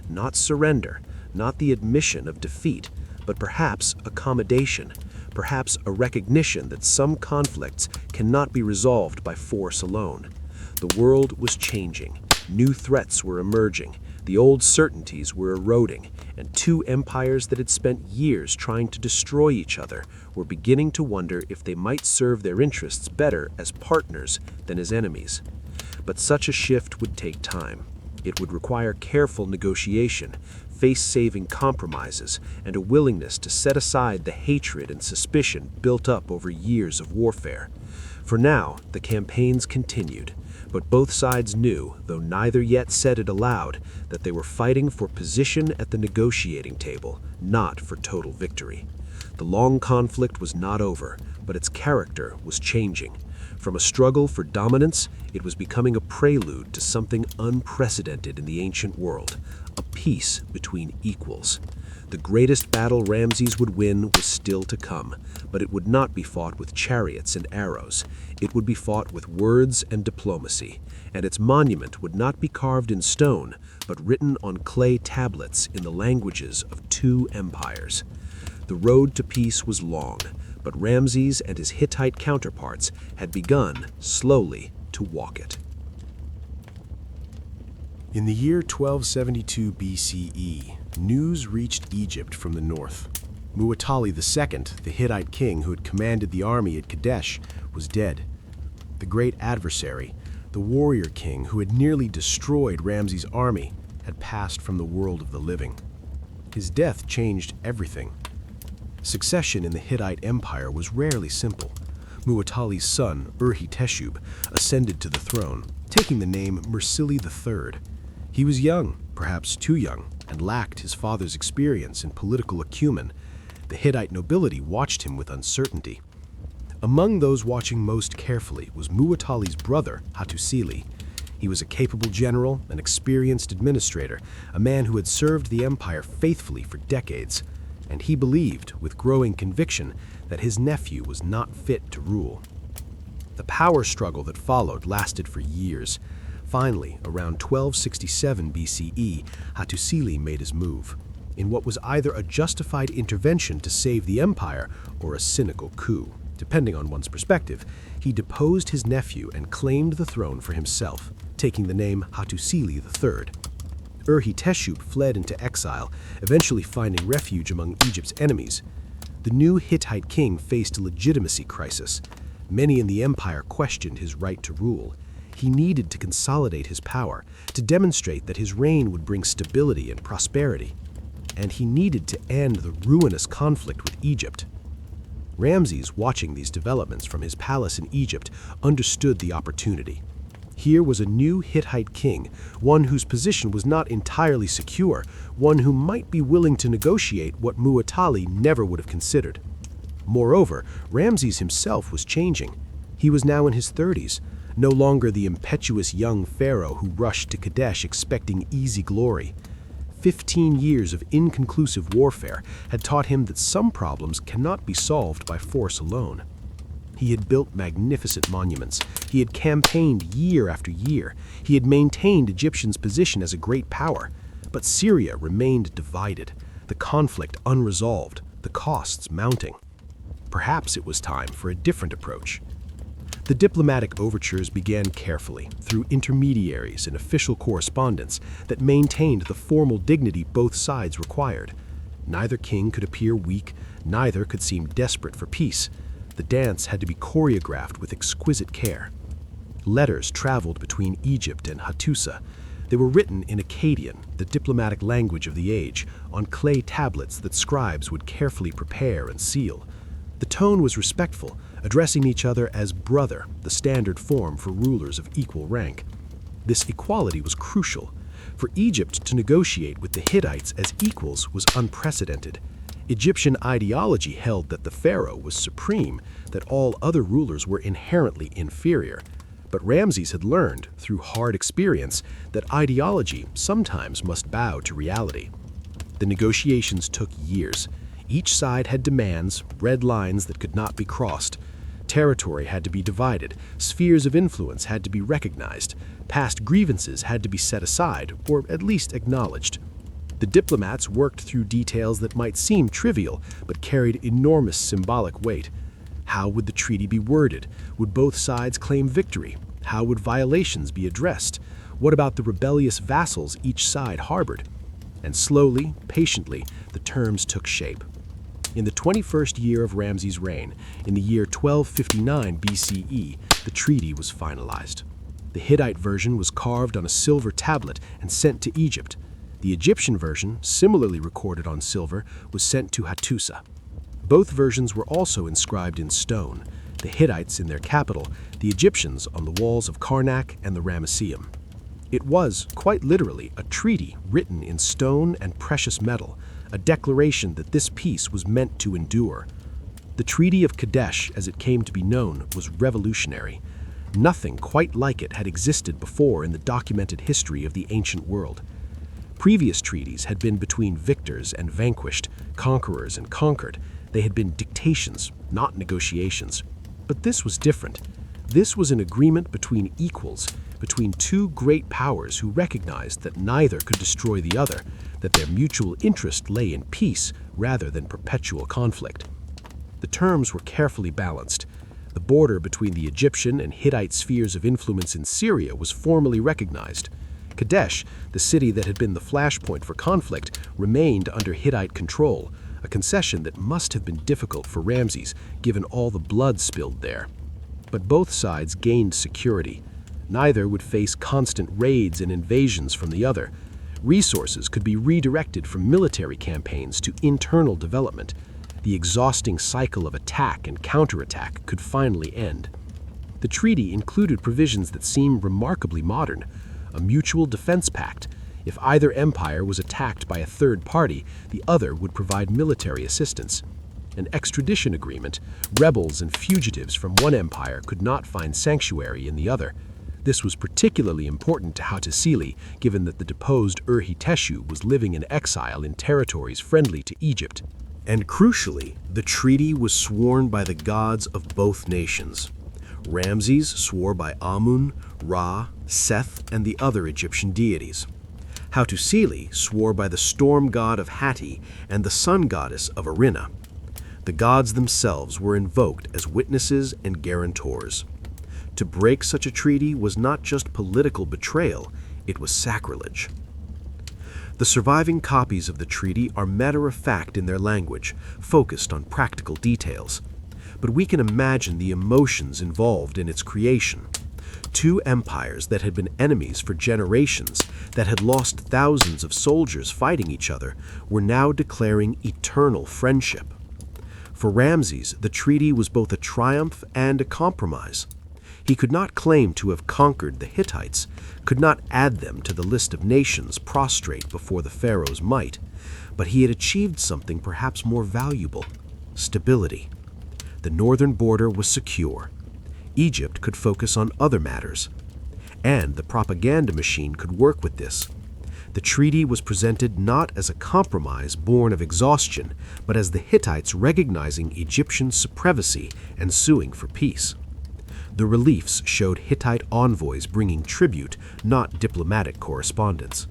Not surrender, not the admission of defeat, but perhaps accommodation, perhaps a recognition that some conflicts cannot be resolved by force alone. The world was changing, new threats were emerging, the old certainties were eroding, and two empires that had spent years trying to destroy each other were beginning to wonder if they might serve their interests better as partners than as enemies. But such a shift would take time. It would require careful negotiation, face-saving compromises, and a willingness to set aside the hatred and suspicion built up over years of warfare. For now, the campaigns continued, but both sides knew, though neither yet said it aloud, that they were fighting for position at the negotiating table, not for total victory. The long conflict was not over, but its character was changing. From a struggle for dominance, it was becoming a prelude to something unprecedented in the ancient world, a peace between equals. The greatest battle Ramses would win was still to come, but it would not be fought with chariots and arrows. It would be fought with words and diplomacy, and its monument would not be carved in stone, but written on clay tablets in the languages of two empires. The road to peace was long, but Ramses and his Hittite counterparts had begun, slowly, to walk it. In the year 1272 BCE, news reached Egypt from the north. Muwatalli II, the Hittite king who had commanded the army at Kadesh, was dead. The great adversary, the warrior king who had nearly destroyed Ramses' army, had passed from the world of the living. His death changed everything. Succession in the Hittite Empire was rarely simple. Muwatalli's son, Urhi-Teshub, ascended to the throne, taking the name Mursili III. He was young, perhaps too young, and lacked his father's experience and political acumen. The Hittite nobility watched him with uncertainty. Among those watching most carefully was Muwatalli's brother, Hattusili. He was a capable general, an experienced administrator, a man who had served the empire faithfully for decades. And he believed, with growing conviction, that his nephew was not fit to rule. The power struggle that followed lasted for years. Finally, around 1267 BCE, Hattusili made his move, in what was either a justified intervention to save the empire or a cynical coup. Depending on one's perspective, he deposed his nephew and claimed the throne for himself, taking the name Hattusili III. Urhi-Teshub fled into exile, eventually finding refuge among Egypt's enemies. The new Hittite king faced a legitimacy crisis. Many in the empire questioned his right to rule. He needed to consolidate his power, to demonstrate that his reign would bring stability and prosperity. And he needed to end the ruinous conflict with Egypt. Ramses, watching these developments from his palace in Egypt, understood the opportunity. Here was a new Hittite king, one whose position was not entirely secure, one who might be willing to negotiate what Muwatalli never would have considered. Moreover, Ramses himself was changing. He was now in his 30s, no longer the impetuous young pharaoh who rushed to Kadesh expecting easy glory. 15 years of inconclusive warfare had taught him that some problems cannot be solved by force alone. He had built magnificent monuments. He had campaigned year after year. He had maintained Egyptians' position as a great power. But Syria remained divided, the conflict unresolved, the costs mounting. Perhaps it was time for a different approach. The diplomatic overtures began carefully, through intermediaries and official correspondence that maintained the formal dignity both sides required. Neither king could appear weak, neither could seem desperate for peace. The dance had to be choreographed with exquisite care. Letters traveled between Egypt and Hattusa. They were written in Akkadian, the diplomatic language of the age, on clay tablets that scribes would carefully prepare and seal. The tone was respectful, addressing each other as brother, the standard form for rulers of equal rank. This equality was crucial. For Egypt to negotiate with the Hittites as equals was unprecedented. Egyptian ideology held that the pharaoh was supreme, that all other rulers were inherently inferior. But Ramses had learned, through hard experience, that ideology sometimes must bow to reality. The negotiations took years. Each side had demands, red lines that could not be crossed. Territory had to be divided, spheres of influence had to be recognized, past grievances had to be set aside, or at least acknowledged. The diplomats worked through details that might seem trivial, but carried enormous symbolic weight. How would the treaty be worded? Would both sides claim victory? How would violations be addressed? What about the rebellious vassals each side harbored? And slowly, patiently, the terms took shape. In the 21st year of Ramses' reign, in the year 1259 BCE, the treaty was finalized. The Hittite version was carved on a silver tablet and sent to Egypt. The Egyptian version, similarly recorded on silver, was sent to Hattusa. Both versions were also inscribed in stone, the Hittites in their capital, the Egyptians on the walls of Karnak and the Ramesseum. It was, quite literally, a treaty written in stone and precious metal, a declaration that this peace was meant to endure. The Treaty of Kadesh, as it came to be known, was revolutionary. Nothing quite like it had existed before in the documented history of the ancient world. Previous treaties had been between victors and vanquished, conquerors and conquered. They had been dictations, not negotiations. But this was different. This was an agreement between equals, between two great powers who recognized that neither could destroy the other, that their mutual interest lay in peace rather than perpetual conflict. The terms were carefully balanced. The border between the Egyptian and Hittite spheres of influence in Syria was formally recognized. Kadesh, the city that had been the flashpoint for conflict, remained under Hittite control, a concession that must have been difficult for Ramses, given all the blood spilled there. But both sides gained security. Neither would face constant raids and invasions from the other. Resources could be redirected from military campaigns to internal development. The exhausting cycle of attack and counterattack could finally end. The treaty included provisions that seem remarkably modern: a mutual defense pact. If either empire was attacked by a third party, the other would provide military assistance. An extradition agreement: rebels and fugitives from one empire could not find sanctuary in the other. This was particularly important to Hattusili, given that the deposed Ur-Hiteshu was living in exile in territories friendly to Egypt. And crucially, the treaty was sworn by the gods of both nations. Ramses swore by Amun, Ra, Seth, and the other Egyptian deities. Hattusili swore by the storm god of Hatti and the sun goddess of Arina. The gods themselves were invoked as witnesses and guarantors. To break such a treaty was not just political betrayal, it was sacrilege. The surviving copies of the treaty are matter-of-fact in their language, focused on practical details. But we can imagine the emotions involved in its creation. Two empires that had been enemies for generations, that had lost thousands of soldiers fighting each other, were now declaring eternal friendship. For Ramses, the treaty was both a triumph and a compromise. He could not claim to have conquered the Hittites, could not add them to the list of nations prostrate before the pharaoh's might, but he had achieved something perhaps more valuable: stability. The northern border was secure. Egypt could focus on other matters, and the propaganda machine could work with this. The treaty was presented not as a compromise born of exhaustion, but as the Hittites recognizing Egyptian supremacy and suing for peace. The reliefs showed Hittite envoys bringing tribute, not diplomatic correspondence.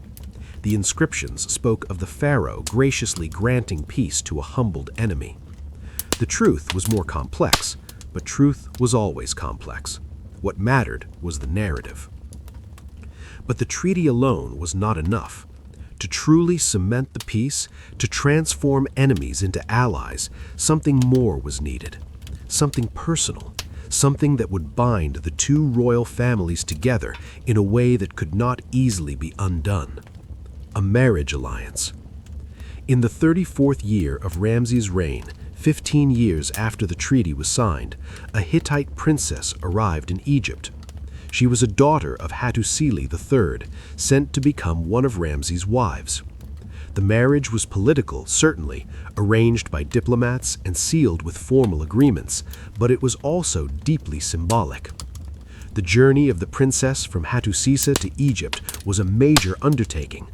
The inscriptions spoke of the pharaoh graciously granting peace to a humbled enemy. The truth was more complex, but truth was always complex. What mattered was the narrative. But the treaty alone was not enough. To truly cement the peace, to transform enemies into allies, something more was needed. Something personal, something that would bind the two royal families together in a way that could not easily be undone. A marriage alliance. In the 34th year of Ramses' reign, 15 years after the treaty was signed, a Hittite princess arrived in Egypt. She was a daughter of Hattusili III, sent to become one of Ramses' wives. The marriage was political, certainly, arranged by diplomats and sealed with formal agreements, but it was also deeply symbolic. The journey of the princess from Hattusili to Egypt was a major undertaking.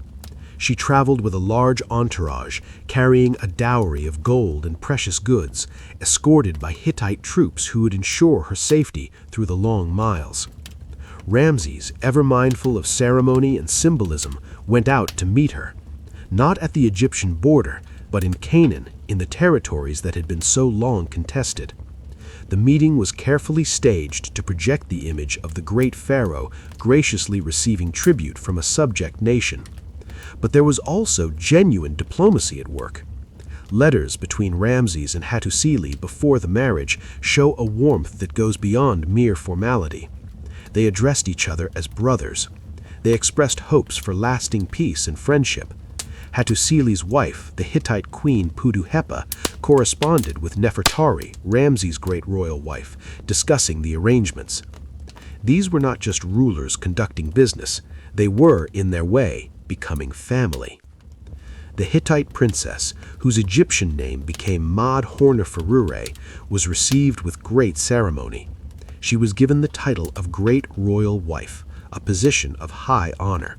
She traveled with a large entourage, carrying a dowry of gold and precious goods, escorted by Hittite troops who would ensure her safety through the long miles. Ramses, ever mindful of ceremony and symbolism, went out to meet her, not at the Egyptian border, but in Canaan, in the territories that had been so long contested. The meeting was carefully staged to project the image of the great pharaoh graciously receiving tribute from a subject nation. But there was also genuine diplomacy at work. Letters between Ramses and Hattusili before the marriage show a warmth that goes beyond mere formality. They addressed each other as brothers. They expressed hopes for lasting peace and friendship. Hattusili's wife, the Hittite queen Puduhepa, corresponded with Nefertari, Ramses' great royal wife, discussing the arrangements. These were not just rulers conducting business. They were, in their way, becoming family. The Hittite princess, whose Egyptian name became Mad-Horneferure, was received with great ceremony. She was given the title of Great Royal Wife, a position of high honor.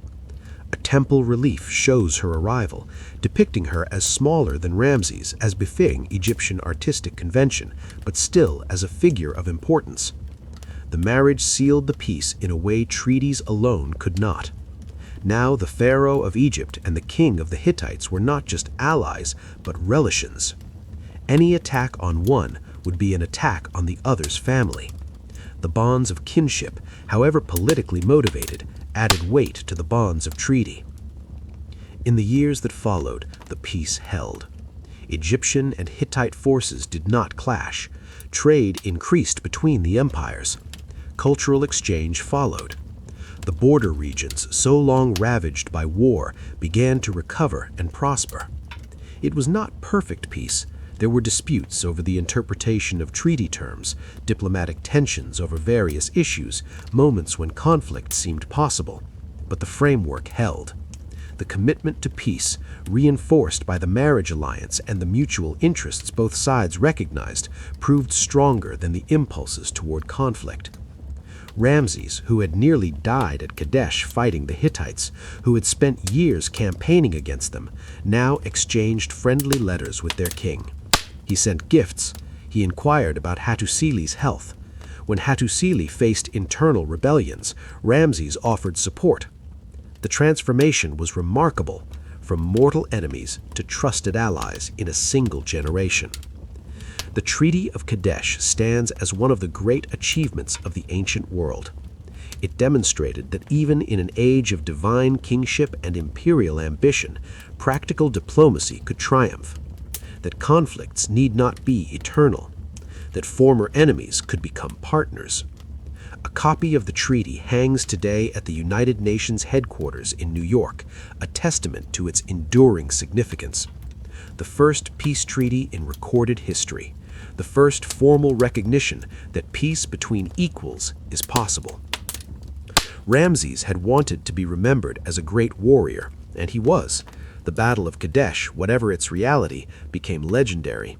A temple relief shows her arrival, depicting her as smaller than Ramses, as befitting Egyptian artistic convention, but still as a figure of importance. The marriage sealed the peace in a way treaties alone could not. Now the pharaoh of Egypt and the king of the Hittites were not just allies, but relations. Any attack on one would be an attack on the other's family. The bonds of kinship, however politically motivated, added weight to the bonds of treaty. In the years that followed, the peace held. Egyptian and Hittite forces did not clash. Trade increased between the empires. Cultural exchange followed. The border regions, so long ravaged by war, began to recover and prosper. It was not perfect peace. There were disputes over the interpretation of treaty terms, diplomatic tensions over various issues, moments when conflict seemed possible. But the framework held. The commitment to peace, reinforced by the marriage alliance and the mutual interests both sides recognized, proved stronger than the impulses toward conflict. Ramses, who had nearly died at Kadesh fighting the Hittites, who had spent years campaigning against them, now exchanged friendly letters with their king. He sent gifts. He inquired about Hattusili's health. When Hattusili faced internal rebellions, Ramses offered support. The transformation was remarkable, from mortal enemies to trusted allies in a single generation. The Treaty of Kadesh stands as one of the great achievements of the ancient world. It demonstrated that even in an age of divine kingship and imperial ambition, practical diplomacy could triumph. That conflicts need not be eternal, that former enemies could become partners. A copy of the treaty hangs today at the United Nations headquarters in New York, a testament to its enduring significance. The first peace treaty in recorded history, the first formal recognition that peace between equals is possible. Ramses had wanted to be remembered as a great warrior, and he was. The Battle of Kadesh, whatever its reality, became legendary.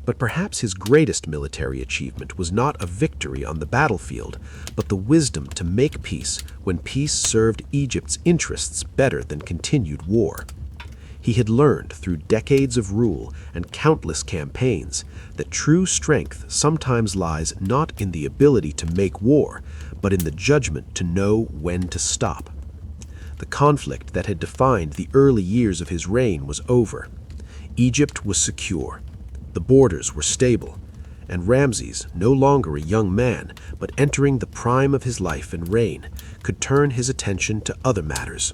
But perhaps his greatest military achievement was not a victory on the battlefield, but the wisdom to make peace when peace served Egypt's interests better than continued war. He had learned through decades of rule and countless campaigns that true strength sometimes lies not in the ability to make war, but in the judgment to know when to stop. The conflict that had defined the early years of his reign was over. Egypt was secure. The borders were stable. And Ramses, no longer a young man, but entering the prime of his life and reign, could turn his attention to other matters,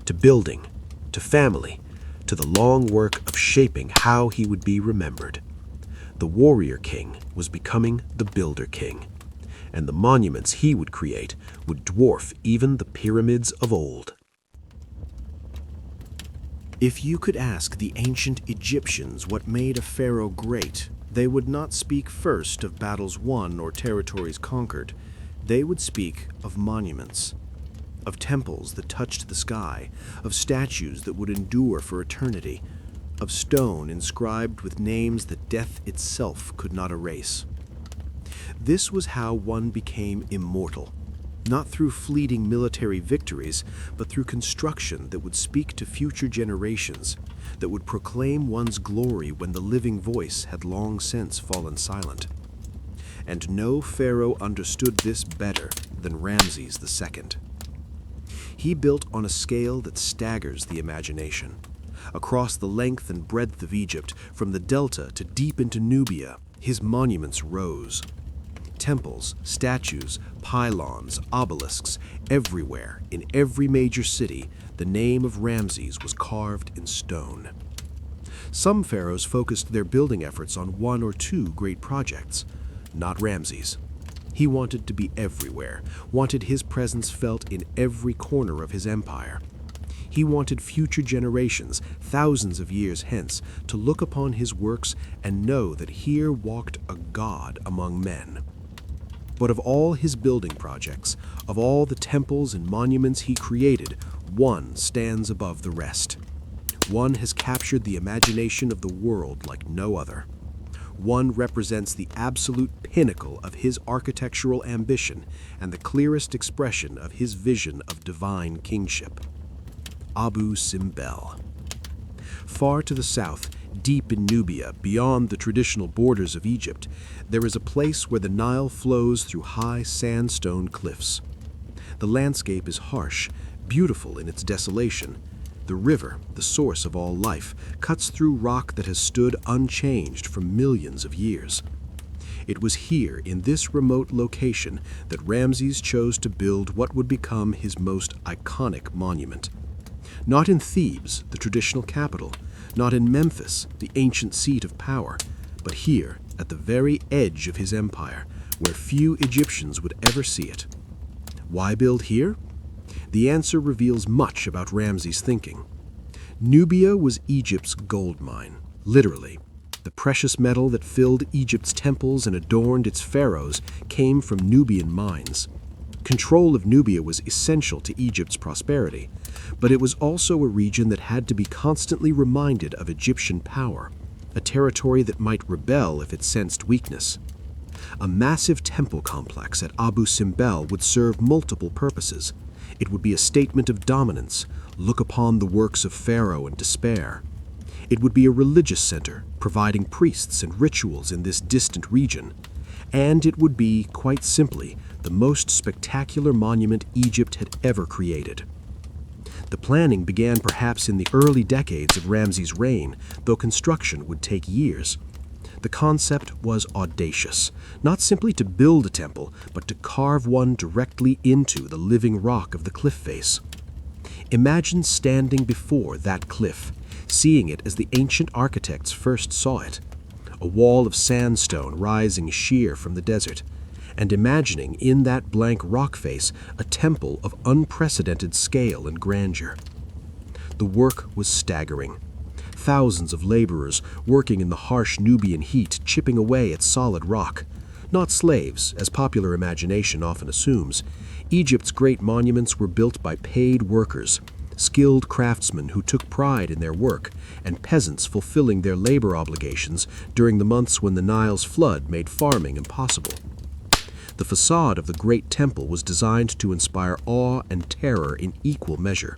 to building, to family, to the long work of shaping how he would be remembered. The warrior king was becoming the builder king, and the monuments he would create would dwarf even the pyramids of old. If you could ask the ancient Egyptians what made a pharaoh great, they would not speak first of battles won or territories conquered. They would speak of monuments, of temples that touched the sky, of statues that would endure for eternity, of stone inscribed with names that death itself could not erase. This was how one became immortal, not through fleeting military victories, but through construction that would speak to future generations, that would proclaim one's glory when the living voice had long since fallen silent. And no pharaoh understood this better than Ramses II. He built on a scale that staggers the imagination. Across the length and breadth of Egypt, from the delta to deep into Nubia, his monuments rose. Temples, statues, pylons, obelisks, everywhere, in every major city, the name of Ramses was carved in stone. Some pharaohs focused their building efforts on one or two great projects. Not Ramses. He wanted to be everywhere, wanted his presence felt in every corner of his empire. He wanted future generations, thousands of years hence, to look upon his works and know that here walked a god among men. But of all his building projects, of all the temples and monuments he created, one stands above the rest. One has captured the imagination of the world like no other. One represents the absolute pinnacle of his architectural ambition and the clearest expression of his vision of divine kingship. Abu Simbel. Far to the south, deep in Nubia, beyond the traditional borders of Egypt, there is a place where the Nile flows through high sandstone cliffs. The landscape is harsh, beautiful in its desolation. The river, the source of all life, cuts through rock that has stood unchanged for millions of years. It was here, in this remote location, that Ramses chose to build what would become his most iconic monument. Not in Thebes, the traditional capital, not in Memphis, the ancient seat of power, but here, at the very edge of his empire, where few Egyptians would ever see it. Why build here? The answer reveals much about Ramses' thinking. Nubia was Egypt's gold mine, literally. The precious metal that filled Egypt's temples and adorned its pharaohs came from Nubian mines. Control of Nubia was essential to Egypt's prosperity, but it was also a region that had to be constantly reminded of Egyptian power, a territory that might rebel if it sensed weakness. A massive temple complex at Abu Simbel would serve multiple purposes. It would be a statement of dominance, look upon the works of Pharaoh and despair. It would be a religious center, providing priests and rituals in this distant region. And it would be, quite simply, the most spectacular monument Egypt had ever created. The planning began perhaps in the early decades of Ramses' reign, though construction would take years. The concept was audacious, not simply to build a temple, but to carve one directly into the living rock of the cliff face. Imagine standing before that cliff, seeing it as the ancient architects first saw it, a wall of sandstone rising sheer from the desert, and imagining in that blank rock face a temple of unprecedented scale and grandeur. The work was staggering. Thousands of laborers working in the harsh Nubian heat, chipping away at solid rock. Not slaves, as popular imagination often assumes. Egypt's great monuments were built by paid workers, skilled craftsmen who took pride in their work, and peasants fulfilling their labor obligations during the months when the Nile's flood made farming impossible. The facade of the great temple was designed to inspire awe and terror in equal measure.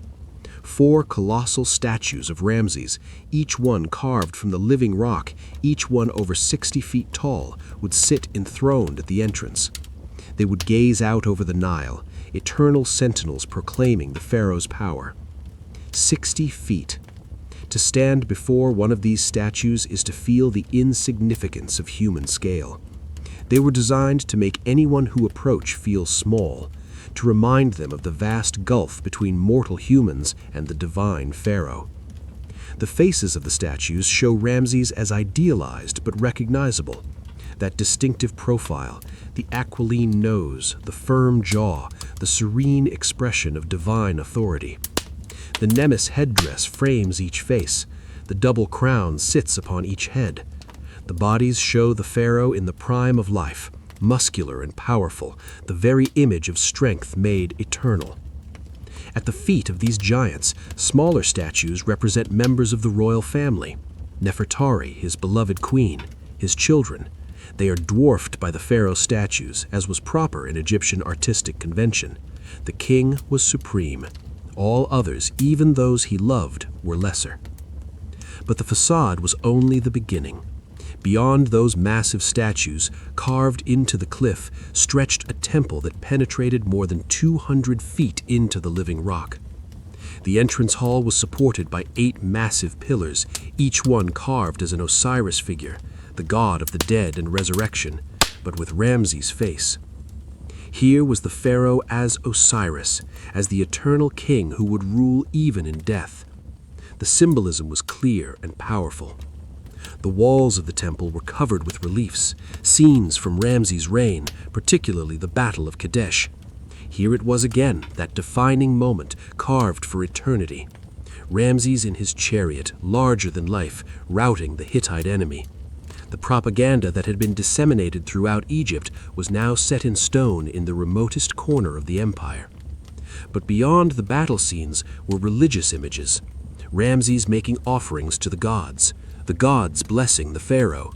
4 colossal statues of Ramses, each one carved from the living rock, each one over 60 feet tall, would sit enthroned at the entrance. They would gaze out over the Nile, eternal sentinels proclaiming the pharaoh's power. 60 feet. To stand before one of these statues is to feel the insignificance of human scale. They were designed to make anyone who approach feel small, to remind them of the vast gulf between mortal humans and the divine pharaoh. The faces of the statues show Ramses as idealized but recognizable. That distinctive profile, the aquiline nose, the firm jaw, the serene expression of divine authority. The Nemes headdress frames each face. The double crown sits upon each head. The bodies show the pharaoh in the prime of life, muscular and powerful, the very image of strength made eternal. At the feet of these giants, smaller statues represent members of the royal family. Nefertari, his beloved queen, his children. They are dwarfed by the pharaoh's statues, as was proper in Egyptian artistic convention. The king was supreme. All others, even those he loved, were lesser. But the facade was only the beginning. Beyond those massive statues, carved into the cliff, stretched a temple that penetrated more than 200 feet into the living rock. The entrance hall was supported by 8 massive pillars, each one carved as an Osiris figure, the god of the dead and resurrection, but with Ramses' face. Here was the pharaoh as Osiris, as the eternal king who would rule even in death. The symbolism was clear and powerful. The walls of the temple were covered with reliefs, scenes from Ramses' reign, particularly the Battle of Kadesh. Here it was again, that defining moment, carved for eternity. Ramses in his chariot, larger than life, routing the Hittite enemy. The propaganda that had been disseminated throughout Egypt was now set in stone in the remotest corner of the empire. But beyond the battle scenes were religious images. Ramses making offerings to the gods blessing the pharaoh,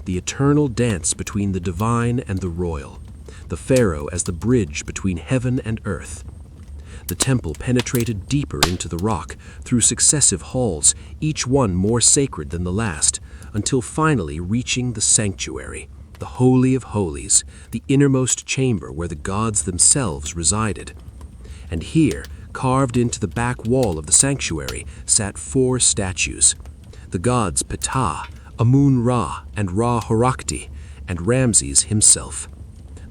the eternal dance between the divine and the royal, the pharaoh as the bridge between heaven and earth. The temple penetrated deeper into the rock through successive halls, each one more sacred than the last, until finally reaching the sanctuary, the Holy of Holies, the innermost chamber where the gods themselves resided. And here, carved into the back wall of the sanctuary, sat 4 statues. The gods Ptah, Amun-Ra, and Ra-Horakhti, and Ramses himself.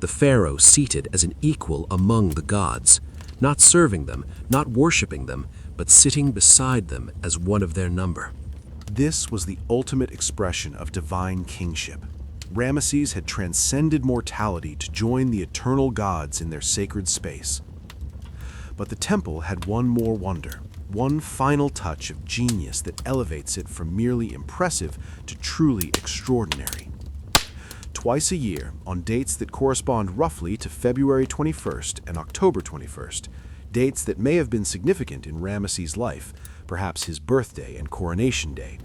The pharaoh seated as an equal among the gods, not serving them, not worshipping them, but sitting beside them as one of their number. This was the ultimate expression of divine kingship. Ramesses had transcended mortality to join the eternal gods in their sacred space. But the temple had one more wonder, one final touch of genius that elevates it from merely impressive to truly extraordinary. Twice a year, on dates that correspond roughly to February 21st and October 21st, dates that may have been significant in Ramesses' life, perhaps his birthday and coronation day,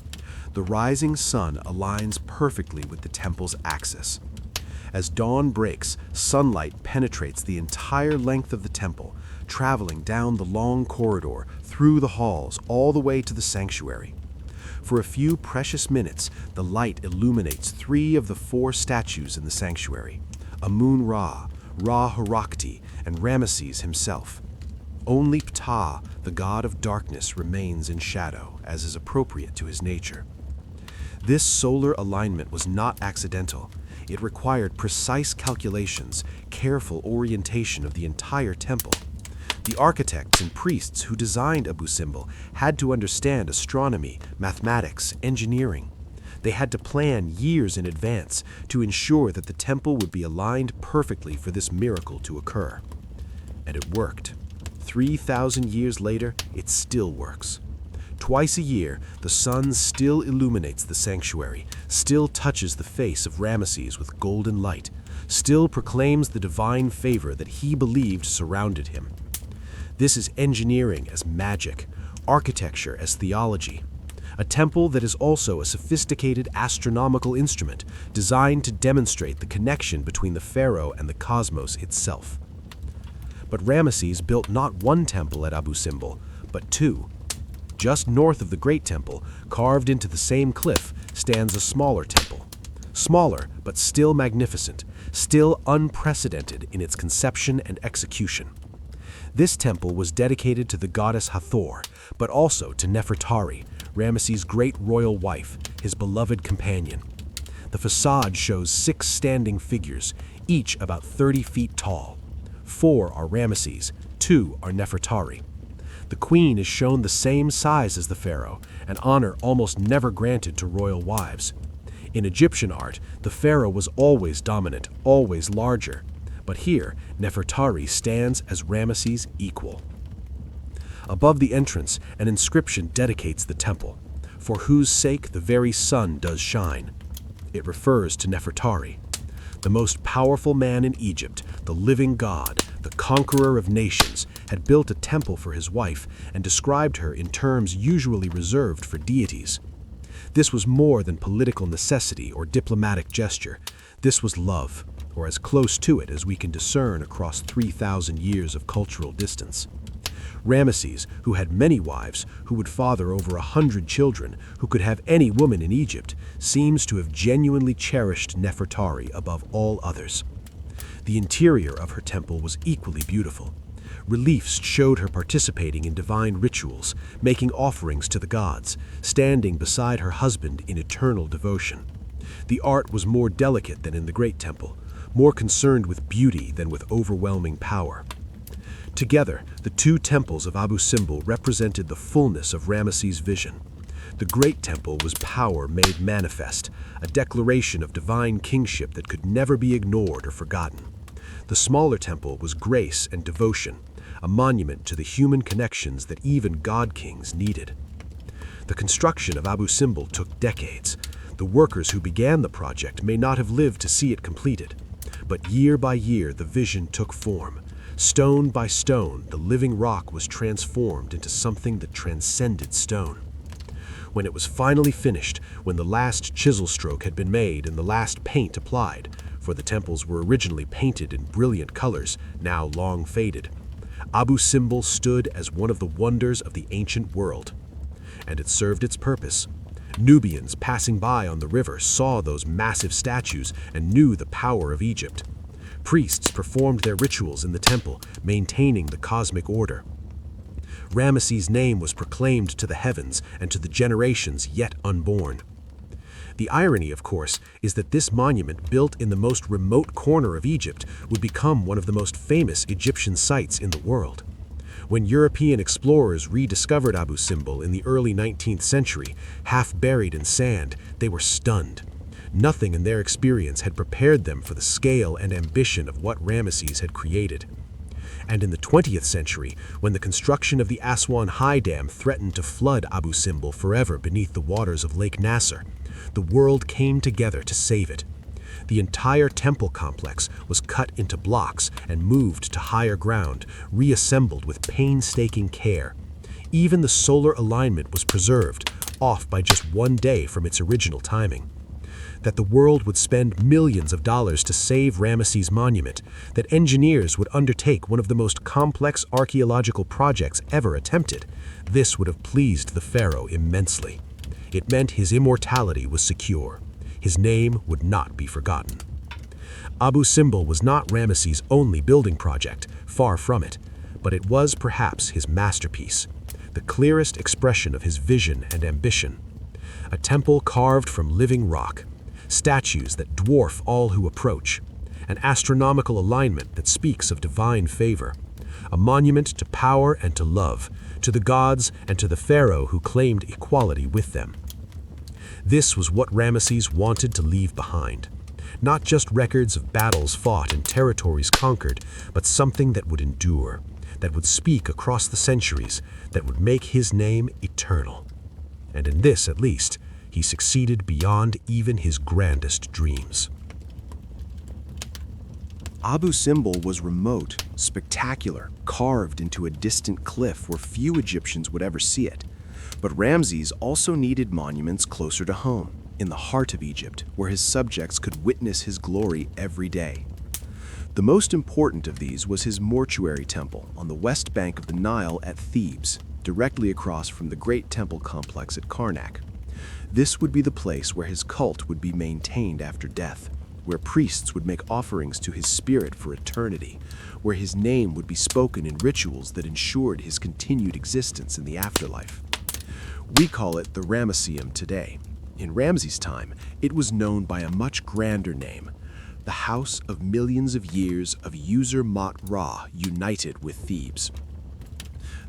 the rising sun aligns perfectly with the temple's axis. As dawn breaks, sunlight penetrates the entire length of the temple, traveling down the long corridor, through the halls, all the way to the sanctuary. For a few precious minutes, the light illuminates 3 of the 4 statues in the sanctuary, Amun-Ra, Ra-Horakhti, and Ramesses himself. Only Ptah, the god of darkness, remains in shadow, as is appropriate to his nature. This solar alignment was not accidental. It required precise calculations, careful orientation of the entire temple. The architects and priests who designed Abu Simbel had to understand astronomy, mathematics, engineering. They had to plan years in advance to ensure that the temple would be aligned perfectly for this miracle to occur. And it worked. 3,000 years later, it still works. Twice a year, the sun still illuminates the sanctuary, still touches the face of Ramesses with golden light, still proclaims the divine favor that he believed surrounded him. This is engineering as magic, architecture as theology, a temple that is also a sophisticated astronomical instrument designed to demonstrate the connection between the pharaoh and the cosmos itself. But Ramesses built not one temple at Abu Simbel, but 2. Just north of the Great Temple, carved into the same cliff, stands a smaller temple. Smaller, but still magnificent, still unprecedented in its conception and execution. This temple was dedicated to the goddess Hathor, but also to Nefertari, Ramesses' great royal wife, his beloved companion. The facade shows 6 standing figures, each about 30 feet tall. 4 are Ramesses, 2 are Nefertari. The queen is shown the same size as the pharaoh, an honor almost never granted to royal wives. In Egyptian art, the pharaoh was always dominant, always larger. But here, Nefertari stands as Ramesses' equal. Above the entrance, an inscription dedicates the temple, "For whose sake the very sun does shine." It refers to Nefertari. The most powerful man in Egypt, the living god, the conqueror of nations, had built a temple for his wife and described her in terms usually reserved for deities. This was more than political necessity or diplomatic gesture. This was love, or as close to it as we can discern across 3,000 years of cultural distance. Ramesses, who had many wives, who would father over 100 children, who could have any woman in Egypt, seems to have genuinely cherished Nefertari above all others. The interior of her temple was equally beautiful. Reliefs showed her participating in divine rituals, making offerings to the gods, standing beside her husband in eternal devotion. The art was more delicate than in the Great Temple, more concerned with beauty than with overwhelming power. Together, the 2 temples of Abu Simbel represented the fullness of Ramesses' vision. The Great Temple was power made manifest, a declaration of divine kingship that could never be ignored or forgotten. The smaller temple was grace and devotion, a monument to the human connections that even god-kings needed. The construction of Abu Simbel took decades. The workers who began the project may not have lived to see it completed. But year by year, the vision took form. Stone by stone, the living rock was transformed into something that transcended stone. When it was finally finished, when the last chisel stroke had been made and the last paint applied, for the temples were originally painted in brilliant colors, now long faded, Abu Simbel stood as one of the wonders of the ancient world. And it served its purpose. Nubians passing by on the river saw those massive statues and knew the power of Egypt. Priests performed their rituals in the temple, maintaining the cosmic order. Ramesses' name was proclaimed to the heavens and to the generations yet unborn. The irony, of course, is that this monument, built in the most remote corner of Egypt, would become one of the most famous Egyptian sites in the world. When European explorers rediscovered Abu Simbel in the early 19th century, half buried in sand, they were stunned. Nothing in their experience had prepared them for the scale and ambition of what Ramesses had created. And in the 20th century, when the construction of the Aswan High Dam threatened to flood Abu Simbel forever beneath the waters of Lake Nasser, the world came together to save it. The entire temple complex was cut into blocks and moved to higher ground, reassembled with painstaking care. Even the solar alignment was preserved, off by just 1 day from its original timing. That the world would spend millions of dollars to save Ramesses' monument, that engineers would undertake one of the most complex archaeological projects ever attempted, this would have pleased the pharaoh immensely. It meant his immortality was secure. His name would not be forgotten. Abu Simbel was not Ramesses' only building project, far from it, but it was perhaps his masterpiece, the clearest expression of his vision and ambition. A temple carved from living rock, statues that dwarf all who approach, an astronomical alignment that speaks of divine favor, a monument to power and to love, to the gods and to the pharaoh who claimed equality with them. This was what Ramesses wanted to leave behind. Not just records of battles fought and territories conquered, but something that would endure, that would speak across the centuries, that would make his name eternal. And in this, at least, he succeeded beyond even his grandest dreams. Abu Simbel was remote, spectacular, carved into a distant cliff where few Egyptians would ever see it. But Ramses also needed monuments closer to home, in the heart of Egypt, where his subjects could witness his glory every day. The most important of these was his mortuary temple on the west bank of the Nile at Thebes, directly across from the great temple complex at Karnak. This would be the place where his cult would be maintained after death, where priests would make offerings to his spirit for eternity, where his name would be spoken in rituals that ensured his continued existence in the afterlife. We call it the Ramesseum today. In Ramses' time, it was known by a much grander name, the House of Millions of Years of User-Mot-Ra united with Thebes.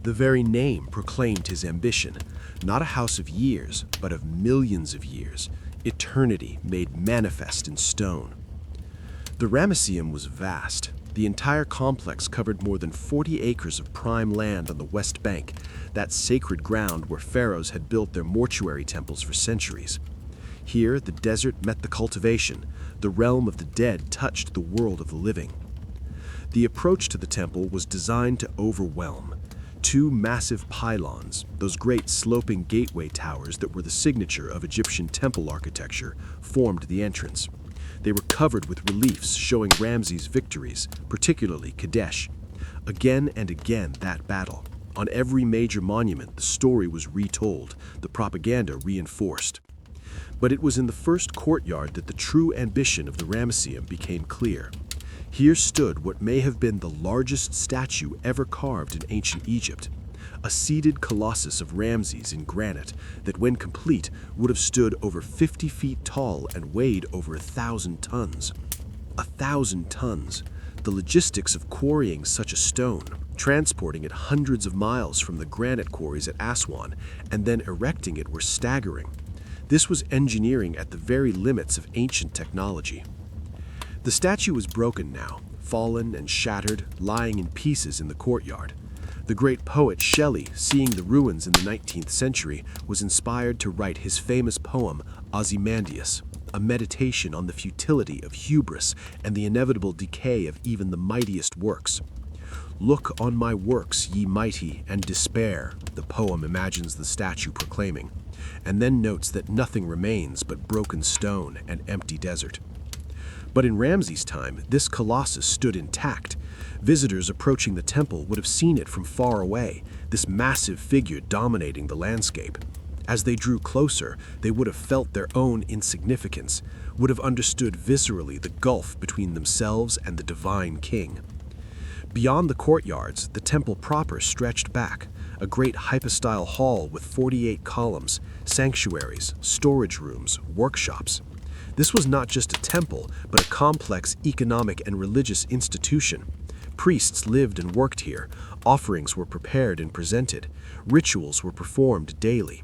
The very name proclaimed his ambition, not a house of years, but of millions of years, eternity made manifest in stone. The Ramesseum was vast. The entire complex covered more than 40 acres of prime land on the West Bank, that sacred ground where pharaohs had built their mortuary temples for centuries. Here, the desert met the cultivation. The realm of the dead touched the world of the living. The approach to the temple was designed to overwhelm. Two massive pylons, those great sloping gateway towers that were the signature of Egyptian temple architecture, formed the entrance. They were covered with reliefs showing Ramses' victories, particularly Kadesh. Again and again, that battle. On every major monument, the story was retold, the propaganda reinforced. But it was in the first courtyard that the true ambition of the Ramesseum became clear. Here stood what may have been the largest statue ever carved in ancient Egypt, a seated colossus of Ramses in granite that, when complete, would have stood over 50 feet tall and weighed over 1,000 tons. 1,000 tons. The logistics of quarrying such a stone, transporting it hundreds of miles from the granite quarries at Aswan, and then erecting it were staggering. This was engineering at the very limits of ancient technology. The statue was broken now, fallen and shattered, lying in pieces in the courtyard. The great poet Shelley, seeing the ruins in the 19th century, was inspired to write his famous poem Ozymandias, a meditation on the futility of hubris and the inevitable decay of even the mightiest works. "Look on my works, ye mighty, and despair," the poem imagines the statue proclaiming, and then notes that nothing remains but broken stone and empty desert. But in Ramses' time, this colossus stood intact. Visitors approaching the temple would have seen it from far away, this massive figure dominating the landscape. As they drew closer, they would have felt their own insignificance, would have understood viscerally the gulf between themselves and the divine king. Beyond the courtyards, the temple proper stretched back, a great hypostyle hall with 48 columns, sanctuaries, storage rooms, workshops. This was not just a temple, but a complex economic and religious institution. Priests lived and worked here, offerings were prepared and presented, rituals were performed daily.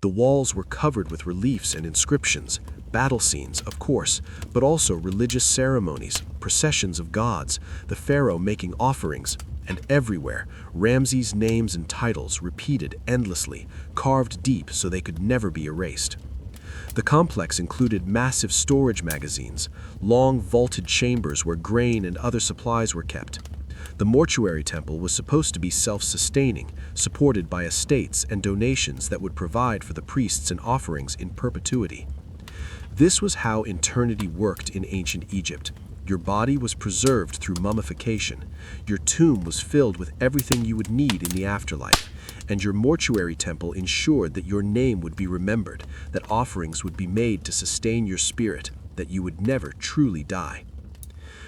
The walls were covered with reliefs and inscriptions, battle scenes, of course, but also religious ceremonies, processions of gods, the pharaoh making offerings, and everywhere, Ramses' names and titles repeated endlessly, carved deep so they could never be erased. The complex included massive storage magazines, long vaulted chambers where grain and other supplies were kept. The mortuary temple was supposed to be self-sustaining, supported by estates and donations that would provide for the priests and offerings in perpetuity. This was how eternity worked in ancient Egypt. Your body was preserved through mummification. Your tomb was filled with everything you would need in the afterlife. And your mortuary temple ensured that your name would be remembered, that offerings would be made to sustain your spirit, that you would never truly die.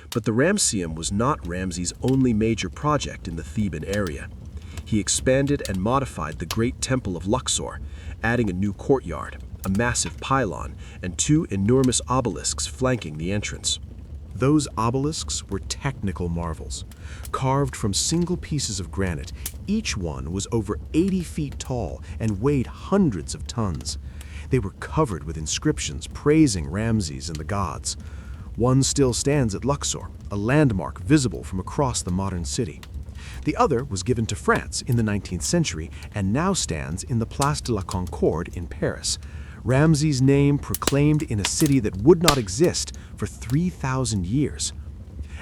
But the Ramesseum was not Ramses' only major project in the Theban area. He expanded and modified the great temple of Luxor, adding a new courtyard, a massive pylon, and two enormous obelisks flanking the entrance. Those obelisks were technical marvels. Carved from single pieces of granite, each one was over 80 feet tall and weighed hundreds of tons. They were covered with inscriptions praising Ramses and the gods. One still stands at Luxor, a landmark visible from across the modern city. The other was given to France in the 19th century and now stands in the Place de la Concorde in Paris. Ramses' name proclaimed in a city that would not exist for 3,000 years.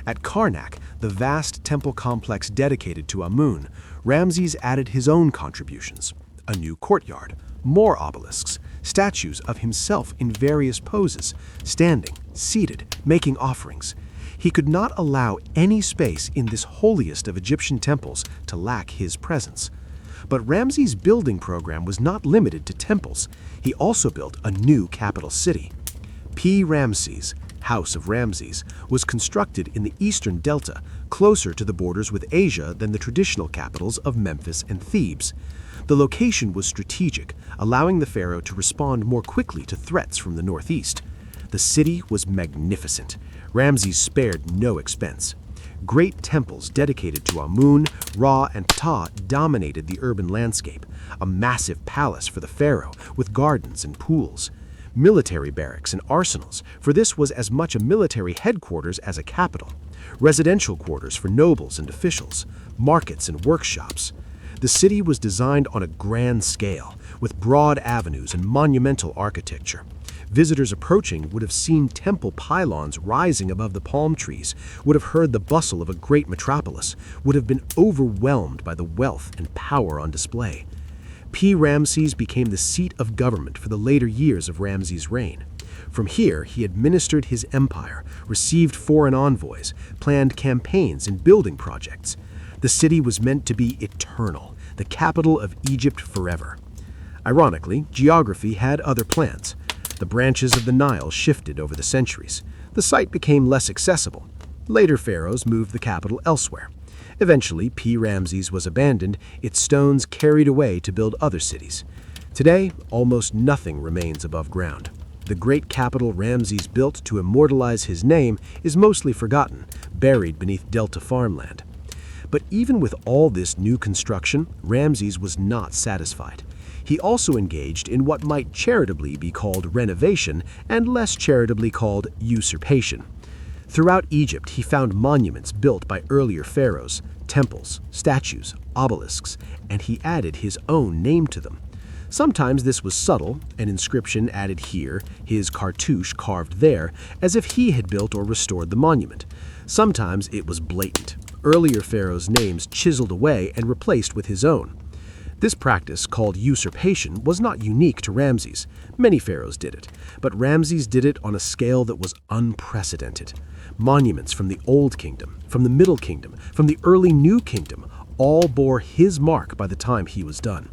At Karnak, the vast temple complex dedicated to Amun, Ramses added his own contributions. A new courtyard, more obelisks, statues of himself in various poses, standing, seated, making offerings. He could not allow any space in this holiest of Egyptian temples to lack his presence. But Ramses' building program was not limited to temples. He also built a new capital city. P. Ramses, House of Ramses, was constructed in the eastern delta, closer to the borders with Asia than the traditional capitals of Memphis and Thebes. The location was strategic, allowing the pharaoh to respond more quickly to threats from the northeast. The city was magnificent. Ramses spared no expense. Great temples dedicated to Amun, Ra, and Ptah dominated the urban landscape, a massive palace for the pharaoh with gardens and pools. Military barracks and arsenals, for this was as much a military headquarters as a capital. Residential quarters for nobles and officials, markets and workshops. The city was designed on a grand scale, with broad avenues and monumental architecture. Visitors approaching would have seen temple pylons rising above the palm trees, would have heard the bustle of a great metropolis, would have been overwhelmed by the wealth and power on display. Ramses became the seat of government for the later years of Ramses' reign. From here, he administered his empire, received foreign envoys, planned campaigns and building projects. The city was meant to be eternal, the capital of Egypt forever. Ironically, geography had other plans. The branches of the Nile shifted over the centuries. The site became less accessible. Later pharaohs moved the capital elsewhere. Eventually, Ramses was abandoned, its stones carried away to build other cities. Today, almost nothing remains above ground. The great capital Ramses built to immortalize his name is mostly forgotten, buried beneath delta farmland. But even with all this new construction, Ramses was not satisfied. He also engaged in what might charitably be called renovation and less charitably called usurpation. Throughout Egypt, he found monuments built by earlier pharaohs, temples, statues, obelisks, and he added his own name to them. Sometimes this was subtle, an inscription added here, his cartouche carved there, as if he had built or restored the monument. Sometimes it was blatant, earlier pharaohs' names chiseled away and replaced with his own. This practice, called usurpation, was not unique to Ramses. Many pharaohs did it, but Ramses did it on a scale that was unprecedented. Monuments from the Old Kingdom, from the Middle Kingdom, from the early New Kingdom, all bore his mark by the time he was done.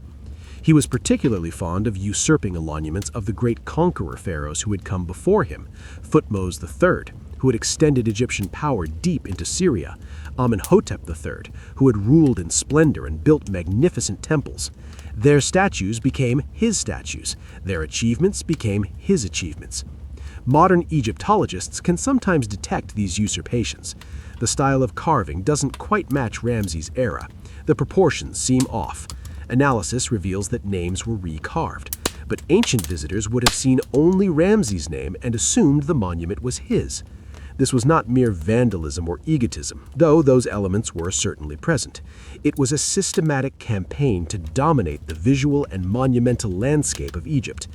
He was particularly fond of usurping monuments of the great conqueror pharaohs who had come before him, Thutmose III, who had extended Egyptian power deep into Syria, Amenhotep III, who had ruled in splendor and built magnificent temples. Their statues became his statues. Their achievements became his achievements. Modern Egyptologists can sometimes detect these usurpations. The style of carving doesn't quite match Ramses' era. The proportions seem off. Analysis reveals that names were recarved. But ancient visitors would have seen only Ramses' name and assumed the monument was his. This was not mere vandalism or egotism, though those elements were certainly present. It was a systematic campaign to dominate the visual and monumental landscape of Egypt.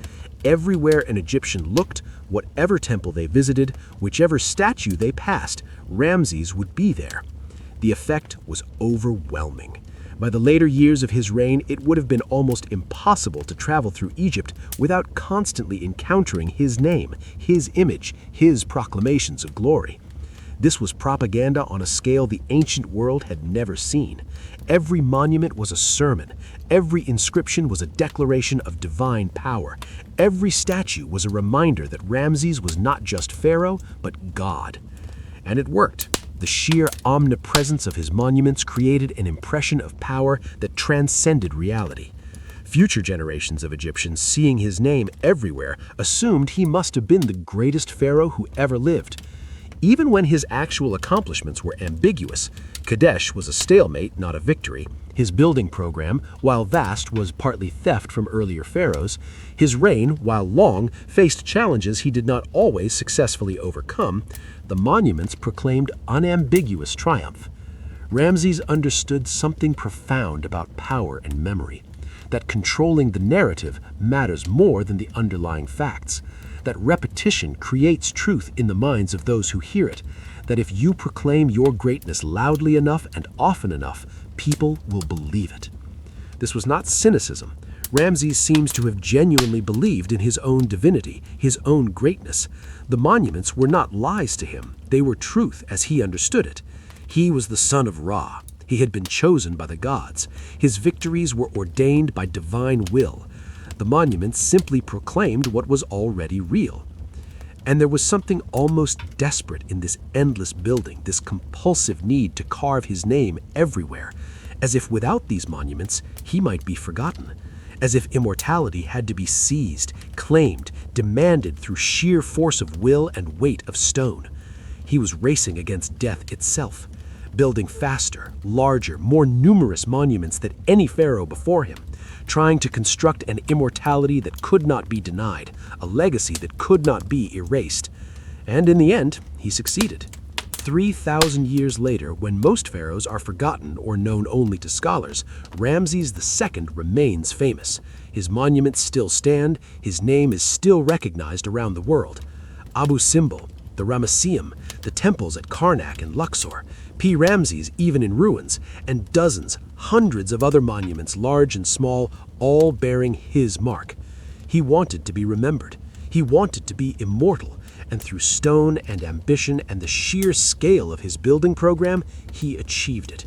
Everywhere an Egyptian looked, whatever temple they visited, whichever statue they passed, Ramses would be there. The effect was overwhelming. By the later years of his reign, it would have been almost impossible to travel through Egypt without constantly encountering his name, his image, his proclamations of glory. This was propaganda on a scale the ancient world had never seen. Every monument was a sermon. Every inscription was a declaration of divine power. Every statue was a reminder that Ramses was not just pharaoh, but God. And it worked. The sheer omnipresence of his monuments created an impression of power that transcended reality. Future generations of Egyptians, seeing his name everywhere, assumed he must have been the greatest pharaoh who ever lived. Even when his actual accomplishments were ambiguous, Kadesh was a stalemate, not a victory. His building program, while vast, was partly theft from earlier pharaohs. His reign, while long, faced challenges he did not always successfully overcome. The monuments proclaimed unambiguous triumph. Ramses understood something profound about power and memory, that controlling the narrative matters more than the underlying facts, that repetition creates truth in the minds of those who hear it, that if you proclaim your greatness loudly enough and often enough, people will believe it. This was not cynicism. Ramses seems to have genuinely believed in his own divinity, his own greatness. The monuments were not lies to him. They were truth as he understood it. He was the son of Ra. He had been chosen by the gods. His victories were ordained by divine will. The monuments simply proclaimed what was already real. And there was something almost desperate in this endless building, this compulsive need to carve his name everywhere, as if without these monuments he might be forgotten, as if immortality had to be seized, claimed, demanded through sheer force of will and weight of stone. He was racing against death itself, building faster, larger, more numerous monuments than any pharaoh before him, trying to construct an immortality that could not be denied, a legacy that could not be erased. And in the end, he succeeded. 3,000 years later, when most pharaohs are forgotten or known only to scholars, Ramses II remains famous. His monuments still stand, his name is still recognized around the world. Abu Simbel, the Ramesseum, the temples at Karnak and Luxor, P. Ramses even in ruins, and dozens, hundreds of other monuments, large and small, all bearing his mark. He wanted to be remembered. He wanted to be immortal, and through stone and ambition and the sheer scale of his building program, he achieved it.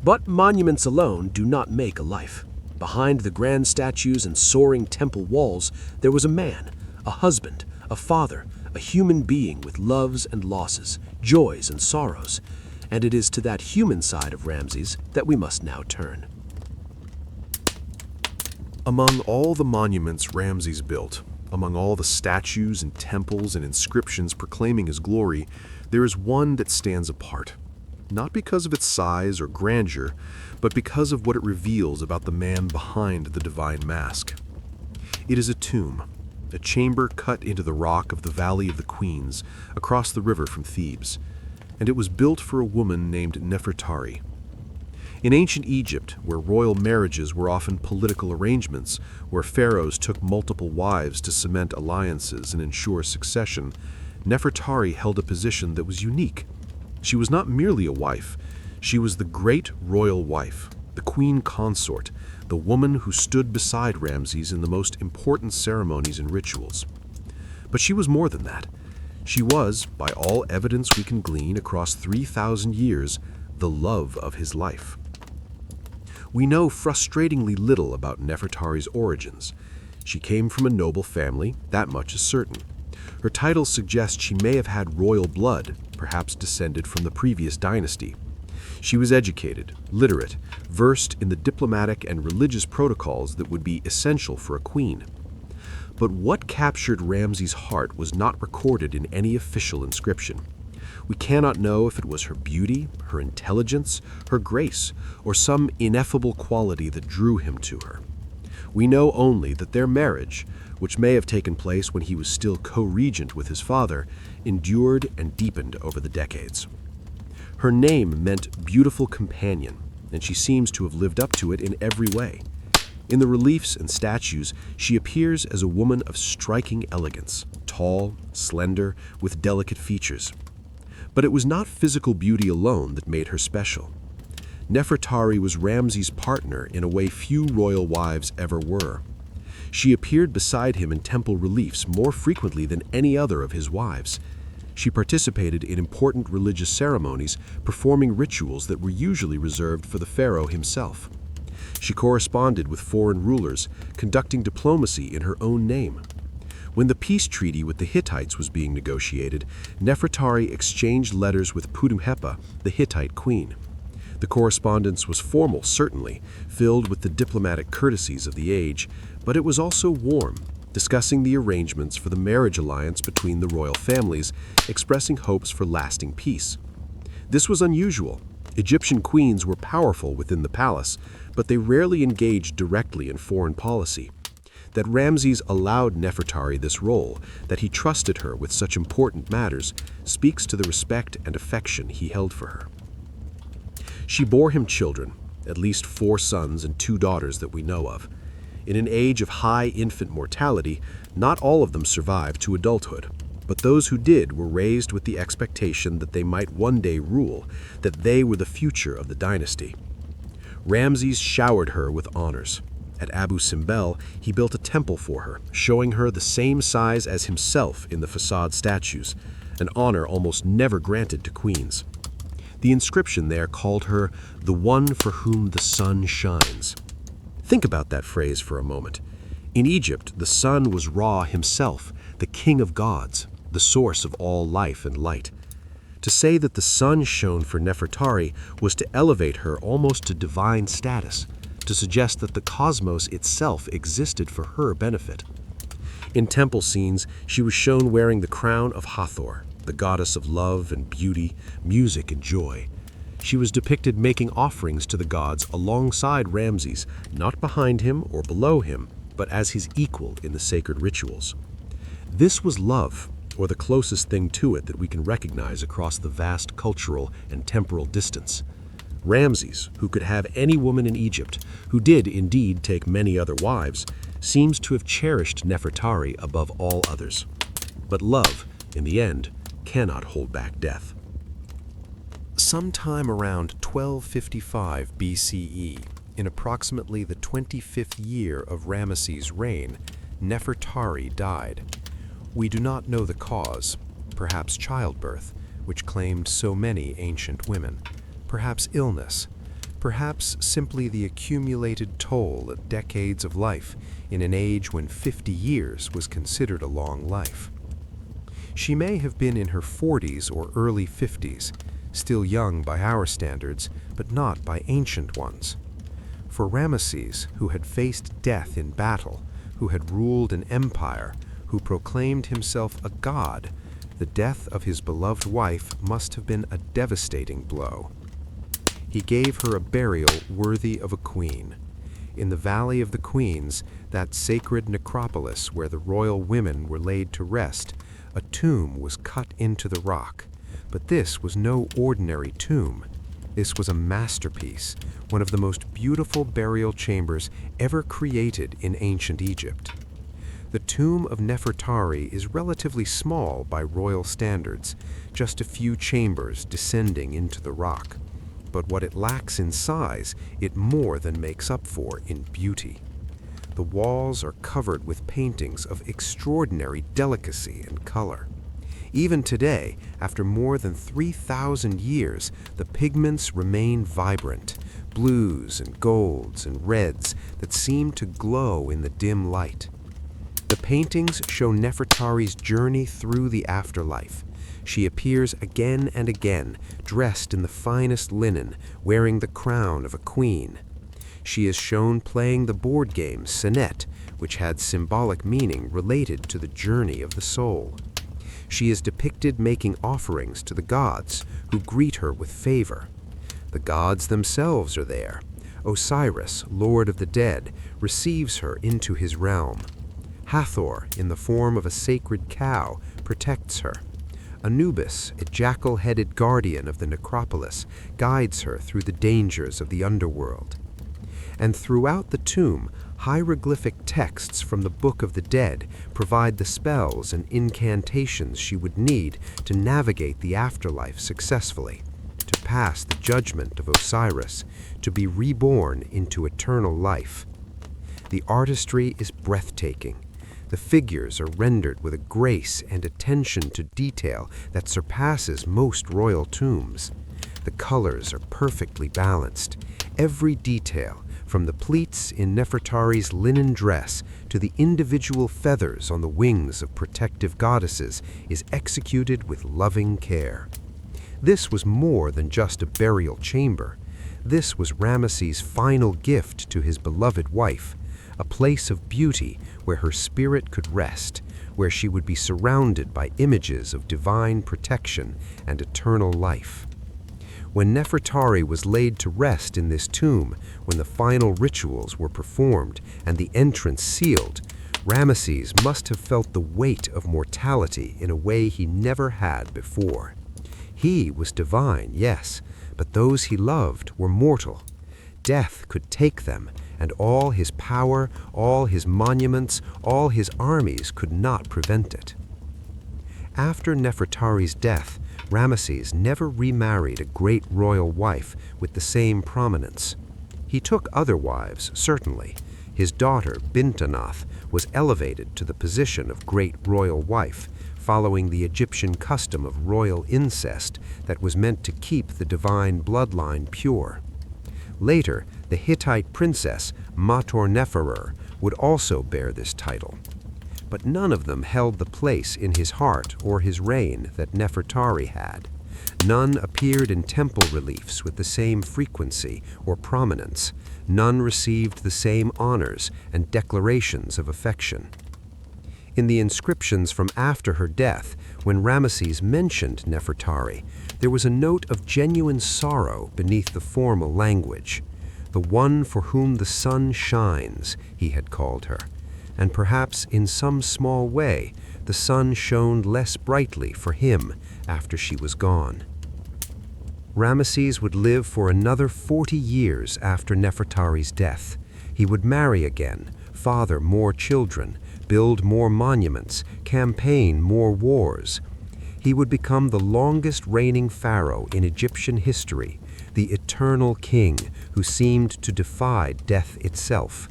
But monuments alone do not make a life. Behind the grand statues and soaring temple walls, there was a man, a husband, a father, a human being with loves and losses, joys and sorrows. And it is to that human side of Ramses that we must now turn. Among all the monuments Ramses built, among all the statues and temples and inscriptions proclaiming his glory, there is one that stands apart. Not because of its size or grandeur, but because of what it reveals about the man behind the divine mask. It is a tomb, a chamber cut into the rock of the Valley of the Queens, across the river from Thebes, and it was built for a woman named Nefertari. In ancient Egypt, where royal marriages were often political arrangements, where pharaohs took multiple wives to cement alliances and ensure succession, Nefertari held a position that was unique. She was not merely a wife, she was the great royal wife, the queen consort, the woman who stood beside Ramses in the most important ceremonies and rituals. But she was more than that. She was, by all evidence we can glean across 3,000 years, the love of his life. We know frustratingly little about Nefertari's origins. She came from a noble family, that much is certain. Her titles suggest she may have had royal blood, perhaps descended from the previous dynasty. She was educated, literate, versed in the diplomatic and religious protocols that would be essential for a queen. But what captured Ramses' heart was not recorded in any official inscription. We cannot know if it was her beauty, her intelligence, her grace, or some ineffable quality that drew him to her. We know only that their marriage, which may have taken place when he was still co-regent with his father, endured and deepened over the decades. Her name meant beautiful companion, and she seems to have lived up to it in every way. In the reliefs and statues, she appears as a woman of striking elegance, tall, slender, with delicate features. But it was not physical beauty alone that made her special. Nefertari was Ramses' partner in a way few royal wives ever were. She appeared beside him in temple reliefs more frequently than any other of his wives. She participated in important religious ceremonies, performing rituals that were usually reserved for the pharaoh himself. She corresponded with foreign rulers, conducting diplomacy in her own name. When the peace treaty with the Hittites was being negotiated, Nefertari exchanged letters with Putuhepa, the Hittite queen. The correspondence was formal, certainly, filled with the diplomatic courtesies of the age, but it was also warm, discussing the arrangements for the marriage alliance between the royal families, expressing hopes for lasting peace. This was unusual. Egyptian queens were powerful within the palace, but they rarely engaged directly in foreign policy. That Ramses allowed Nefertari this role, that he trusted her with such important matters, speaks to the respect and affection he held for her. She bore him children, at least 4 sons and 2 daughters that we know of. In an age of high infant mortality, not all of them survived to adulthood, but those who did were raised with the expectation that they might one day rule, that they were the future of the dynasty. Ramses showered her with honors. At Abu Simbel, he built a temple for her, showing her the same size as himself in the facade statues, an honor almost never granted to queens. The inscription there called her the one for whom the sun shines. Think about that phrase for a moment. In Egypt, the sun was Ra himself, the king of gods. the source of all life and light. To say that the sun shone for Nefertari was to elevate her almost to divine status, to suggest that the cosmos itself existed for her benefit. In temple scenes, she was shown wearing the crown of Hathor, the goddess of love and beauty, music and joy. She was depicted making offerings to the gods alongside Ramses, not behind him or below him, but as his equal in the sacred rituals. This was love, or the closest thing to it that we can recognize across the vast cultural and temporal distance. Ramses, who could have any woman in Egypt, who did indeed take many other wives, seems to have cherished Nefertari above all others. But love, in the end, cannot hold back death. Sometime around 1255 BCE, in approximately the 25th year of Ramesses' reign, Nefertari died. We do not know the cause, perhaps childbirth, which claimed so many ancient women, perhaps illness, perhaps simply the accumulated toll of decades of life in an age when 50 years was considered a long life. She may have been in her 40s or early 50s, still young by our standards, but not by ancient ones. For Ramesses, who had faced death in battle, who had ruled an empire, who proclaimed himself a god, the death of his beloved wife must have been a devastating blow. He gave her a burial worthy of a queen. In the Valley of the Queens, that sacred necropolis where the royal women were laid to rest, a tomb was cut into the rock. But this was no ordinary tomb. This was a masterpiece, one of the most beautiful burial chambers ever created in ancient Egypt. The tomb of Nefertari is relatively small by royal standards, just a few chambers descending into the rock. But what it lacks in size, it more than makes up for in beauty. The walls are covered with paintings of extraordinary delicacy and color. Even today, after more than 3,000 years, the pigments remain vibrant, blues and golds and reds that seem to glow in the dim light. The paintings show Nefertari's journey through the afterlife. She appears again and again, dressed in the finest linen, wearing the crown of a queen. She is shown playing the board game Senet, which had symbolic meaning related to the journey of the soul. She is depicted making offerings to the gods, who greet her with favor. The gods themselves are there. Osiris, lord of the dead, receives her into his realm. Hathor, in the form of a sacred cow, protects her. Anubis, a jackal-headed guardian of the necropolis, guides her through the dangers of the underworld. And throughout the tomb, hieroglyphic texts from the Book of the Dead provide the spells and incantations she would need to navigate the afterlife successfully, to pass the judgment of Osiris, to be reborn into eternal life. The artistry is breathtaking. The figures are rendered with a grace and attention to detail that surpasses most royal tombs. The colors are perfectly balanced. Every detail, from the pleats in Nefertari's linen dress to the individual feathers on the wings of protective goddesses, is executed with loving care. This was more than just a burial chamber. This was Ramesses' final gift to his beloved wife, a place of beauty where her spirit could rest, where she would be surrounded by images of divine protection and eternal life. When Nefertari was laid to rest in this tomb, when the final rituals were performed and the entrance sealed, Ramesses must have felt the weight of mortality in a way he never had before. He was divine, yes, but those he loved were mortal. Death could take them, and all his power, all his monuments, all his armies could not prevent it. After Nefertari's death, Ramesses never remarried a great royal wife with the same prominence. He took other wives, certainly. His daughter, Bintanath, was elevated to the position of great royal wife, following the Egyptian custom of royal incest that was meant to keep the divine bloodline pure. Later, the Hittite princess, Mator Neferrer, would also bear this title. but none of them held the place in his heart or his reign that Nefertari had. None appeared in temple reliefs with the same frequency or prominence. None received the same honors and declarations of affection. In the inscriptions from after her death, when Ramesses mentioned Nefertari, there was a note of genuine sorrow beneath the formal language. The one for whom the sun shines, he had called her, and perhaps in some small way the sun shone less brightly for him after she was gone. Ramesses would live for another 40 years after Nefertari's death. He would marry again, father more children, build more monuments, campaign more wars. He would become the longest reigning pharaoh in Egyptian history, the eternal king who seemed to defy death itself.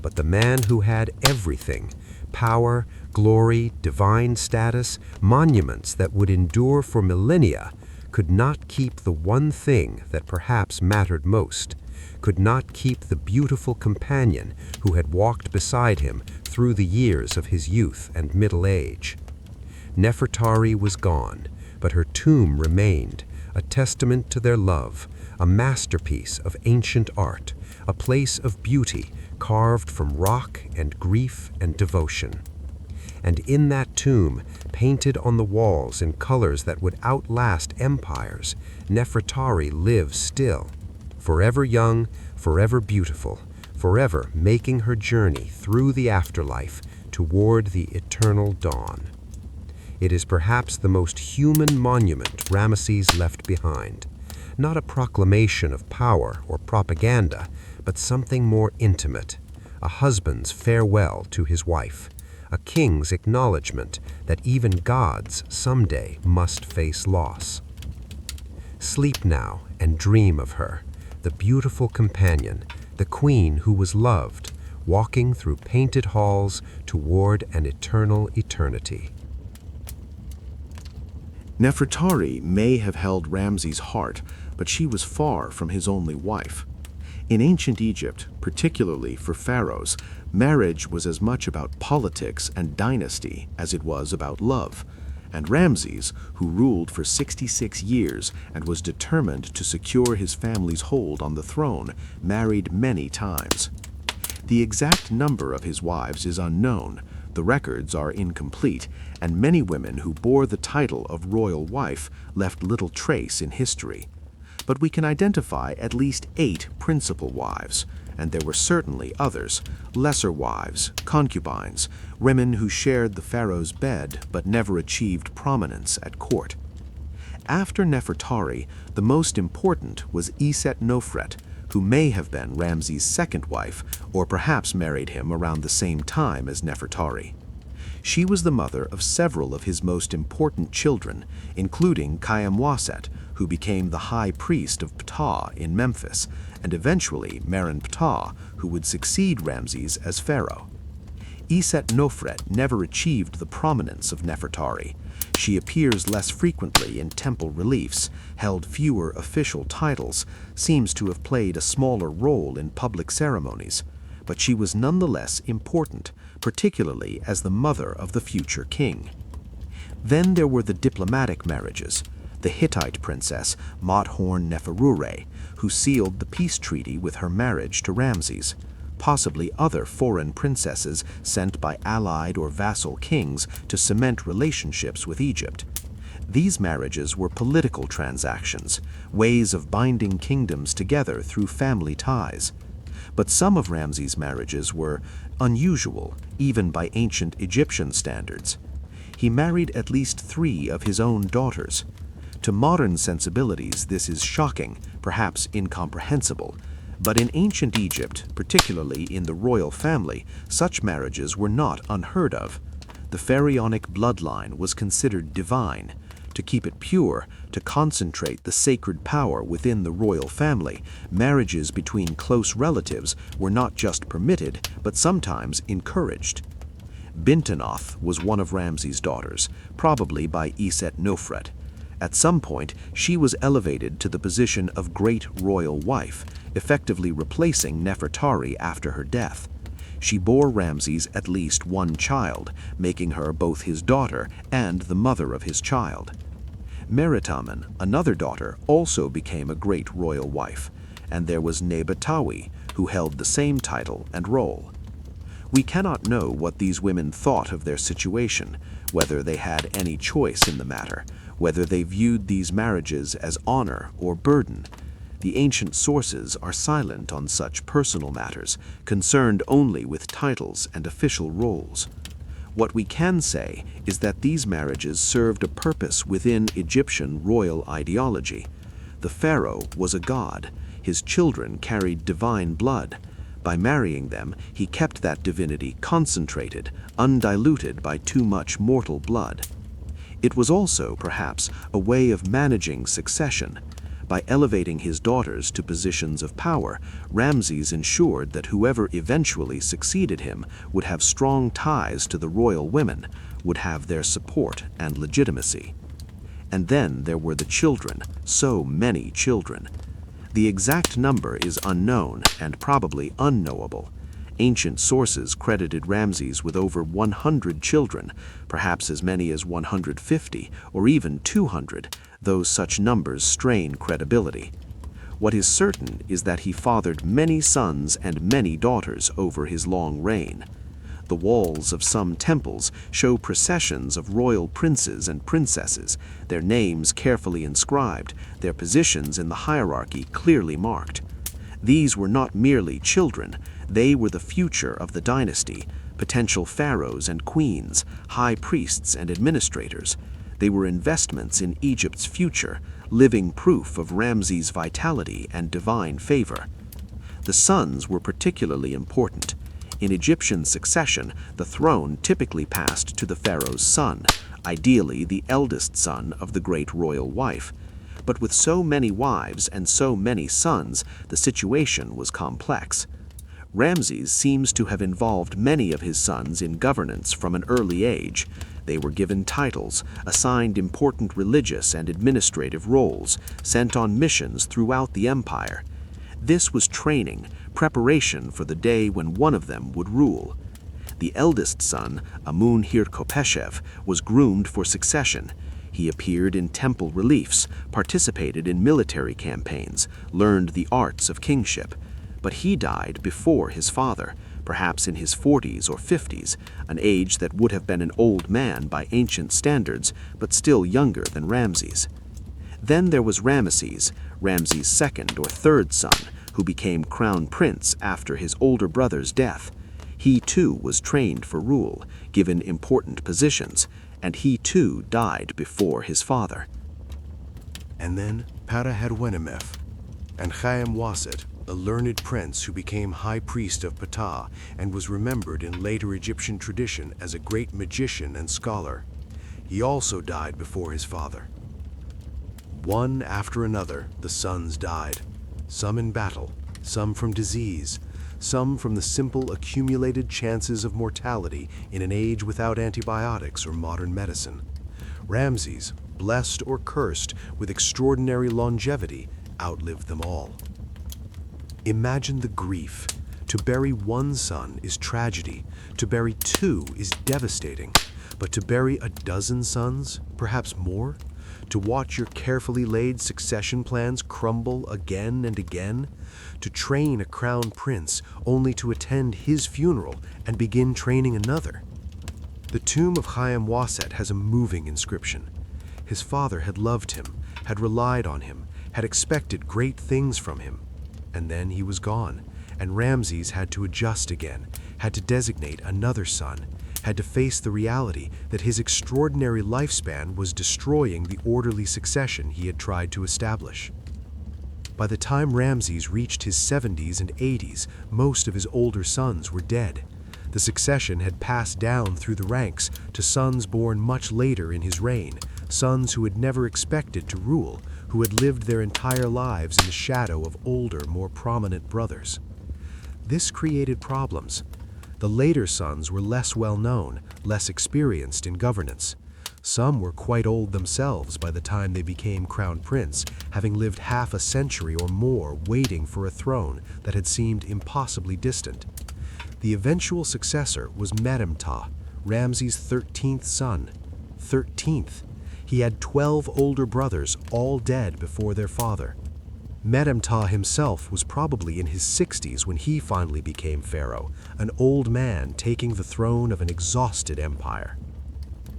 But the man who had everything, power, glory, divine status, monuments that would endure for millennia, could not keep the one thing that perhaps mattered most, could not keep the beautiful companion who had walked beside him through the years of his youth and middle age. Nefertari was gone, but her tomb remained, a testament to their love, a masterpiece of ancient art, a place of beauty carved from rock and grief and devotion. And in that tomb, painted on the walls in colors that would outlast empires, Nefertari lives still, forever young, forever beautiful, forever making her journey through the afterlife toward the eternal dawn. It is perhaps the most human monument Ramesses left behind, not a proclamation of power or propaganda, but something more intimate, a husband's farewell to his wife, a king's acknowledgement that even gods someday must face loss. Sleep now and dream of her, the beautiful companion, the queen who was loved, walking through painted halls toward an eternal eternity. Nefertari may have held Ramses' heart, but she was far from his only wife. In ancient Egypt, particularly for pharaohs, marriage was as much about politics and dynasty as it was about love. And Ramses, who ruled for 66 years and was determined to secure his family's hold on the throne, married many times. The exact number of his wives is unknown, the records are incomplete, and many women who bore the title of royal wife left little trace in history. But we can identify at least 8 principal wives, and there were certainly others, lesser wives, concubines, women who shared the pharaoh's bed but never achieved prominence at court. After Nefertari, the most important was Nofret, who may have been Ramses' second wife, or perhaps married him around the same time as Nefertari. She was the mother of several of his most important children, including Kayamwaset, who became the high priest of Ptah in Memphis, and eventually Ptah, who would succeed Ramses as pharaoh. Nofret never achieved the prominence of Nefertari. She appears less frequently in temple reliefs, held fewer official titles, seems to have played a smaller role in public ceremonies, but she was nonetheless important, particularly as the mother of the future king. Then there were the diplomatic marriages, the Hittite princess Mot-Horn-Neferure, who sealed the peace treaty with her marriage to Ramses, possibly other foreign princesses sent by allied or vassal kings to cement relationships with Egypt. These marriages were political transactions, ways of binding kingdoms together through family ties. But some of Ramses' marriages were unusual, even by ancient Egyptian standards. He married at least 3 of his own daughters. To modern sensibilities, this is shocking, perhaps incomprehensible. But in ancient Egypt, particularly in the royal family, such marriages were not unheard of. The pharaonic bloodline was considered divine. To keep it pure, to concentrate the sacred power within the royal family, marriages between close relatives were not just permitted, but sometimes encouraged. Bintanoth was one of Ramses' daughters, probably by Nofret. At some point, she was elevated to the position of great royal wife, effectively replacing Nefertari after her death. She bore Ramses at least one child, making her both his daughter and the mother of his child. Meritamen, another daughter, also became a great royal wife, and there was Nefertari, who held the same title and role. We cannot know what these women thought of their situation, whether they had any choice in the matter, whether they viewed these marriages as honor or burden. The ancient sources are silent on such personal matters, concerned only with titles and official roles. What we can say is that these marriages served a purpose within Egyptian royal ideology. The pharaoh was a god. His children carried divine blood. By marrying them, he kept that divinity concentrated, undiluted by too much mortal blood. It was also, perhaps, a way of managing succession. By elevating his daughters to positions of power, Ramses ensured that whoever eventually succeeded him would have strong ties to the royal women, would have their support and legitimacy. And then there were the children, so many children. The exact number is unknown and probably unknowable. Ancient sources credited Ramses with over 100 children, perhaps as many as 150 or even 200, though such numbers strain credibility. What is certain is that he fathered many sons and many daughters over his long reign. The walls of some temples show processions of royal princes and princesses, their names carefully inscribed, their positions in the hierarchy clearly marked. These were not merely children, they were the future of the dynasty, potential pharaohs and queens, high priests and administrators. They were investments in Egypt's future, living proof of Ramses' vitality and divine favor. The sons were particularly important. In Egyptian succession, the throne typically passed to the pharaoh's son, ideally the eldest son of the great royal wife. But with so many wives and so many sons, the situation was complex. Ramses seems to have involved many of his sons in governance from an early age. They were given titles, assigned important religious and administrative roles, sent on missions throughout the empire. This was training, preparation for the day when one of them would rule. The eldest son, Amun-Hirkopeshev, was groomed for succession. He appeared in temple reliefs, participated in military campaigns, learned the arts of kingship. But he died before his father, perhaps in his 40s or 50s, an age that would have been an old man by ancient standards, but still younger than Ramses. Then there was Ramesses, Ramses' second or third son, who became crown prince after his older brother's death. He too was trained for rule, given important positions, and he too died before his father. And then Pharaoh had Wenemef, and Chaim Waset, a learned prince who became high priest of Ptah and was remembered in later Egyptian tradition as a great magician and scholar. He also died before his father. One after another, the sons died, some in battle, some from disease, some from the simple accumulated chances of mortality in an age without antibiotics or modern medicine. Ramses, blessed or cursed with extraordinary longevity, outlived them all. Imagine the grief. To bury one son is tragedy, to bury two is devastating, but to bury a dozen sons, perhaps more? To watch your carefully laid succession plans crumble again and again? To train a crown prince only to attend his funeral and begin training another? The tomb of Chaim Waset has a moving inscription. His father had loved him, had relied on him, had expected great things from him. And then he was gone, and Ramses had to adjust again, had to designate another son, had to face the reality that his extraordinary lifespan was destroying the orderly succession he had tried to establish. By the time Ramses reached his 70s and 80s, most of his older sons were dead. The succession had passed down through the ranks to sons born much later in his reign, sons who had never expected to rule, who had lived their entire lives in the shadow of older, more prominent brothers. This created problems. The later sons were less well known, less experienced in governance. Some were quite old themselves by the time they became crown prince, having lived half a century or more waiting for a throne that had seemed impossibly distant. The eventual successor was Medemta, Ramses' 13th son. 13th. He had 12 older brothers, all dead before their father. Medemta himself was probably in his 60s when he finally became pharaoh, an old man taking the throne of an exhausted empire.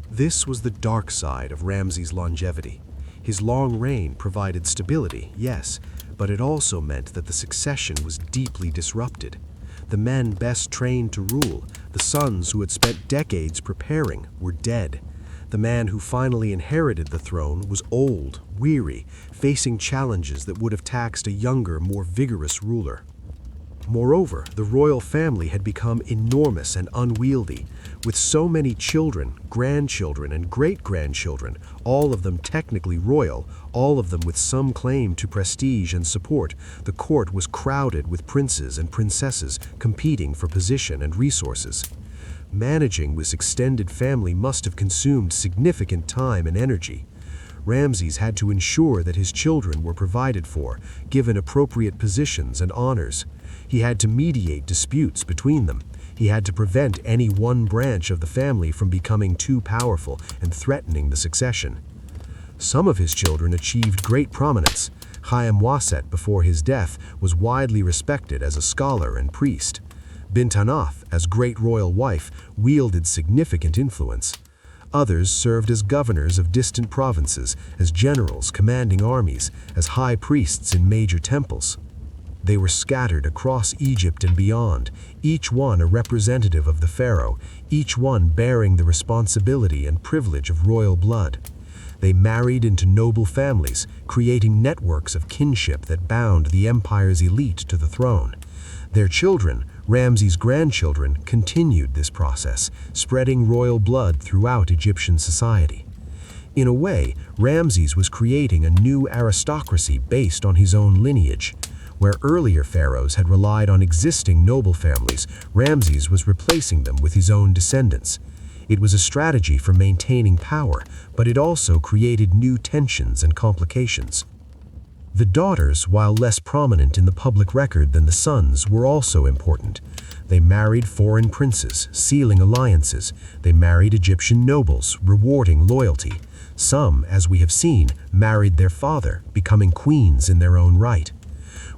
This was the dark side of Ramses' longevity. His long reign provided stability, yes, but it also meant that the succession was deeply disrupted. The men best trained to rule, the sons who had spent decades preparing, were dead. The man who finally inherited the throne was old, weary, facing challenges that would have taxed a younger, more vigorous ruler. Moreover, the royal family had become enormous and unwieldy, with so many children, grandchildren, and great-grandchildren, all of them technically royal, all of them with some claim to prestige and support. The court was crowded with princes and princesses competing for position and resources. Managing this extended family must have consumed significant time and energy. Ramses had to ensure that his children were provided for, given appropriate positions and honors. He had to mediate disputes between them. He had to prevent any one branch of the family from becoming too powerful and threatening the succession. Some of his children achieved great prominence. Waset, before his death, was widely respected as a scholar and priest. Bintanaf, as great royal wife, wielded significant influence. Others served as governors of distant provinces, as generals commanding armies, as high priests in major temples. They were scattered across Egypt and beyond, each one a representative of the pharaoh, each one bearing the responsibility and privilege of royal blood. They married into noble families, creating networks of kinship that bound the empire's elite to the throne. Their children, Ramses' grandchildren, continued this process, spreading royal blood throughout Egyptian society. In a way, Ramses was creating a new aristocracy based on his own lineage. Where earlier pharaohs had relied on existing noble families, Ramses was replacing them with his own descendants. It was a strategy for maintaining power, but it also created new tensions and complications. The daughters, while less prominent in the public record than the sons, were also important. They married foreign princes, sealing alliances. They married Egyptian nobles, rewarding loyalty. Some, as we have seen, married their father, becoming queens in their own right.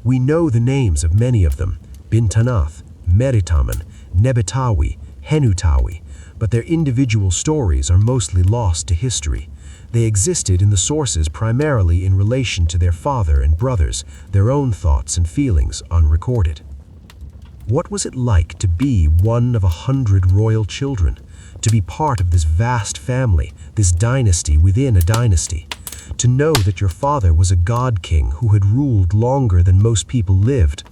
We know the names of many of them: Bintanath, Meritamen, Nebetawi, Henutawi, but their individual stories are mostly lost to history. They existed in the sources primarily in relation to their father and brothers, their own thoughts and feelings unrecorded. What was it like to be one of 100 royal children, to be part of this vast family, this dynasty within a dynasty? To know that your father was a god king who had ruled longer than most people lived.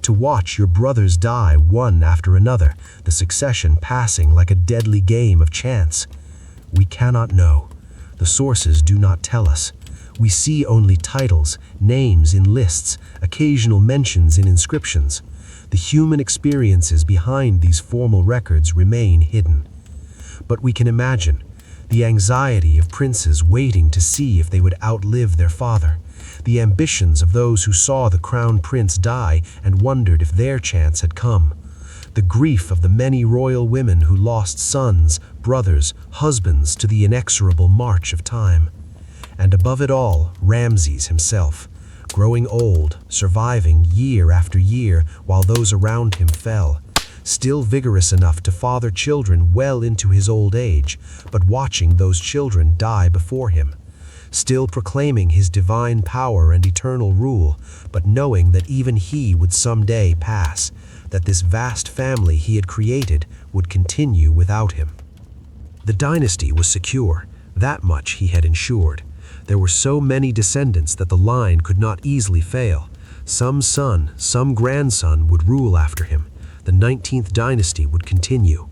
To watch your brothers die one after another, the succession passing like a deadly game of chance. We cannot know. The sources do not tell us. We see only titles, names in lists, occasional mentions in inscriptions. The human experiences behind these formal records remain hidden. But we can imagine the anxiety of princes waiting to see if they would outlive their father, the ambitions of those who saw the crown prince die and wondered if their chance had come, the grief of the many royal women who lost sons, brothers, husbands to the inexorable march of time. And above it all, Ramses himself, growing old, surviving year after year while those around him fell, still vigorous enough to father children well into his old age, but watching those children die before him, still proclaiming his divine power and eternal rule, but knowing that even he would someday pass, that this vast family he had created would continue without him. The dynasty was secure, that much he had ensured. There were so many descendants that the line could not easily fail. Some son, some grandson would rule after him. The 19th dynasty would continue.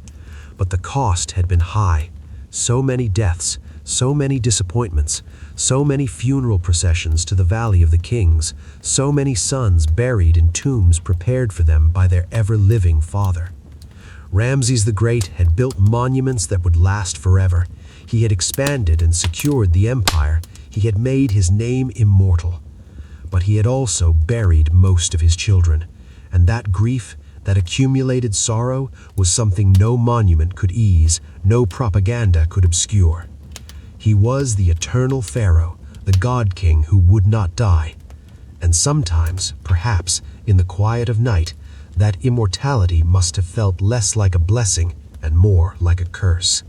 But the cost had been high. So many deaths, so many disappointments, so many funeral processions to the Valley of the Kings, so many sons buried in tombs prepared for them by their ever-living father. Ramses the Great had built monuments that would last forever. He had expanded and secured the empire. He had made his name immortal. But he had also buried most of his children, and that grief, That accumulated sorrow was something no monument could ease, no propaganda could obscure. He was the eternal Pharaoh, the God-King who would not die. And sometimes, perhaps, in the quiet of night, that immortality must have felt less like a blessing and more like a curse.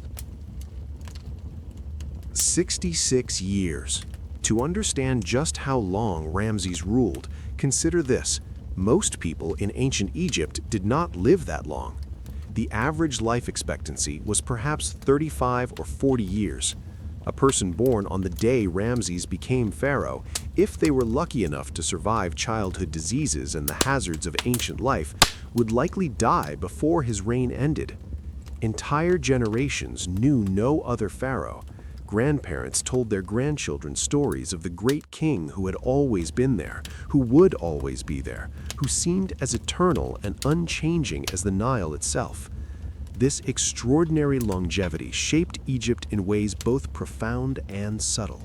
66 years. To understand just how long Ramses ruled, consider this. Most people in ancient Egypt did not live that long. The average life expectancy was perhaps 35 or 40 years. A person born on the day Ramses became pharaoh, if they were lucky enough to survive childhood diseases and the hazards of ancient life, would likely die before his reign ended. Entire generations knew no other pharaoh. Grandparents told their grandchildren stories of the great king who had always been there, who would always be there, who seemed as eternal and unchanging as the Nile itself. This extraordinary longevity shaped Egypt in ways both profound and subtle.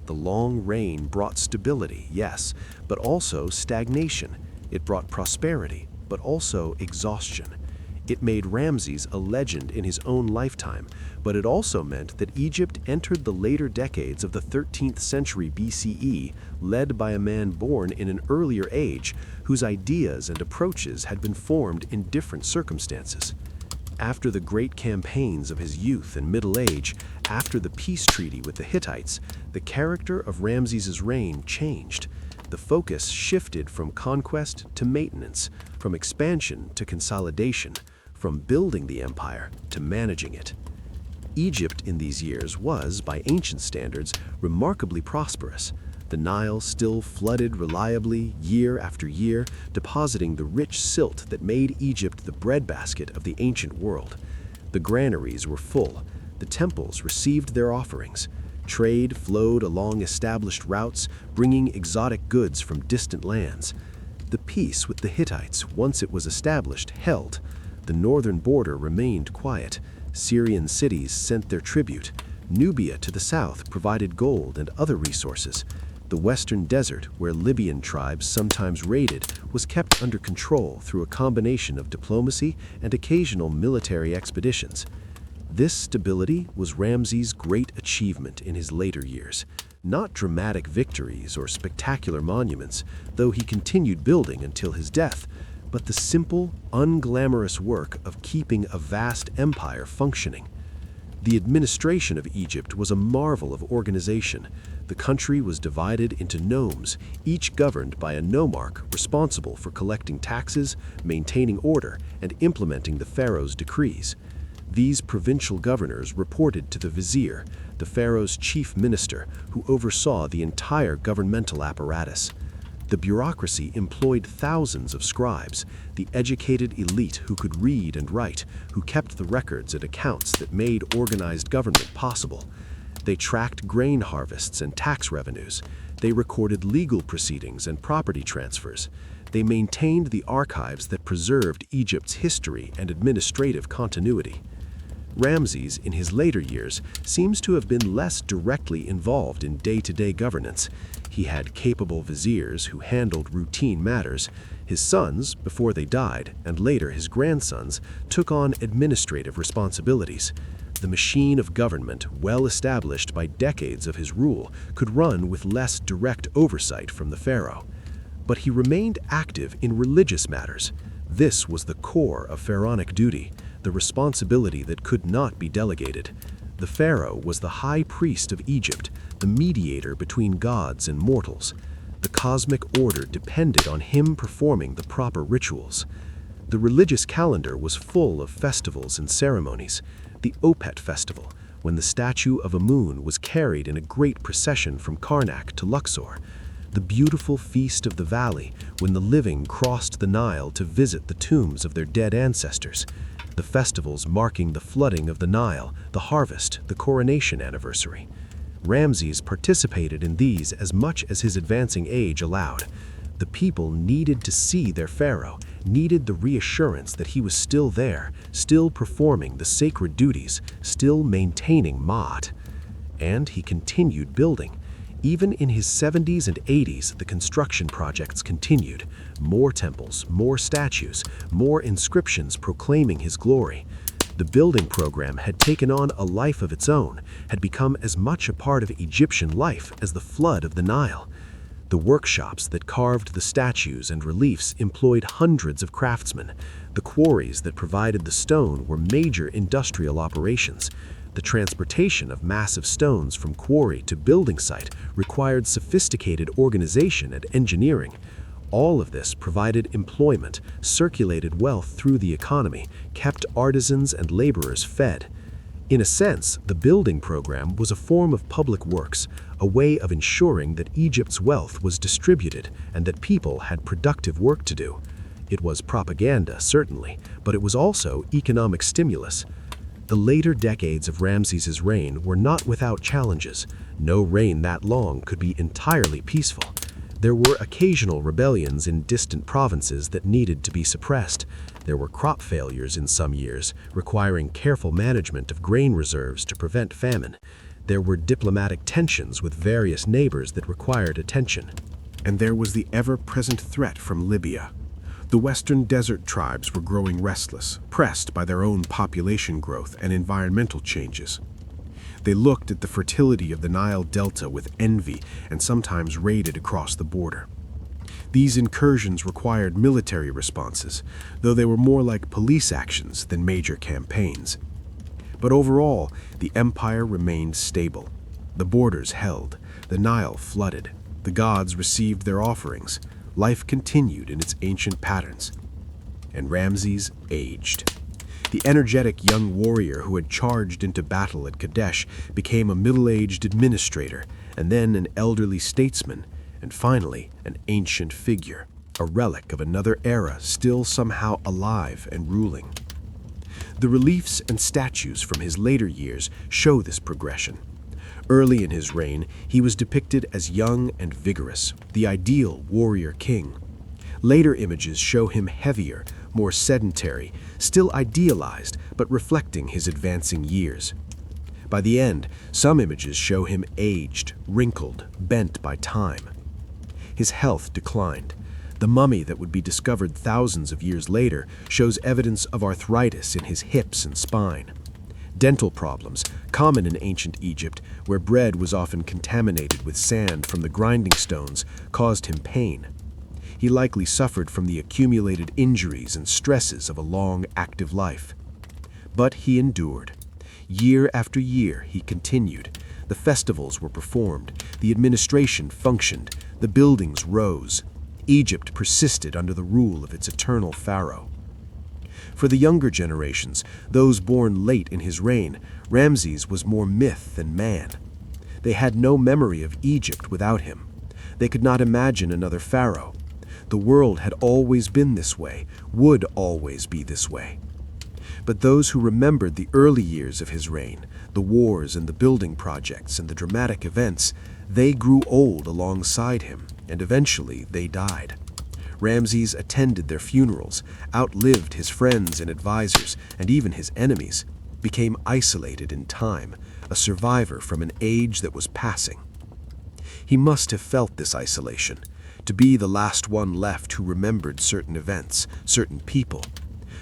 The long reign brought stability, yes, but also stagnation. It brought prosperity, but also exhaustion. It made Ramses a legend in his own lifetime, but it also meant that Egypt entered the later decades of the 13th century BCE, led by a man born in an earlier age, whose ideas and approaches had been formed in different circumstances. After the great campaigns of his youth and middle age, after the peace treaty with the Hittites, the character of Ramses's reign changed. The focus shifted from conquest to maintenance, from expansion to consolidation, from building the empire to managing it. Egypt in these years was, by ancient standards, remarkably prosperous. The Nile still flooded reliably year after year, depositing the rich silt that made Egypt the breadbasket of the ancient world. The granaries were full. The temples received their offerings. Trade flowed along established routes, bringing exotic goods from distant lands. The peace with the Hittites, once it was established, held. The northern border remained quiet. Syrian cities sent their tribute. Nubia to the south provided gold and other resources. The western desert, where Libyan tribes sometimes raided, was kept under control through a combination of diplomacy and occasional military expeditions. This stability was Ramses' great achievement in his later years. Not dramatic victories or spectacular monuments, though he continued building until his death, but the simple, unglamorous work of keeping a vast empire functioning. The administration of Egypt was a marvel of organization. The country was divided into nomes, each governed by a nomarch responsible for collecting taxes, maintaining order, and implementing the pharaoh's decrees. These provincial governors reported to the vizier, the pharaoh's chief minister, who oversaw the entire governmental apparatus. The bureaucracy employed thousands of scribes, the educated elite who could read and write, who kept the records and accounts that made organized government possible. They tracked grain harvests and tax revenues. They recorded legal proceedings and property transfers. They maintained the archives that preserved Egypt's history and administrative continuity. Ramses, in his later years, seems to have been less directly involved in day-to-day governance. He had capable viziers who handled routine matters. His sons, before they died, and later his grandsons, took on administrative responsibilities. The machine of government, well established by decades of his rule, could run with less direct oversight from the pharaoh. But he remained active in religious matters. This was the core of pharaonic duty, the responsibility that could not be delegated. The pharaoh was the high priest of Egypt, the mediator between gods and mortals. The cosmic order depended on him performing the proper rituals. The religious calendar was full of festivals and ceremonies. The Opet festival, when the statue of Amun was carried in a great procession from Karnak to Luxor. The beautiful feast of the valley, when the living crossed the Nile to visit the tombs of their dead ancestors. The festivals marking the flooding of the Nile, the harvest, the coronation anniversary. Ramses participated in these as much as his advancing age allowed. The people needed to see their pharaoh, needed the reassurance that he was still there, still performing the sacred duties, still maintaining Maat. And he continued building. Even in his 70s and 80s, the construction projects continued. More temples, more statues, more inscriptions proclaiming his glory. The building program had taken on a life of its own, had become as much a part of Egyptian life as the flood of the Nile. The workshops that carved the statues and reliefs employed hundreds of craftsmen. The quarries that provided the stone were major industrial operations. The transportation of massive stones from quarry to building site required sophisticated organization and engineering. All of this provided employment, circulated wealth through the economy, kept artisans and laborers fed. In a sense, the building program was a form of public works, a way of ensuring that Egypt's wealth was distributed and that people had productive work to do. It was propaganda, certainly, but it was also economic stimulus. The later decades of Ramses's reign were not without challenges. No reign that long could be entirely peaceful. There were occasional rebellions in distant provinces that needed to be suppressed. There were crop failures in some years, requiring careful management of grain reserves to prevent famine. There were diplomatic tensions with various neighbors that required attention. And there was the ever-present threat from Libya. The western desert tribes were growing restless, pressed by their own population growth and environmental changes. They looked at the fertility of the Nile Delta with envy and sometimes raided across the border. These incursions required military responses, though they were more like police actions than major campaigns. But overall, the empire remained stable. The borders held, the Nile flooded, the gods received their offerings, life continued in its ancient patterns. And Ramses aged. The energetic young warrior who had charged into battle at Kadesh became a middle-aged administrator, and then an elderly statesman, and finally an ancient figure, a relic of another era still somehow alive and ruling. The reliefs and statues from his later years show this progression. Early in his reign, he was depicted as young and vigorous, the ideal warrior king. Later images show him heavier, more sedentary, still idealized, but reflecting his advancing years. By the end, some images show him aged, wrinkled, bent by time. His health declined. The mummy that would be discovered thousands of years later shows evidence of arthritis in his hips and spine. Dental problems, common in ancient Egypt, where bread was often contaminated with sand from the grinding stones, caused him pain. He likely suffered from the accumulated injuries and stresses of a long, active life. But he endured. Year after year, he continued. The festivals were performed, the administration functioned, the buildings rose. Egypt persisted under the rule of its eternal Pharaoh. For the younger generations, those born late in his reign, Ramses was more myth than man. They had no memory of Egypt without him. They could not imagine another Pharaoh. The world had always been this way, would always be this way. But those who remembered the early years of his reign, the wars and the building projects and the dramatic events, they grew old alongside him, and eventually they died. Ramses attended their funerals, outlived his friends and advisors, and even his enemies, became isolated in time, a survivor from an age that was passing. He must have felt this isolation, to be the last one left who remembered certain events, certain people,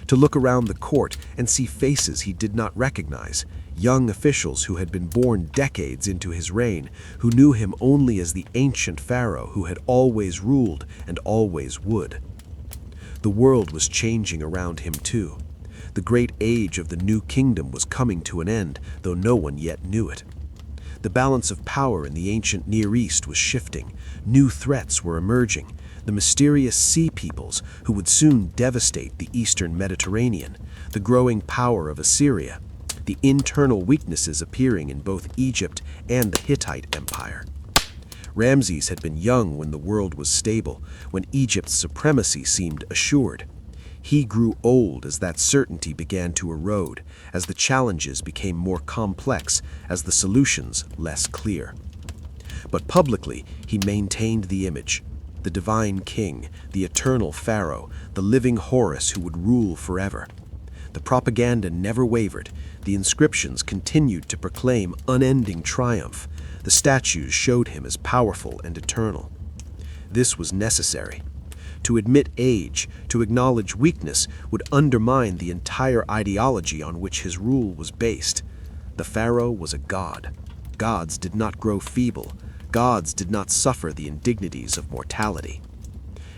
to look around the court and see faces he did not recognize, young officials who had been born decades into his reign, who knew him only as the ancient Pharaoh who had always ruled and always would. The world was changing around him too. The great age of the new kingdom was coming to an end, though no one yet knew it. The balance of power in the ancient Near East was shifting. New threats were emerging. The mysterious sea peoples who would soon devastate the eastern Mediterranean, the growing power of Assyria, the internal weaknesses appearing in both Egypt and the Hittite Empire. Ramses had been young when the world was stable, when Egypt's supremacy seemed assured. He grew old as that certainty began to erode, as the challenges became more complex, as the solutions less clear. But publicly, he maintained the image, the divine king, the eternal Pharaoh, the living Horus who would rule forever. The propaganda never wavered. The inscriptions continued to proclaim unending triumph. The statues showed him as powerful and eternal. This was necessary. To admit age, to acknowledge weakness, would undermine the entire ideology on which his rule was based. The pharaoh was a god. Gods did not grow feeble. Gods did not suffer the indignities of mortality.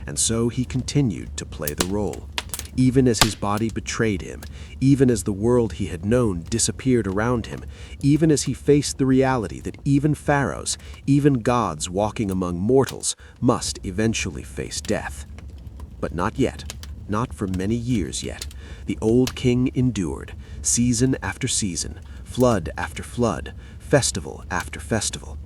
And so he continued to play the role, even as his body betrayed him, even as the world he had known disappeared around him, even as he faced the reality that even pharaohs, even gods walking among mortals, must eventually face death. But not yet, not for many years yet. The old king endured, season after season, flood after flood, festival after festival.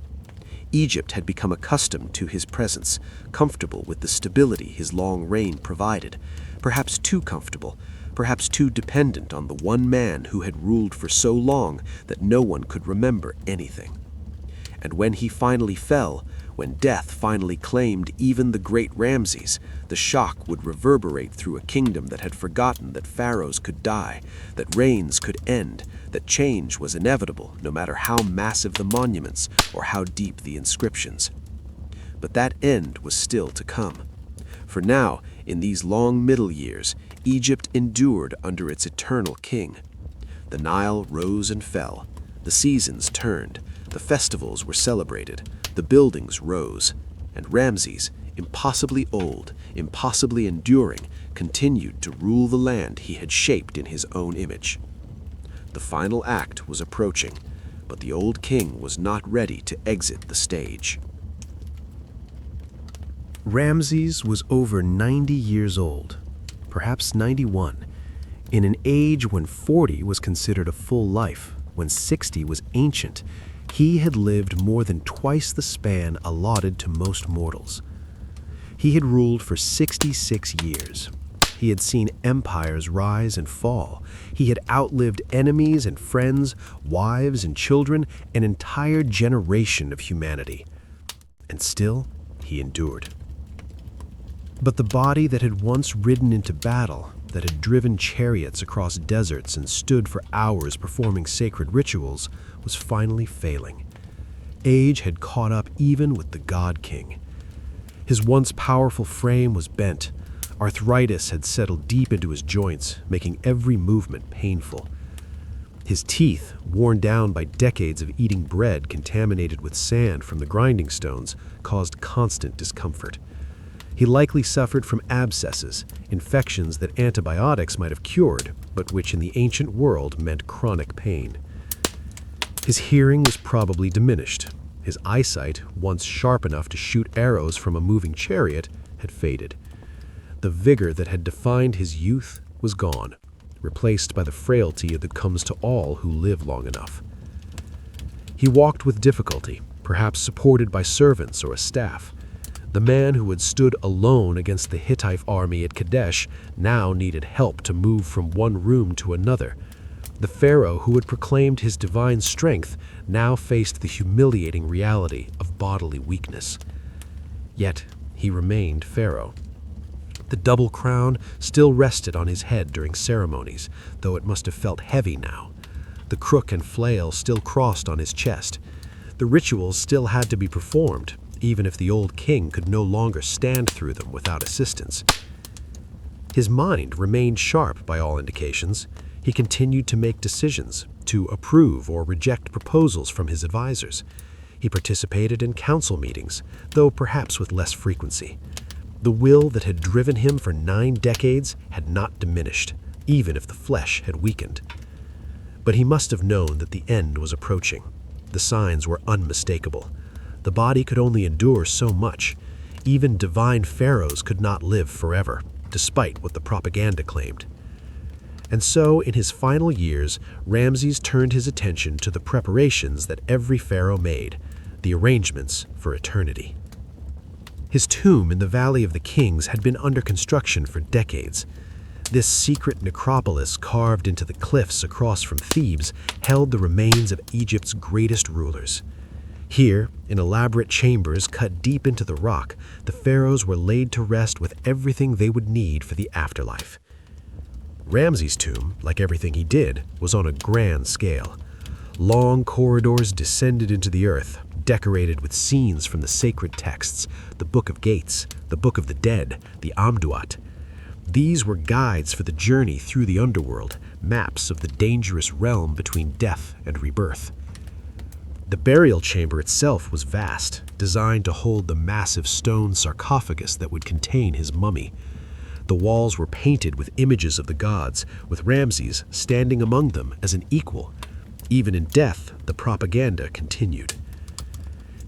Egypt had become accustomed to his presence, comfortable with the stability his long reign provided, perhaps too comfortable, perhaps too dependent on the one man who had ruled for so long that no one could remember anything. And when he finally fell, when death finally claimed even the great Ramses, the shock would reverberate through a kingdom that had forgotten that pharaohs could die, that reigns could end, that change was inevitable no matter how massive the monuments or how deep the inscriptions. But that end was still to come. For now, in these long middle years, Egypt endured under its eternal king. The Nile rose and fell. The seasons turned. The festivals were celebrated. The buildings rose. And Ramses, impossibly old, impossibly enduring, continued to rule the land he had shaped in his own image. The final act was approaching, but the old king was not ready to exit the stage. Ramses was over 90 years old, perhaps 91, in an age when 40 was considered a full life, when 60 was ancient. He had lived more than twice the span allotted to most mortals. He had ruled for 66 years. He had seen empires rise and fall. He had outlived enemies and friends, wives and children, an entire generation of humanity. And still, he endured. But the body that had once ridden into battle, that had driven chariots across deserts and stood for hours performing sacred rituals, was finally failing. Age had caught up even with the God King. His once powerful frame was bent. Arthritis had settled deep into his joints, making every movement painful. His teeth, worn down by decades of eating bread contaminated with sand from the grinding stones, caused constant discomfort. He likely suffered from abscesses, infections that antibiotics might have cured, but which in the ancient world meant chronic pain. His hearing was probably diminished. His eyesight, once sharp enough to shoot arrows from a moving chariot, had faded. The vigor that had defined his youth was gone, replaced by the frailty that comes to all who live long enough. He walked with difficulty, perhaps supported by servants or a staff. The man who had stood alone against the Hittite army at Kadesh now needed help to move from one room to another. The pharaoh who had proclaimed his divine strength now faced the humiliating reality of bodily weakness. Yet he remained pharaoh. The double crown still rested on his head during ceremonies, though it must have felt heavy now. The crook and flail still crossed on his chest. The rituals still had to be performed, even if the old king could no longer stand through them without assistance. His mind remained sharp by all indications. He continued to make decisions, to approve or reject proposals from his advisors. He participated in council meetings, though perhaps with less frequency. The will that had driven him for 9 decades had not diminished, even if the flesh had weakened. But he must have known that the end was approaching. The signs were unmistakable. The body could only endure so much. Even divine pharaohs could not live forever, despite what the propaganda claimed. And so, in his final years, Ramses turned his attention to the preparations that every pharaoh made, the arrangements for eternity. His tomb in the Valley of the Kings had been under construction for decades. This secret necropolis carved into the cliffs across from Thebes held the remains of Egypt's greatest rulers. Here, in elaborate chambers cut deep into the rock, the pharaohs were laid to rest with everything they would need for the afterlife. Ramses' tomb, like everything he did, was on a grand scale. Long corridors descended into the earth, decorated with scenes from the sacred texts, the Book of Gates, the Book of the Dead, the Amduat. These were guides for the journey through the underworld, maps of the dangerous realm between death and rebirth. The burial chamber itself was vast, designed to hold the massive stone sarcophagus that would contain his mummy. The walls were painted with images of the gods, with Ramses standing among them as an equal. Even in death, the propaganda continued.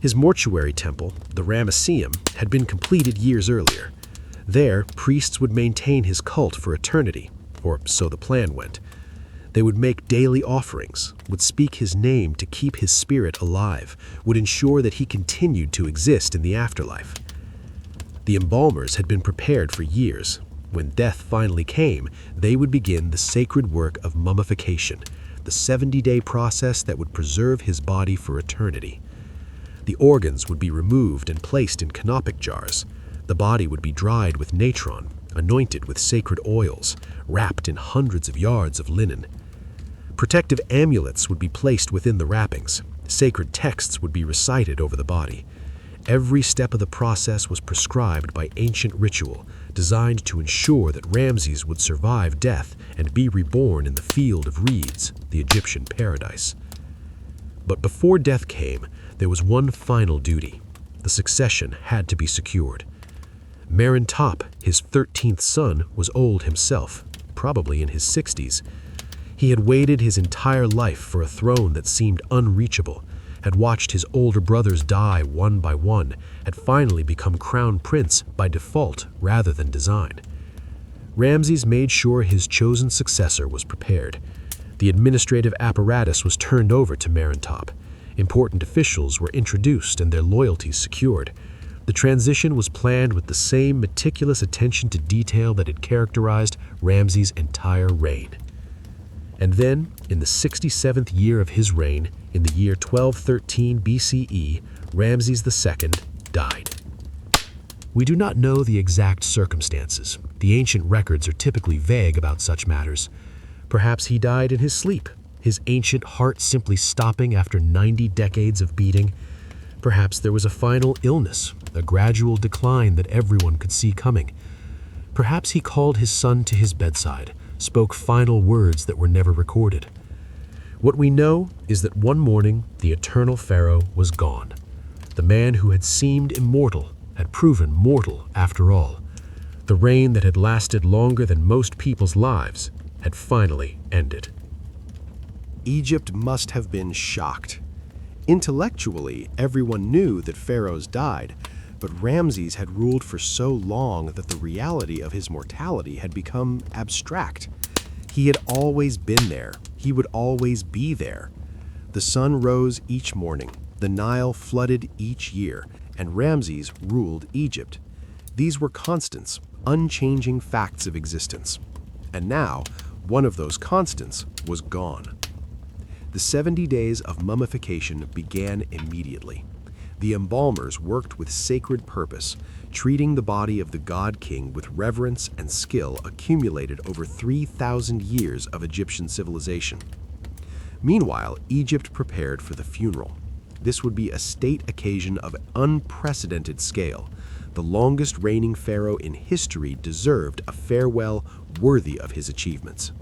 His mortuary temple, the Ramesseum, had been completed years earlier. There, priests would maintain his cult for eternity, or so the plan went. They would make daily offerings, would speak his name to keep his spirit alive, would ensure that he continued to exist in the afterlife. The embalmers had been prepared for years. When death finally came, they would begin the sacred work of mummification, the 70-day process that would preserve his body for eternity. The organs would be removed and placed in canopic jars. The body would be dried with natron, anointed with sacred oils, wrapped in hundreds of yards of linen. Protective amulets would be placed within the wrappings. Sacred texts would be recited over the body. Every step of the process was prescribed by ancient ritual, designed to ensure that Ramses would survive death and be reborn in the field of reeds, the Egyptian paradise. But before death came, there was one final duty. The succession had to be secured. Top, his 13th son, was old himself, probably in his 60s. He had waited his entire life for a throne that seemed unreachable, had watched his older brothers die one by one, had finally become crown prince by default rather than design. Ramses made sure his chosen successor was prepared. The administrative apparatus was turned over to Top. Important officials were introduced and their loyalties secured. The transition was planned with the same meticulous attention to detail that had characterized Ramses' entire reign. And then, in the 67th year of his reign, in the year 1213 BCE, Ramses II died. We do not know the exact circumstances. The ancient records are typically vague about such matters. Perhaps he died in his sleep, his ancient heart simply stopping after 90 decades of beating. Perhaps there was a final illness, a gradual decline that everyone could see coming. Perhaps he called his son to his bedside, spoke final words that were never recorded. What we know is that one morning, the eternal Pharaoh was gone. The man who had seemed immortal had proven mortal after all. The reign that had lasted longer than most people's lives had finally ended. Egypt must have been shocked. Intellectually, everyone knew that pharaohs died, but Ramses had ruled for so long that the reality of his mortality had become abstract. He had always been there. He would always be there. The sun rose each morning, the Nile flooded each year, and Ramses ruled Egypt. These were constants, unchanging facts of existence. And now, one of those constants was gone. The 70 days of mummification began immediately. The embalmers worked with sacred purpose, treating the body of the god-king with reverence and skill accumulated over 3,000 years of Egyptian civilization. Meanwhile, Egypt prepared for the funeral. This would be a state occasion of unprecedented scale. The longest reigning pharaoh in history deserved a farewell worthy of his achievements.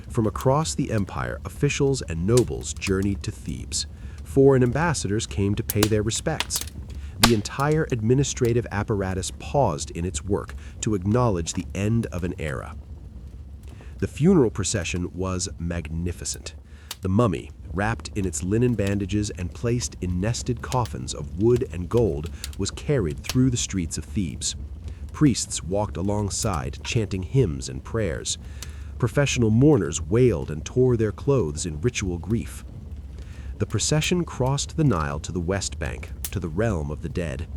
From across the empire, officials and nobles journeyed to Thebes. Foreign ambassadors came to pay their respects. The entire administrative apparatus paused in its work to acknowledge the end of an era. The funeral procession was magnificent. The mummy, wrapped in its linen bandages and placed in nested coffins of wood and gold, was carried through the streets of Thebes. Priests walked alongside, chanting hymns and prayers. Professional mourners wailed and tore their clothes in ritual grief. The procession crossed the Nile to the west bank, to the realm of the dead.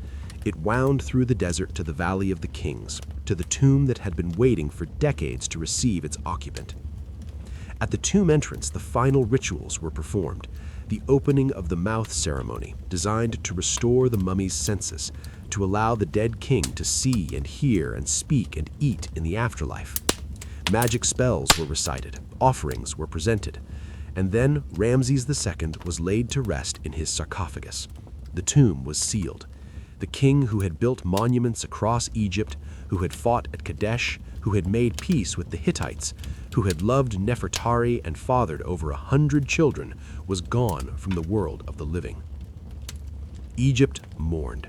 It wound through the desert to the Valley of the Kings, to the tomb that had been waiting for decades to receive its occupant. At the tomb entrance, the final rituals were performed, the opening of the mouth ceremony, designed to restore the mummy's senses, to allow the dead king to see and hear and speak and eat in the afterlife. Magic spells were recited, offerings were presented, and then Ramses II was laid to rest in his sarcophagus. the tomb was sealed. The king who had built monuments across Egypt, who had fought at Kadesh, who had made peace with the Hittites, who had loved Nefertari and fathered over 100 children, was gone from the world of the living. Egypt mourned.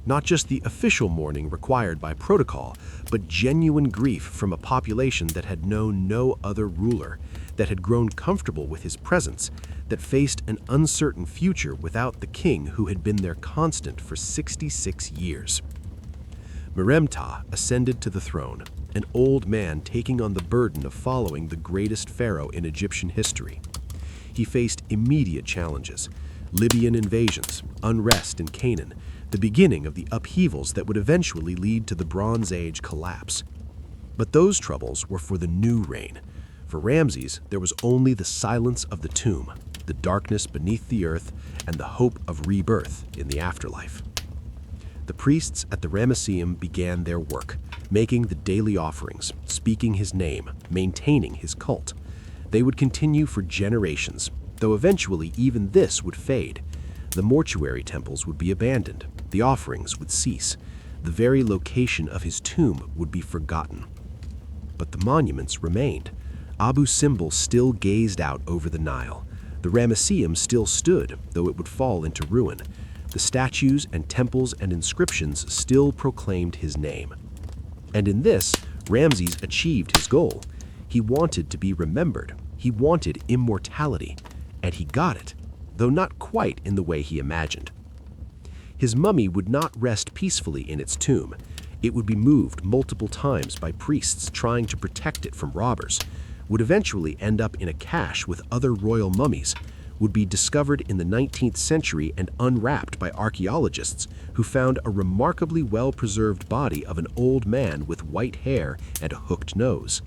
Not just the official mourning required by protocol, but genuine grief from a population that had known no other ruler, that had grown comfortable with his presence, that faced an uncertain future without the king who had been their constant for 66 years. Meremta ascended to the throne, an old man taking on the burden of following the greatest pharaoh in Egyptian history. He faced immediate challenges: Libyan invasions, unrest in Canaan, the beginning of the upheavals that would eventually lead to the Bronze Age collapse. But those troubles were for the new reign. For Ramses, there was only the silence of the tomb, the darkness beneath the earth, and the hope of rebirth in the afterlife. The priests at the Ramesseum began their work, making the daily offerings, speaking his name, maintaining his cult. They would continue for generations, though eventually even this would fade. The mortuary temples would be abandoned, the offerings would cease, the very location of his tomb would be forgotten. But the monuments remained. Abu Simbel still gazed out over the Nile. The Ramesseum still stood, though it would fall into ruin. The statues and temples and inscriptions still proclaimed his name. And in this, Ramses achieved his goal. He wanted to be remembered. He wanted immortality. And he got it, though not quite in the way he imagined. His mummy would not rest peacefully in its tomb. It would be moved multiple times by priests trying to protect it from robbers, would eventually end up in a cache with other royal mummies, would be discovered in the 19th century and unwrapped by archaeologists who found a remarkably well-preserved body of an old man with white hair and a hooked nose.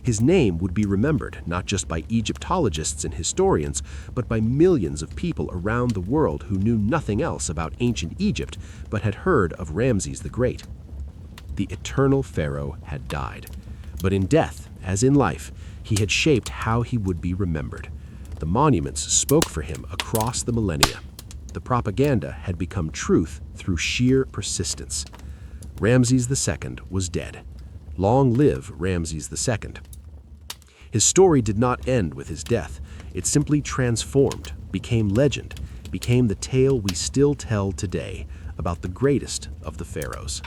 His name would be remembered not just by Egyptologists and historians, but by millions of people around the world who knew nothing else about ancient Egypt but had heard of Ramses the Great. The eternal pharaoh had died, but in death, as in life, he had shaped how he would be remembered. The monuments spoke for him across the millennia. The propaganda had become truth through sheer persistence. Ramses II was dead. Long live Ramses II. His story did not end with his death. It simply transformed, became legend, became the tale we still tell today about the greatest of the pharaohs.